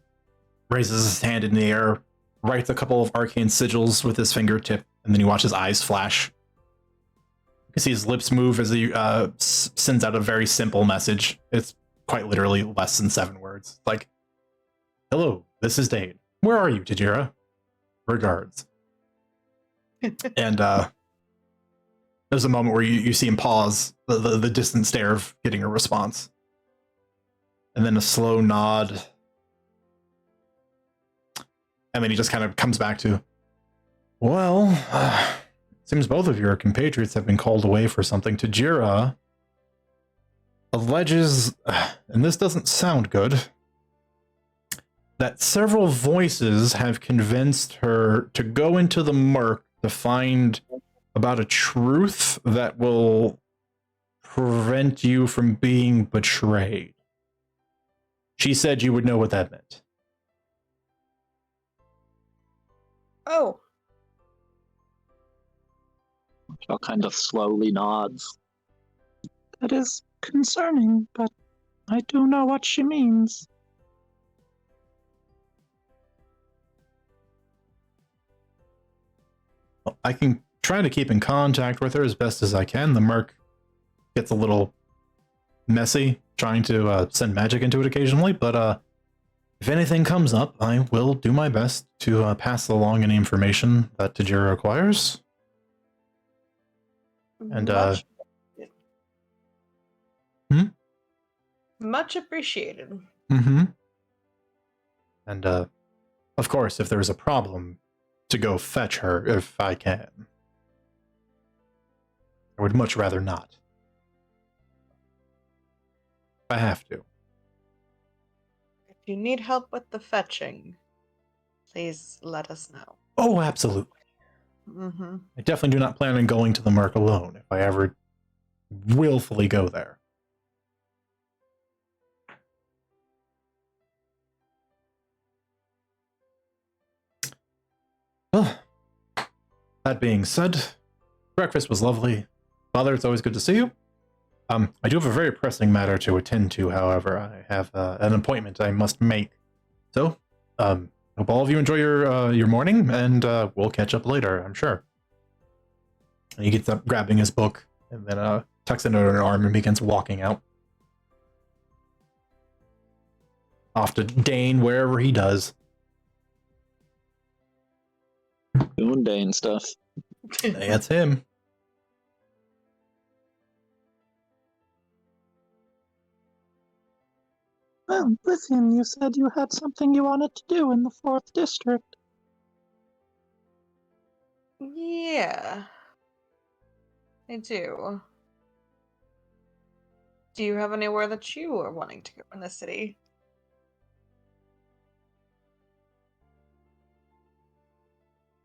S1: raises his hand in the air, writes a couple of arcane sigils with his fingertip, and then you watch his eyes flash. You can see his lips move as he sends out a very simple message. It's quite literally less than 7 words. Like, hello, this is Dane. Where are you, Tajira? Regards. And there's a moment where you see him pause, the distant stare of getting a response. And then a slow nod. And then he just kind of comes back to, well, seems both of your compatriots have been called away for something. Tajira alleges, and this doesn't sound good, that several voices have convinced her to go into the murk to find about a truth that will prevent you from being betrayed. She said you would know what that meant.
S3: Oh,
S2: Martel kind of slowly nods.
S4: That is concerning, but I do know what she means.
S1: I can try to keep in contact with her as best as I can. The murk gets a little messy trying to send magic into it occasionally, but if anything comes up, I will do my best to pass along any information that Tajira requires. And
S3: much appreciated.
S1: Mm-hmm. And of course, if there's a problem, to go fetch her if I can. I would much rather not. I have to.
S3: If you need help with the fetching, please let us know.
S1: Oh, absolutely.
S3: Mm-hmm.
S1: I definitely do not plan on going to the Merc alone if I ever willfully go there. Well, that being said, breakfast was lovely. Father, it's always good to see you. I do have a very pressing matter to attend to, however. I have an appointment I must make. So, hope all of you enjoy your morning, and we'll catch up later, I'm sure. And he gets up, grabbing his book, and then tucks it under an arm and begins walking out. Off to Dane, wherever he does.
S2: Doing Dane stuff.
S1: That's him.
S4: Well, Lithium, you said you had something you wanted to do in the 4th district.
S3: Yeah, I do. Do you have anywhere that you are wanting to go in the city?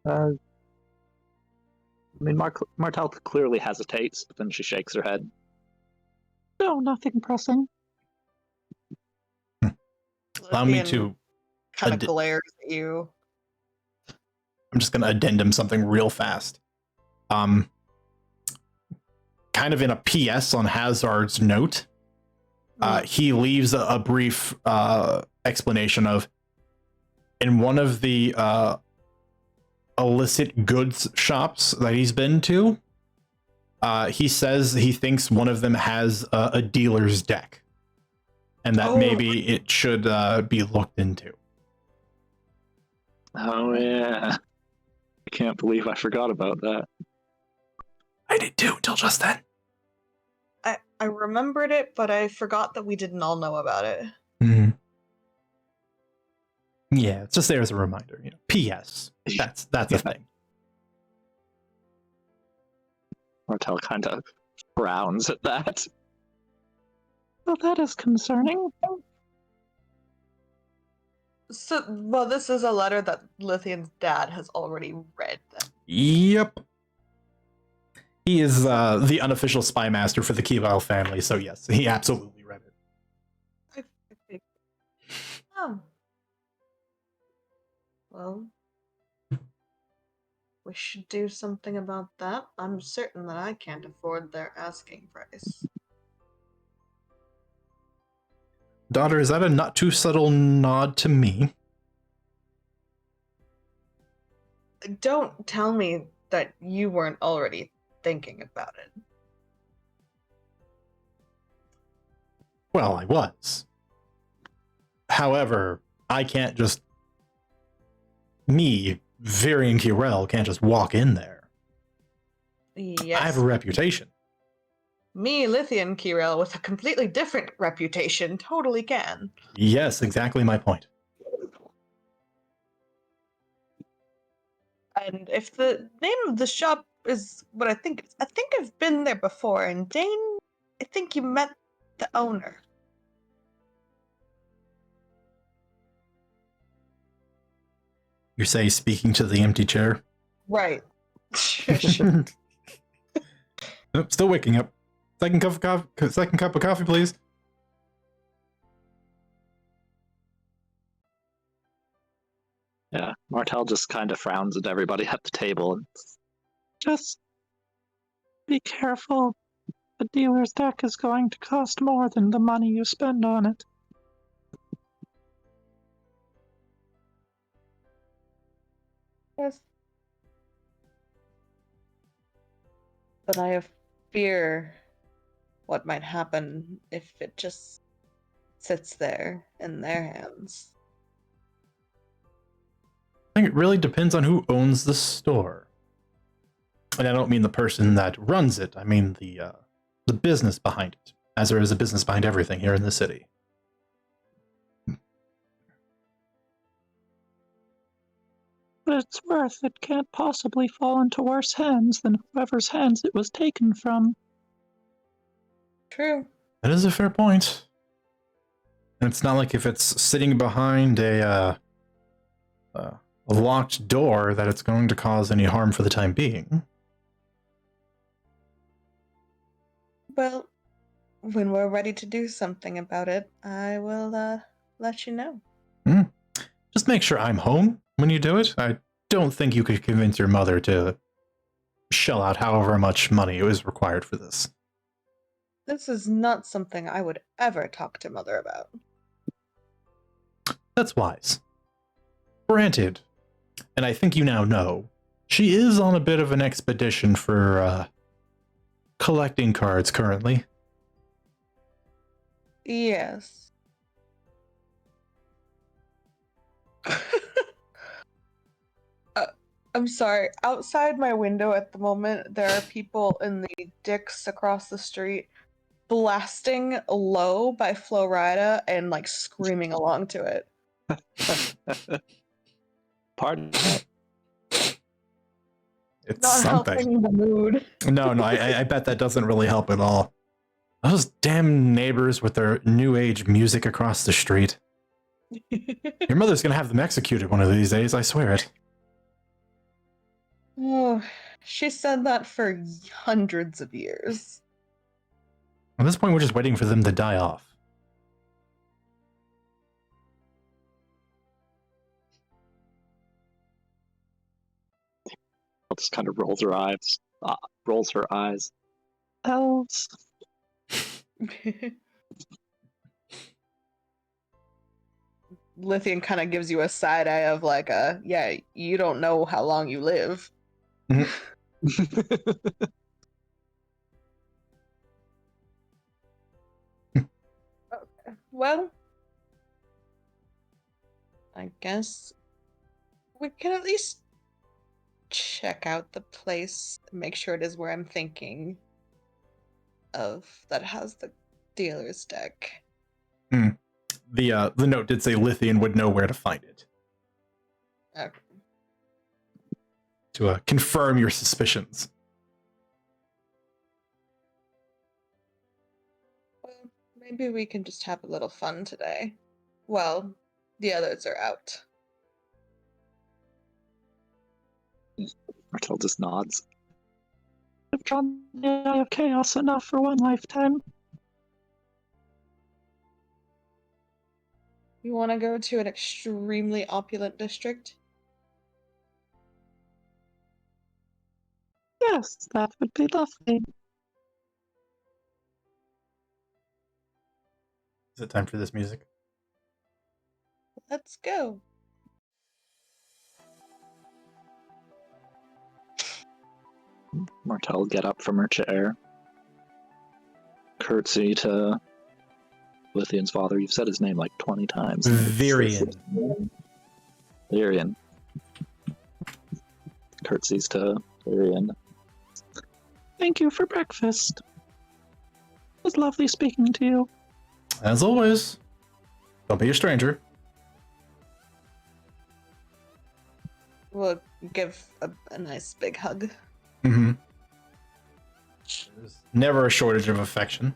S2: I mean, Martel clearly hesitates, but then she shakes her head.
S4: No, nothing pressing.
S1: Allow me to...
S3: kind of glares at you.
S1: I'm just going to addendum something real fast. Kind of in a PS on Hazard's note, he leaves a brief explanation of, in one of the illicit goods shops that he's been to, he says he thinks one of them has a dealer's deck, and that maybe it should be looked into.
S2: Oh, yeah. I can't believe I forgot about that.
S1: I did too, until just then.
S3: I remembered it, but I forgot that we didn't all know about it.
S1: Mm-hmm. Yeah, it's just there as a reminder. You know, P.S. That's a thing.
S2: Martel kind of frowns at that.
S4: Well, that is concerning.
S3: Well, this is a letter that Lithian's dad has already read. Then.
S1: Yep. He is the unofficial spy master for the Kivile family, so yes, he absolutely read it.
S3: Oh. Well, we should do something about that. I'm certain that I can't afford their asking price.
S1: Daughter, is that a not too subtle nod to me?
S3: Don't tell me that you weren't already thinking about it.
S1: Well, I was. However, I can't just... Me, Varian Kirel, can't just walk in there.
S3: Yes.
S1: I have a reputation.
S3: Me, Lithian Kirel, with a completely different reputation, totally can.
S1: Yes, exactly my point.
S3: And if the name of the shop is what I think I've been there before, and Dane, I think you met the owner.
S1: You say speaking to the empty chair?
S3: Right.
S1: Nope, still waking up. Second cup of coffee, please.
S2: Yeah, Martel just kind of frowns at everybody at the table. And
S4: Just be careful. The dealer's deck is going to cost more than the money you spend on it.
S3: Yes. But I have fear what might happen if it just sits there in their hands.
S1: I think it really depends on who owns the store. And I don't mean the person that runs it. I mean the business behind it, as there is a business behind everything here in the city.
S4: But it's worth it can't possibly fall into worse hands than whoever's hands it was taken from.
S3: True.
S1: That is a fair point. And it's not like if it's sitting behind a locked door that it's going to cause any harm for the time being.
S3: Well, when we're ready to do something about it, I will let you know.
S1: Just make sure I'm home when you do it. I don't think you could convince your mother to shell out however much money is required for this.
S3: This is not something I would ever talk to Mother about.
S1: That's wise. Granted, and I think you now know, she is on a bit of an expedition for collecting cards currently.
S3: Yes. I'm sorry. Outside my window at the moment, there are people in the Dicks across the street blasting Low by Flo Rida and like screaming along to it.
S2: pardon?
S1: It's
S3: Not
S1: something.
S3: helping the mood.
S1: No, I bet that doesn't really help at all. Those damn neighbors with their new age music across the street. Your mother's gonna have them executed one of these days, I swear it.
S3: Oh, she said that for hundreds of years.
S1: At this point, we're just waiting for them to die off.
S2: Just kind of rolls her eyes. Rolls her eyes.
S4: Elves.
S3: Lithian kind of gives you a side eye of like yeah, you don't know how long you live. Okay. Well, I guess we can at least check out the place, make sure it is where I'm thinking of that has the dealer's deck.
S1: The note did say Lithian would know where to find it.
S3: Okay.
S1: To confirm your suspicions.
S3: Well, maybe we can just have a little fun today. Well, The others are out.
S2: Martel just nods.
S4: I've drawn the eye of chaos enough for one lifetime.
S3: You want to go to an extremely opulent district?
S4: Yes, that would be lovely.
S1: Is it time for this music?
S3: Let's go.
S2: Martel get up from her chair. Curtsy to Lithian's father. You've said his name like 20 times.
S1: Virian.
S2: Virian. Curtsies to Virian.
S4: Thank you for breakfast. It was lovely speaking to you.
S1: As always, don't be a stranger.
S3: We'll give a nice big hug.
S1: Mm-hmm. There's never a shortage of affection.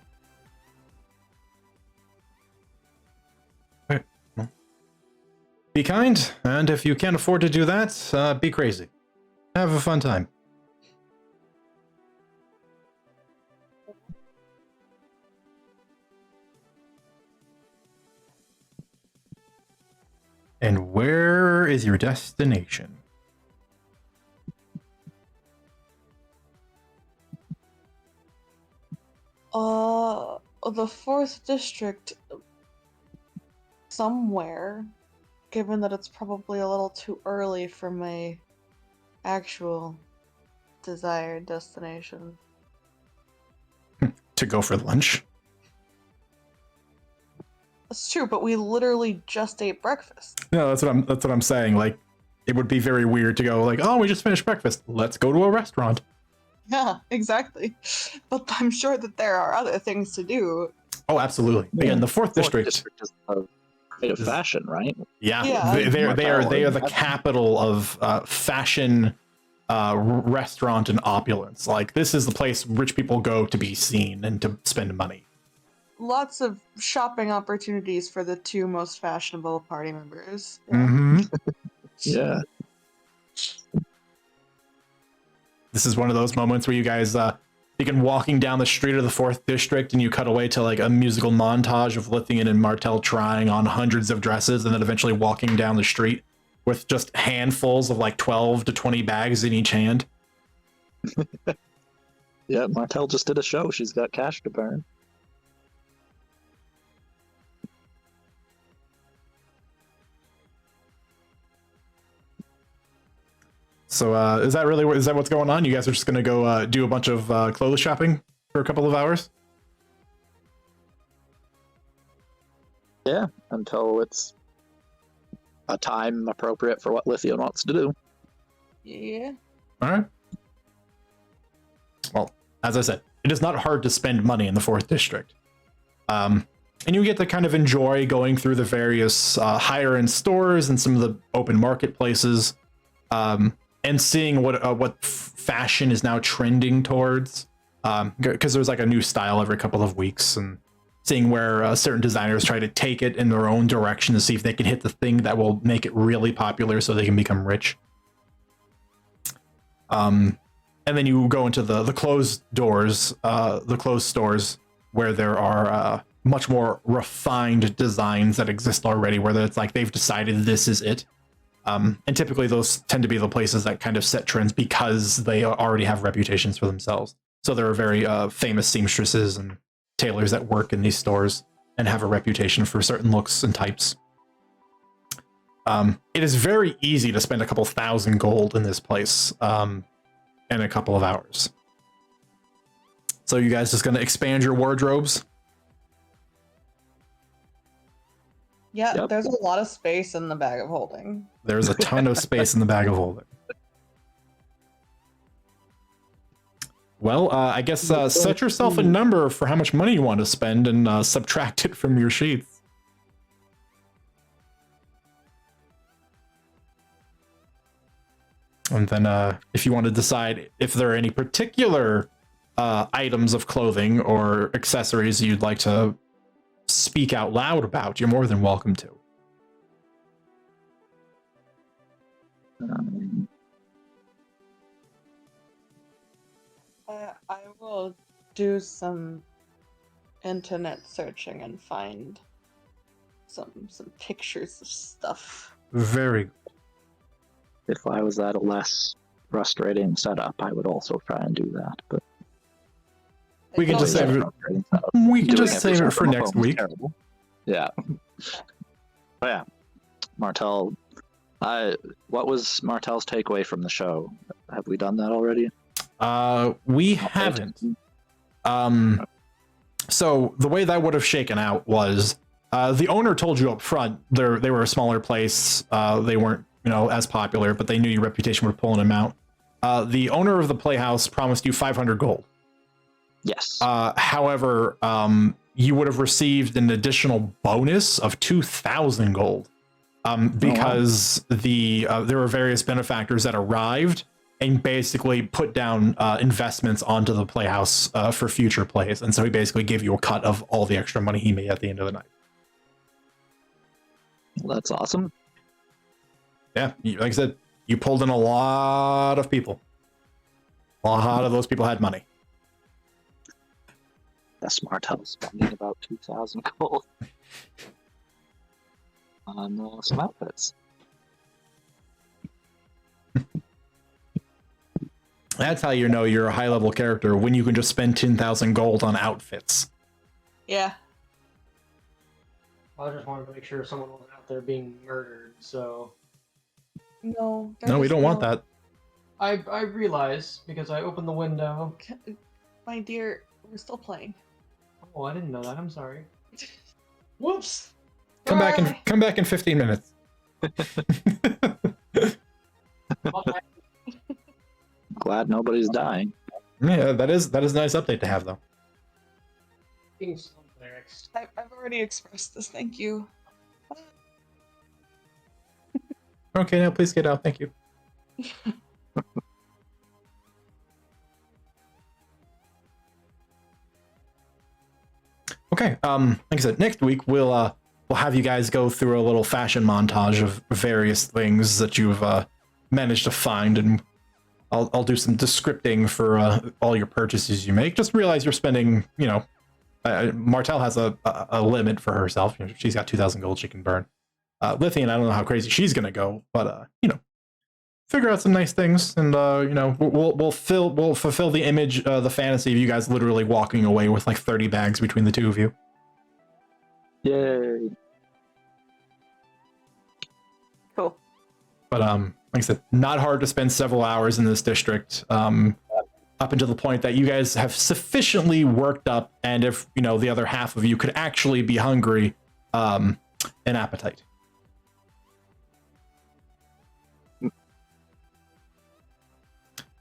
S1: Okay. Well, be kind, and if you can't afford to do that, be crazy. Have a fun time. And where is your destination?
S3: The 4th district somewhere, given that it's probably a little too early for my actual desired destination.
S1: To go for lunch?
S3: That's true, but we literally just ate breakfast.
S1: No, that's what I'm saying. Like, it would be very weird to go like, oh, we just finished breakfast. Let's go to a restaurant.
S3: Yeah, exactly. But I'm sure that there are other things to do.
S1: Oh, absolutely. Again, the 4th district
S2: is a state of fashion, right?
S1: Yeah,
S3: Yeah.
S1: they are the capital of fashion, restaurant, and opulence. Like, this is the place rich people go to be seen and to spend money.
S3: Lots of shopping opportunities for the 2 most fashionable party members. Yeah.
S1: Mm-hmm.
S2: Yeah.
S1: This is one of those moments where you guys begin walking down the street of the 4th district, and you cut away to like a musical montage of Lithian and Martel trying on hundreds of dresses, and then eventually walking down the street with just handfuls of like 12 to 20 bags in each hand.
S2: Yeah, Martel just did a show. She's got cash to burn.
S1: So is that what's going on? You guys are just gonna go do a bunch of clothes shopping for a couple of hours?
S2: Yeah, until it's a time appropriate for what Lithian wants to do.
S3: Yeah.
S1: All right. Well, as I said, it is not hard to spend money in the 4th district. And you get to kind of enjoy going through the various higher end stores and some of the open marketplaces, and seeing what fashion is now trending towards. Because there's like a new style every couple of weeks, and seeing where certain designers try to take it in their own direction to see if they can hit the thing that will make it really popular so they can become rich. And then you go into the closed doors, the closed stores, where there are much more refined designs that exist already, where it's like they've decided this is it. And typically those tend to be the places that kind of set trends because they already have reputations for themselves. So there are very famous seamstresses and tailors that work in these stores and have a reputation for certain looks and types. It is very easy to spend a couple thousand gold in this place in a couple of hours. So you guys just going to expand your wardrobes?
S3: Yeah,
S2: Yep.
S3: there's a lot of space in the bag of holding.
S1: There's a ton of space in the bag of holding. Well, I guess set yourself a number for how much money you want to spend and subtract it from your sheets. And then if you want to decide if there are any particular items of clothing or accessories you'd like to speak out loud about, you're more than welcome to.
S3: I will do some internet searching and find some pictures of stuff.
S1: Very.
S2: If I was at a less frustrating setup, I would also try and do that. But
S1: We can
S3: It's
S1: just
S3: also-
S1: save it. We can just save it for next week.
S2: Yeah. Oh yeah, Martell. What was Martell's takeaway from the show? Have we done that already?
S1: We haven't. So the way that would have shaken out was the owner told you up front they were a smaller place. They weren't, as popular, but they knew your reputation would pulling them out. The owner of the playhouse promised you 500 gold.
S2: Yes.
S1: However, you would have received an additional bonus of 2,000 gold because there were various benefactors that arrived and basically put down investments onto the playhouse for future plays. And so he basically gave you a cut of all the extra money he made at the end of the night.
S2: Well, that's awesome.
S1: Yeah, like I said, you pulled in a lot of people. A lot of those people had money.
S2: Yes, Martell spending about 2,000 gold on some outfits.
S1: That's how you know you're a high-level character, when you can just spend 10,000 gold on outfits.
S3: Yeah.
S5: I just wanted to make sure someone wasn't out there being murdered, so...
S3: No.
S1: No, we don't want that.
S5: I realize, because I opened the window...
S3: My dear, we're still playing.
S5: Oh, I didn't know that, I'm sorry. Whoops!
S1: Come back in 15 minutes.
S2: Glad nobody's dying.
S1: Yeah, that is a nice update to have, though.
S3: I've already expressed this, thank you.
S1: Okay, now please get out. Thank you. Okay, like I said, next week we'll have you guys go through a little fashion montage of various things that you've managed to find, and I'll do some descripting for all your purchases you make. Just realize you're spending, Martell has a limit for herself. She's got 2,000 gold she can burn. Lithian, I don't know how crazy she's gonna go, but figure out some nice things, and we'll fulfill the image, the fantasy of you guys literally walking away with like 30 bags between the two of you.
S2: Yay!
S3: Cool.
S1: But like I said, not hard to spend several hours in this district, up until the point that you guys have sufficiently worked up, and if the other half of you could actually be hungry, an appetite.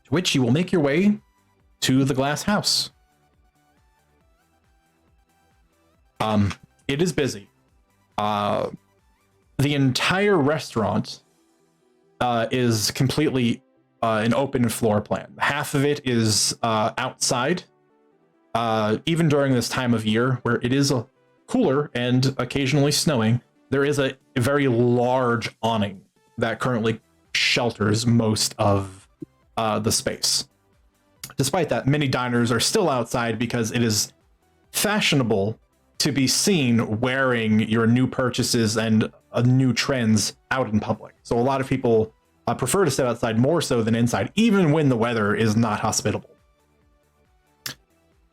S1: To which you will make your way to the glass house. It is busy. The entire restaurant is completely an open floor plan. Half of it is outside. Even during this time of year where it is cooler and occasionally snowing, there is a very large awning that currently shelters most of the space. Despite that, many diners are still outside because it is fashionable to be seen wearing your new purchases and new trends out in public. So a lot of people prefer to sit outside more so than inside, even when the weather is not hospitable.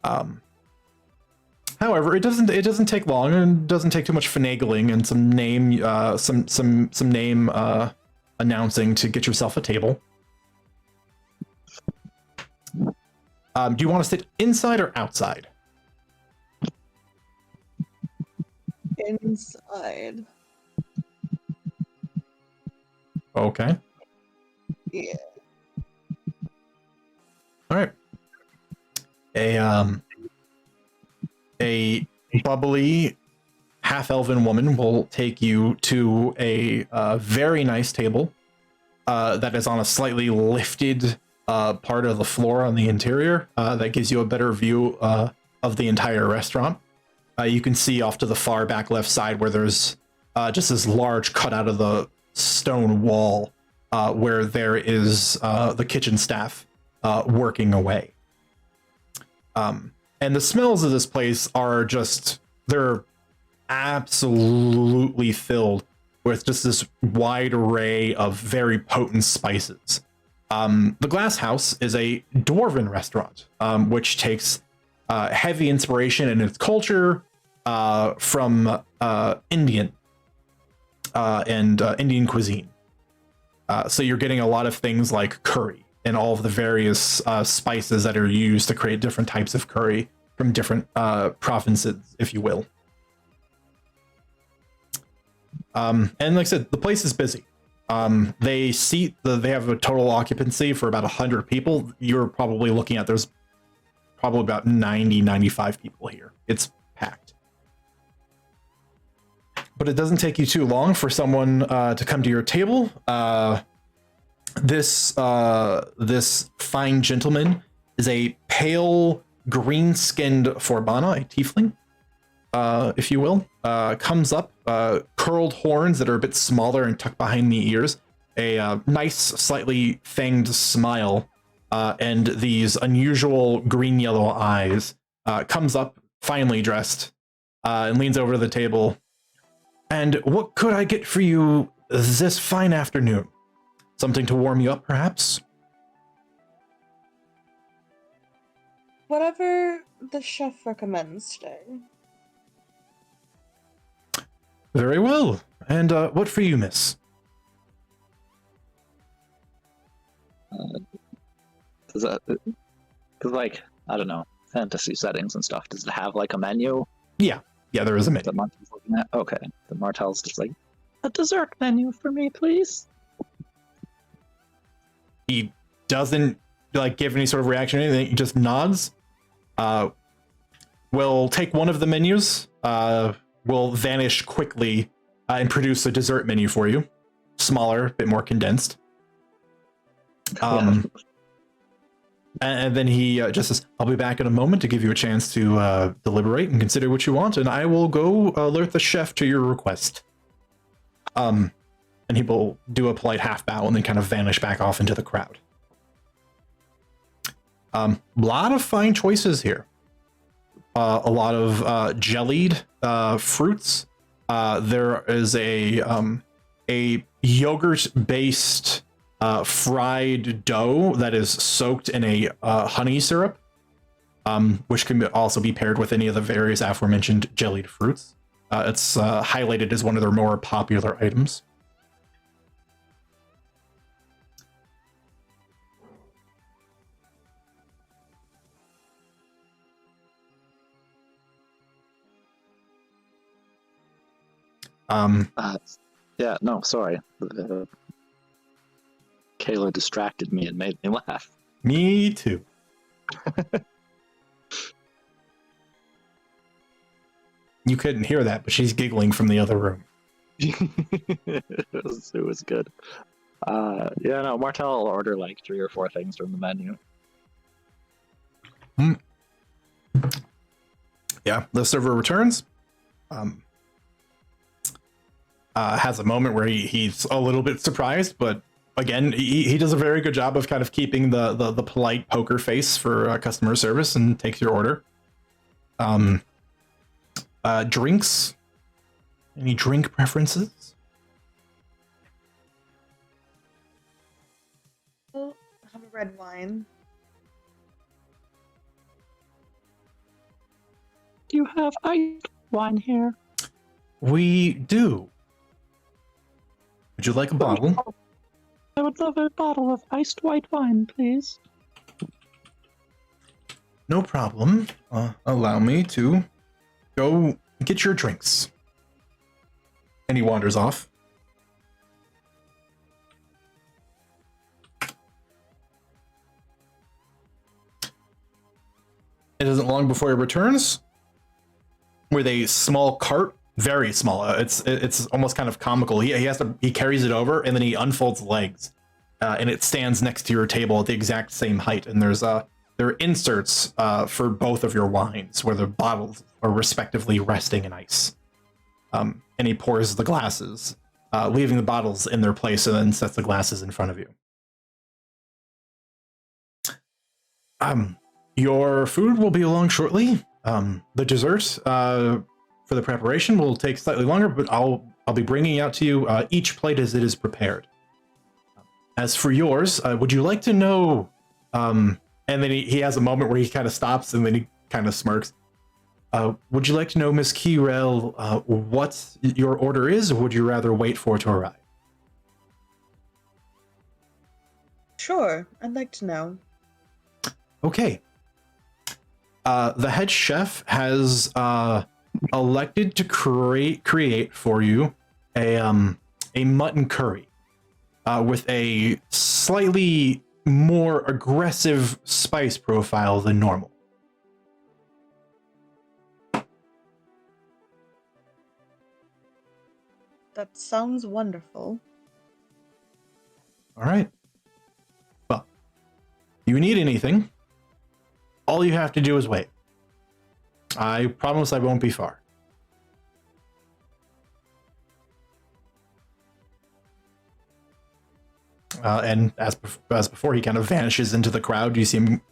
S1: However, it doesn't take long, and doesn't take too much finagling and some name announcing to get yourself a table. Do you want to sit inside or outside?
S3: Inside.
S1: Okay.
S3: Yeah.
S1: All right. A bubbly half-elven woman will take you to a very nice table that is on a slightly lifted part of the floor on the interior that gives you a better view of the entire restaurant. You can see off to the far back left side where there's just this large cutout of the stone wall where there is the kitchen staff working away. And the smells of this place are they're absolutely filled with just this wide array of very potent spices. The Glass House is a dwarven restaurant, which takes heavy inspiration in its culture from Indian and Indian cuisine. So you're getting a lot of things like curry and all of the various spices that are used to create different types of curry from different provinces, if you will. And like I said, the place is busy. They have a total occupancy for about 100 people. You're probably looking at, there's probably about 95 people here. It's packed. But it doesn't take you too long for someone to come to your table. This fine gentleman is a pale, green-skinned Forbana, a tiefling, if you will. Comes up, curled horns that are a bit smaller and tucked behind the ears, a nice, slightly fanged smile, and these unusual green-yellow eyes. Comes up, finely dressed, and leans over to the table. And what could I get for you this fine afternoon? Something to warm you up, perhaps?
S3: Whatever the chef recommends today.
S1: Very well. And what for you, miss?
S2: Does that, cause like, I don't know, fantasy settings and stuff, does it have like a menu
S1: Yeah, there is a menu.
S2: that Martel's looking at? Okay, the Martel's just like,
S4: A dessert menu for me, please.
S1: He doesn't like give any sort of reaction or anything. He just nods. We'll take one of the menus. Will vanish quickly and produce a dessert menu for you. Smaller, a bit more condensed. And then he just says, I'll be back in a moment to give you a chance to deliberate and consider what you want, and I will go alert the chef to your request. And he will do a polite half bow and then kind of vanish back off into the crowd. Lot of fine choices here. A lot of jellied fruits. There is a yogurt-based fried dough that is soaked in a honey syrup, which can also be paired with any of the various aforementioned jellied fruits. It's highlighted as one of their more popular items.
S2: yeah, no, sorry. Kayla distracted me and made me laugh.
S1: Me too. You couldn't hear that, but she's giggling from the other room.
S2: it was good. Yeah, no, Martel will order like 3 or 4 things from the menu.
S1: Yeah, the server returns. Has a moment where he's a little bit surprised, but again, he does a very good job of kind of keeping the polite poker face for customer service and takes your order. Drinks? Any drink preferences?
S3: I'll have a red wine.
S4: Do you have iced wine here?
S1: We do. Would you like a bottle?
S4: I would love a bottle of iced white wine, please.
S1: No problem. Allow me to go get your drinks. And he wanders off. It isn't long before he returns with a small cart, very small. It's almost kind of comical. He carries it over and then he unfolds legs, and it stands next to your table at the exact same height. And there are inserts for both of your wines where the bottles are respectively resting in ice. And he pours the glasses leaving the bottles in their place, and then sets the glasses in front of you. Your food will be along shortly. The dessert for the preparation will take slightly longer, but I'll be bringing out to you each plate as it is prepared. As for yours, would you like to know? And then he has a moment where he kind of stops, and then he kind of smirks. Would you like to know, Miss Keyrell, what your order is, or would you rather wait for it to arrive?
S3: Sure, I'd like to know.
S1: Okay. The head chef has elected to create for you a mutton curry with a slightly more aggressive spice profile than normal.
S3: That sounds wonderful.
S1: All right. Well, you need anything, all you have to do is wait. I promise I won't be far. And as before, he kind of vanishes into the crowd. You see him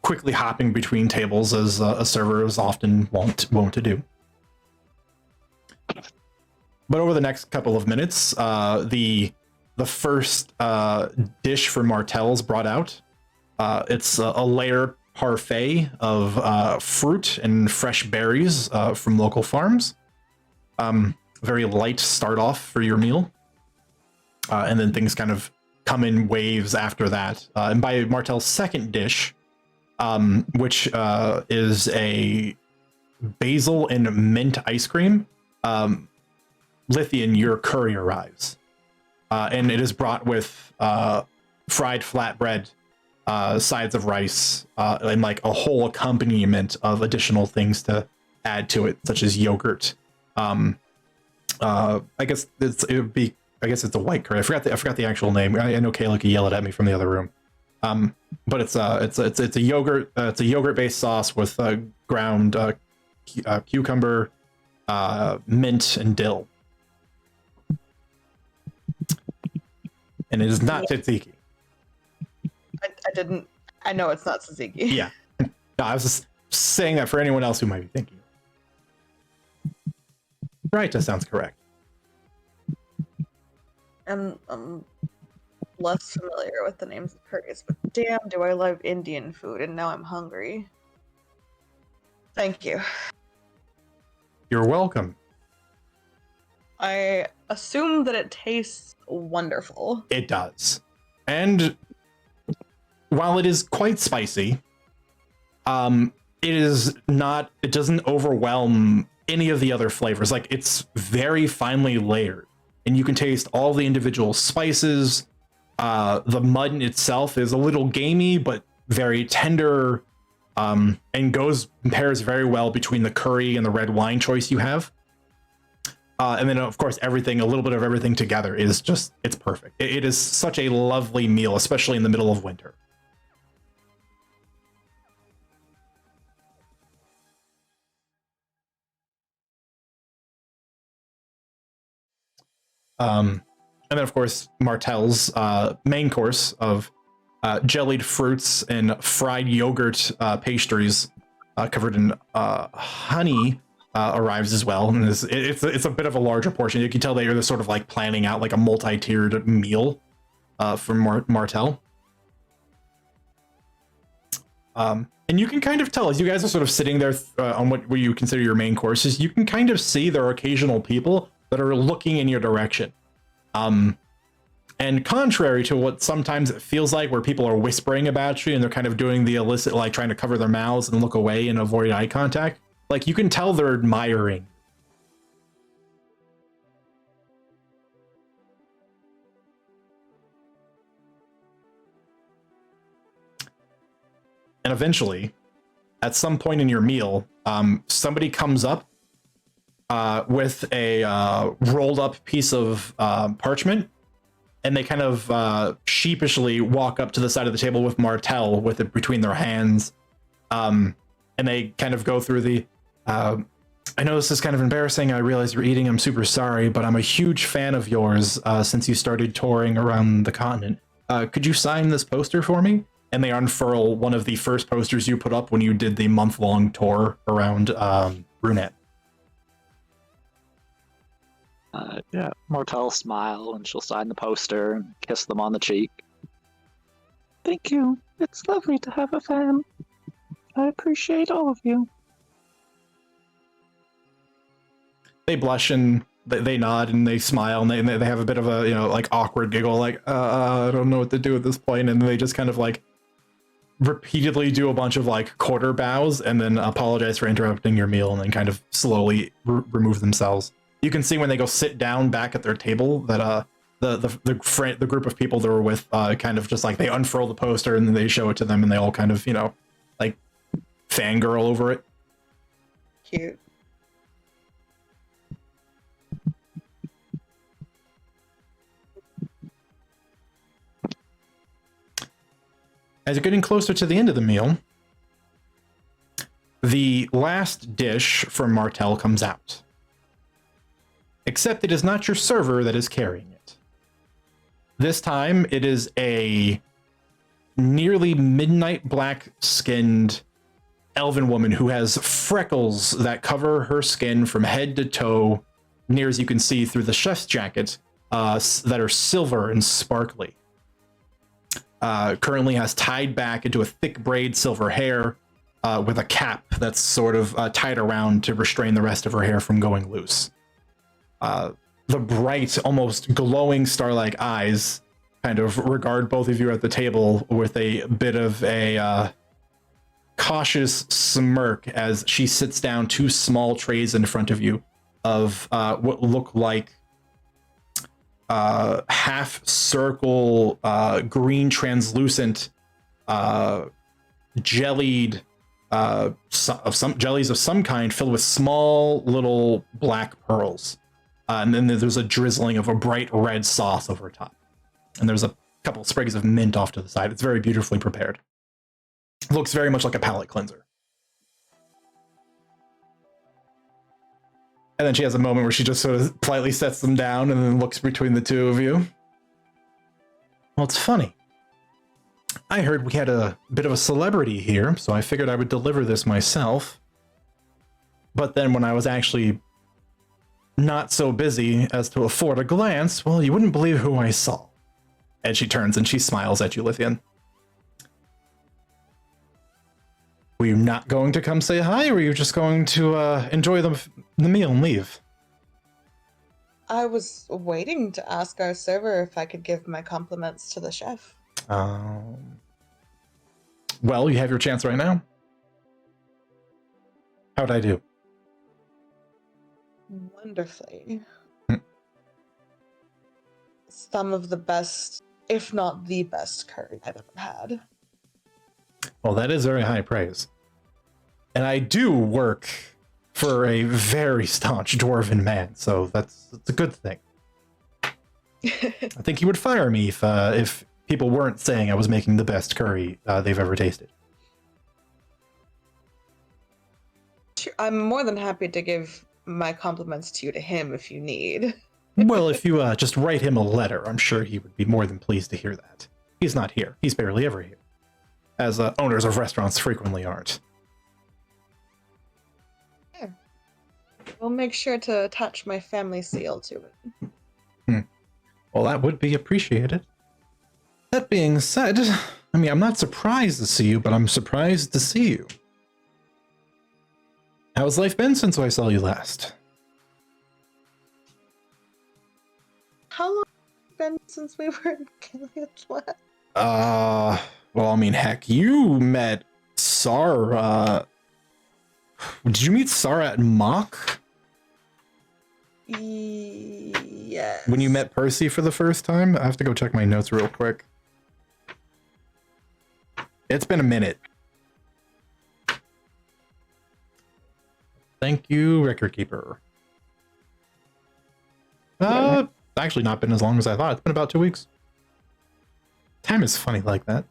S1: quickly hopping between tables, as a server is often wont to do. But over the next couple of minutes, the first dish for Martell's brought out. It's a layer parfait of fruit and fresh berries from local farms. Very light start off for your meal. And then things kind of come in waves after that. And by Martell's second dish, which is a basil and mint ice cream, Lithian, your curry arrives. And it is brought with fried flatbread, sides of rice, and like a whole accompaniment of additional things to add to it, such as yogurt. I guess it's a white curry. I forgot the actual name. I know Kayla could yell it at me from the other room. But it's a yogurt. It's a yogurt-based sauce with ground cucumber, mint, and dill. And it is not tzatziki.
S3: I know it's not tzatziki.
S1: Yeah. No, I was just saying that for anyone else who might be thinking. Right, that sounds correct.
S3: I'm less familiar with the names of curries, but damn, do I love Indian food, and now I'm hungry. Thank you.
S1: You're welcome.
S3: I assume that it tastes wonderful.
S1: It does. And while it is quite spicy, it doesn't overwhelm any of the other flavors. Like, it's very finely layered, and you can taste all the individual spices. The mutton itself is a little gamey, but very tender, and pairs very well between the curry and the red wine choice you have. And then, of course, a little bit of everything together is just, it's perfect. It is such a lovely meal, especially in the middle of winter. And then, of course, Martell's main course of jellied fruits and fried yogurt pastries covered in honey arrives as well. And it's a bit of a larger portion. You can tell they're sort of like planning out like a multi-tiered meal for Martell. And you can kind of tell, as you guys are sort of sitting there on what you consider your main courses, you can kind of see there are occasional people that are looking in your direction. And contrary to what sometimes it feels like, where people are whispering about you and they're kind of doing the illicit, like trying to cover their mouths and look away and avoid eye contact, like you can tell they're admiring. And eventually, at some point in your meal, somebody comes up with a rolled up piece of parchment, and they kind of sheepishly walk up to the side of the table with Martell with it between their hands, and they kind of go through the I know this is kind of embarrassing. I realize you're eating. I'm super sorry, but I'm a huge fan of yours since you started touring around the continent. Could you sign this poster for me? And they unfurl one of the first posters you put up when you did the month-long tour around Brunette.
S2: Yeah, Martell smile and she'll sign the poster and kiss them on the cheek.
S4: Thank you. It's lovely to have a fan. I appreciate all of you.
S1: They blush and they nod and they smile and they have a bit of a, like awkward giggle, like, I don't know what to do at this point. And they just kind of like repeatedly do a bunch of like quarter bows and then apologize for interrupting your meal and then kind of slowly remove themselves. You can see when they go sit down back at their table that the group of people that were with kind of just like they unfurl the poster and then they show it to them and they all kind of, like fangirl over it.
S3: Cute.
S1: As you're getting closer to the end of the meal, the last dish from Martell comes out. Except it is not your server that is carrying it. This time, it is a nearly midnight black-skinned elven woman who has freckles that cover her skin from head to toe, near as you can see through the chef's jacket, that are silver and sparkly. Currently has tied back into a thick braid silver hair with a cap that's sort of tied around to restrain the rest of her hair from going loose. The bright, almost glowing star-like eyes kind of regard both of you at the table with a bit of a cautious smirk as she sits down two small trays in front of you of what look like half circle green translucent jellied jellies of some kind filled with small little black pearls, and then there's a drizzling of a bright red sauce over top, and there's a couple sprigs of mint off to the side. It's very beautifully prepared. It looks very much like a palate cleanser. And then she has a moment where she just sort of politely sets them down and then looks between the two of you. Well, it's funny. I heard we had a bit of a celebrity here, so I figured I would deliver this myself. But then when I was actually not so busy as to afford a glance, well, you wouldn't believe who I saw. And she turns and she smiles at you, Lithian. Were you not going to come say hi, or were you just going to enjoy the meal and leave?
S3: I was waiting to ask our server if I could give my compliments to the chef.
S1: Well, you have your chance right now. How'd I do?
S3: Wonderfully. Some of the best, if not the best curry I've ever had.
S1: Well, that is very high praise. And I do work for a very staunch dwarven man, so that's a good thing. I think he would fire me if people weren't saying I was making the best curry they've ever tasted.
S3: I'm more than happy to give my compliments to him if you need.
S1: Well, if you just write him a letter, I'm sure he would be more than pleased to hear that. He's not here. He's barely ever here. As owners of restaurants frequently aren't.
S3: Yeah. We'll make sure to attach my family seal to it.
S1: Well, that would be appreciated. That being said, I mean, I'm not surprised to see you, but I'm surprised to see you. How's life been since I saw you last?
S3: How long has it been since we were in Gellian's lab?
S1: Well, I mean, heck, you met Sarah. Did you meet Sarah at Mock?
S3: Yes.
S1: When you met Percy for the first time? I have to go check my notes real quick. It's been a minute. Thank you, Record Keeper. Actually not been as long as I thought. It's been about 2 weeks. Time is funny like that.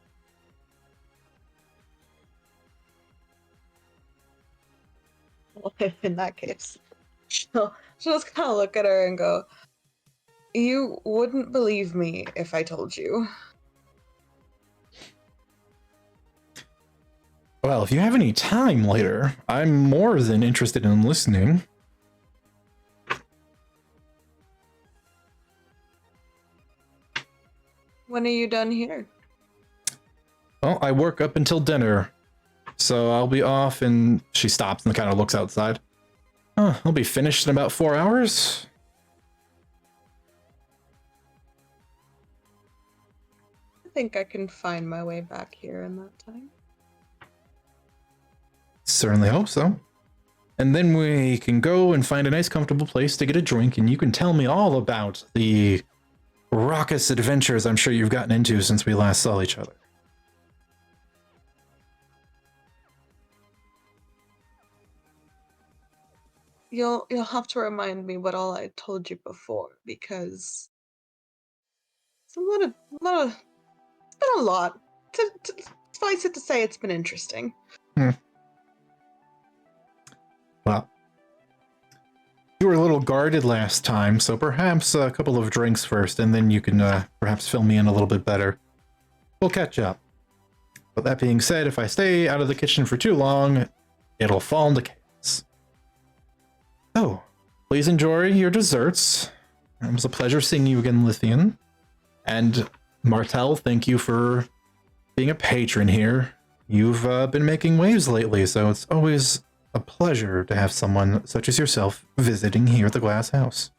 S3: Well, in that case, she'll just kind of look at her and go, "You wouldn't believe me if I told you."
S1: Well, if you have any time later, I'm more than interested in listening.
S3: When are you done here?
S1: Well, I work up until dinner, so I'll be off, and she stops and kind of looks outside. I'll be finished in about 4 hours.
S3: I think I can find my way back here in that time.
S1: Certainly hope so. And then we can go and find a nice comfortable place to get a drink, and you can tell me all about the raucous adventures I'm sure you've gotten into since we last saw each other.
S3: You'll have to remind me what all I told you before, because it's it's been a lot. Suffice it to say, it's been interesting.
S1: Well, you were a little guarded last time, so perhaps a couple of drinks first, and then you can perhaps fill me in a little bit better. We'll catch up. But that being said, if I stay out of the kitchen for too long, it'll fall into chaos. Oh, please enjoy your desserts. It was a pleasure seeing you again, Lithian. And Martel, thank you for being a patron here. You've been making waves lately, so it's always a pleasure to have someone such as yourself visiting here at the Glass House.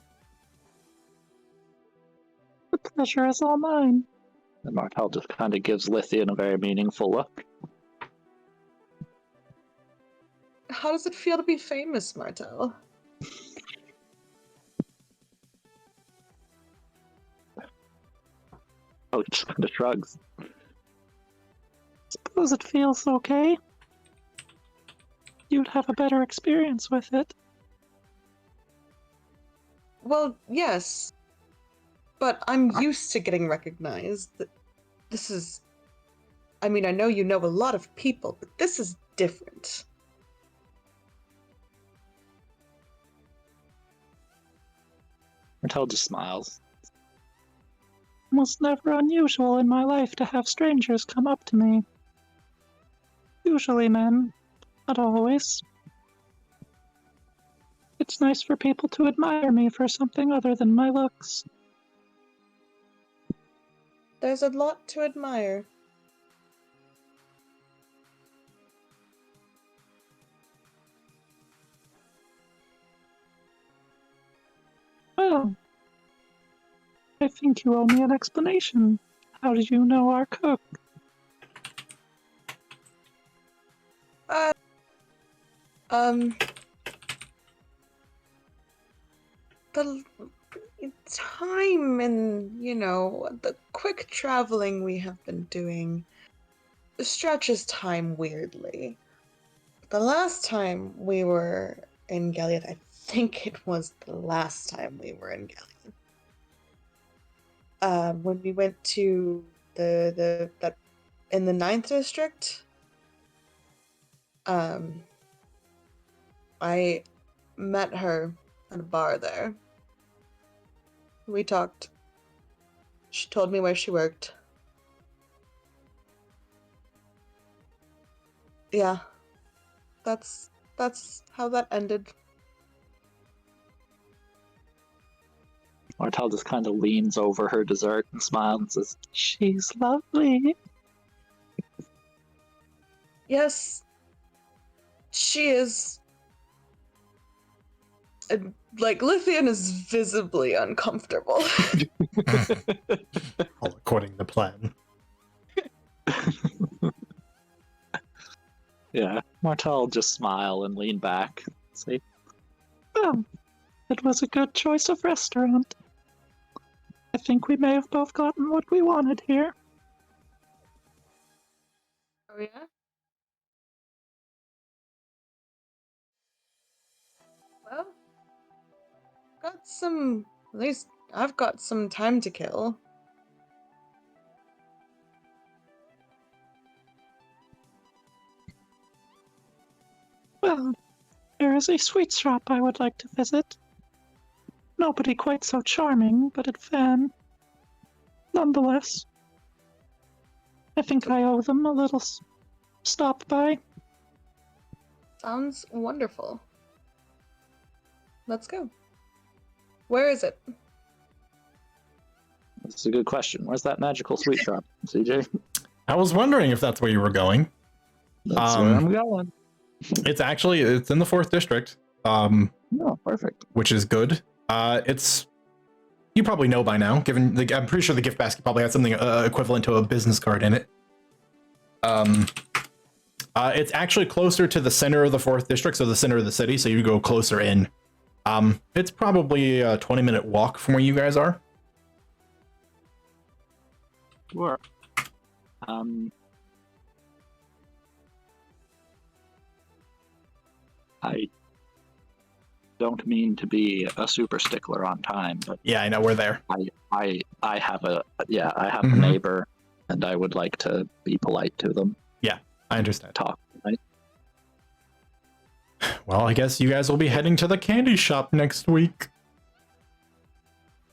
S4: The pleasure is all mine.
S2: And Martel just kind of gives Lithian a very meaningful look.
S3: How does it feel to be famous, Martel?
S2: Oh, he just kind of shrugs.
S4: Suppose it feels okay. You'd have a better experience with it.
S3: Well, yes. But I'm used to getting recognized. This is... I mean, I know you know a lot of people, but this is different.
S2: Martel just smiles.
S4: It was never unusual in my life to have strangers come up to me. Usually men, not always. It's nice for people to admire me for something other than my looks.
S3: There's a lot to admire.
S4: Well, I think you owe me an explanation. How did you know our cook?
S3: The time and, the quick traveling we have been doing stretches time weirdly. The last time we were in Gellian, I think it was the last time we were in Gellian. When we went to that in the 9th district, I met her at a bar there. We talked. She told me where she worked. Yeah. That's how that ended.
S2: Martel just kind of leans over her dessert and smiles and says,
S4: She's lovely.
S3: Yes. She is. Lithian is visibly uncomfortable.
S1: All according to plan.
S2: Yeah, Martel just smile and lean back. Say,
S4: Well, it was a good choice of restaurant. I think we may have both gotten what we wanted here.
S3: Oh yeah? Well, at least I've got some time to kill.
S4: Well, I There is a sweet shop I would like to visit. Nobody quite so charming, but a fan. Nonetheless, I think I owe them a little stop by.
S3: Sounds wonderful. Let's go. Where is it?
S2: That's a good question. Where's that magical sweet shop, CJ?
S1: I was wondering if that's where you were going.
S2: That's where I'm going.
S1: It's in the 4th district.
S2: Oh, perfect.
S1: Which is good. It's, you probably know by now, given I'm pretty sure the gift basket probably has something equivalent to a business card in it. It's actually closer to the center of the 4th district, so the center of the city, so you go closer in. It's probably a 20-minute walk from where you guys are.
S2: Sure. I don't mean to be a super stickler on time, but
S1: Yeah, I know, we're there.
S2: I have a a neighbor, and I would like to be polite to them.
S1: I understand.
S2: Talk, right?
S1: Well, I guess you guys will be heading to the candy shop next week.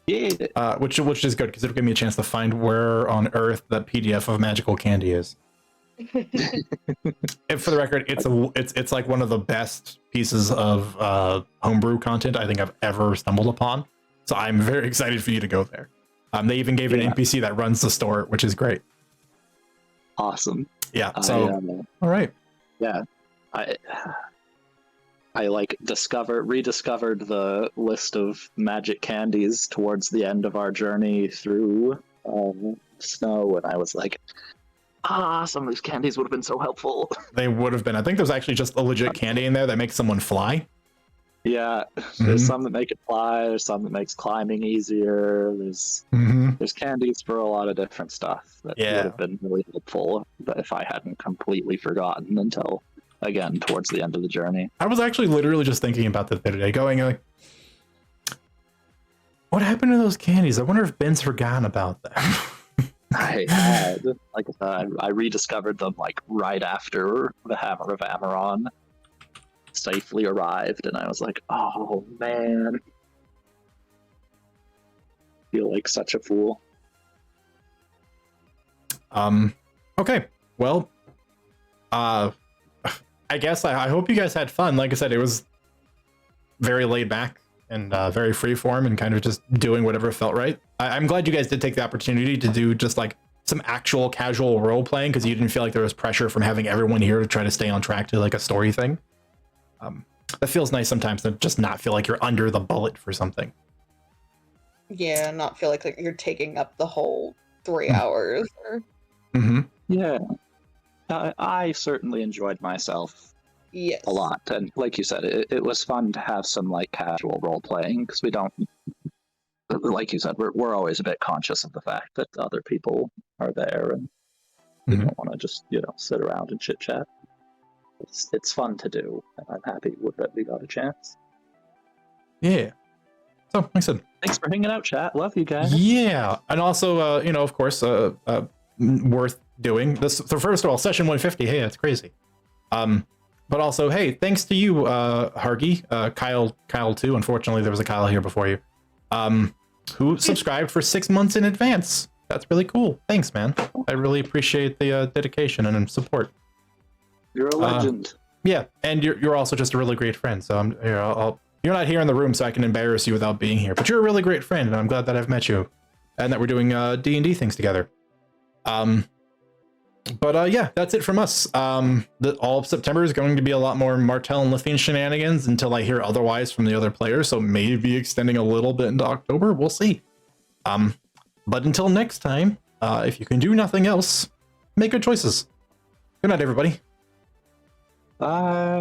S2: Yeah.
S1: Which is good, because it'll give me a chance to find where on earth the PDF of magical candy is. And for the record, it's like one of the best pieces of homebrew content I think I've ever stumbled upon. So I'm very excited for you to go there. They even gave an NPC that runs the store, which is great.
S2: Awesome.
S1: Yeah. So all right.
S2: Yeah. I like rediscovered the list of magic candies towards the end of our journey through snow, and I was like, some of these candies would have been so helpful.
S1: They would have been. I think there's actually just a legit candy in there that makes someone fly.
S2: Yeah, there's some that make it fly, there's some that makes climbing easier, there's candies for a lot of different stuff that would have been really helpful if I hadn't completely forgotten until, again, towards the end of the journey.
S1: I was actually literally just thinking about this the other day, going like, what happened to those candies? I wonder if Ben's forgotten about them.
S2: I had, like I rediscovered them like right after the Hammer of Amaron safely arrived, and I was like, oh man, feel like such a fool.
S1: Okay, well, I guess I hope you guys had fun. Like I said, it was very laid back and very freeform and kind of just doing whatever felt right. I'm glad you guys did take the opportunity to do just like some actual casual role playing, because you didn't feel like there was pressure from having everyone here to try to stay on track to like a story thing. That feels nice sometimes to just not feel like you're under the bullet for something.
S3: Yeah, not feel like you're taking up the whole 3 hours. Or...
S2: Yeah. I certainly enjoyed myself
S3: Yes.
S2: a lot. And like you said, it was fun to have some like casual role playing, because we don't, like you said, we're always a bit conscious of the fact that other people are there, and we don't want to just, sit around and chit chat. It's fun to do, and I'm happy that we got a chance.
S1: Yeah. So, like I said,
S2: thanks for hanging out, chat. Love you guys.
S1: Yeah, and also, of course, worth doing this. So first of all, session 150. Hey, that's crazy. But also, hey, thanks to you, Hargy, Kyle too. Unfortunately, there was a Kyle here before you, who subscribed for 6 months in advance. That's really cool. Thanks, man. I really appreciate the dedication and support.
S2: You're a legend.
S1: Yeah, and you're also just a really great friend. So you're not here in the room, so I can embarrass you without being here. But you're a really great friend, and I'm glad that I've met you, and that we're doing D&D things together. But yeah, that's it from us. All of September is going to be a lot more Martell and Lithine shenanigans until I hear otherwise from the other players. So maybe extending a little bit into October. We'll see. But until next time, if you can do nothing else, make good choices. Good night, everybody.
S2: Bye.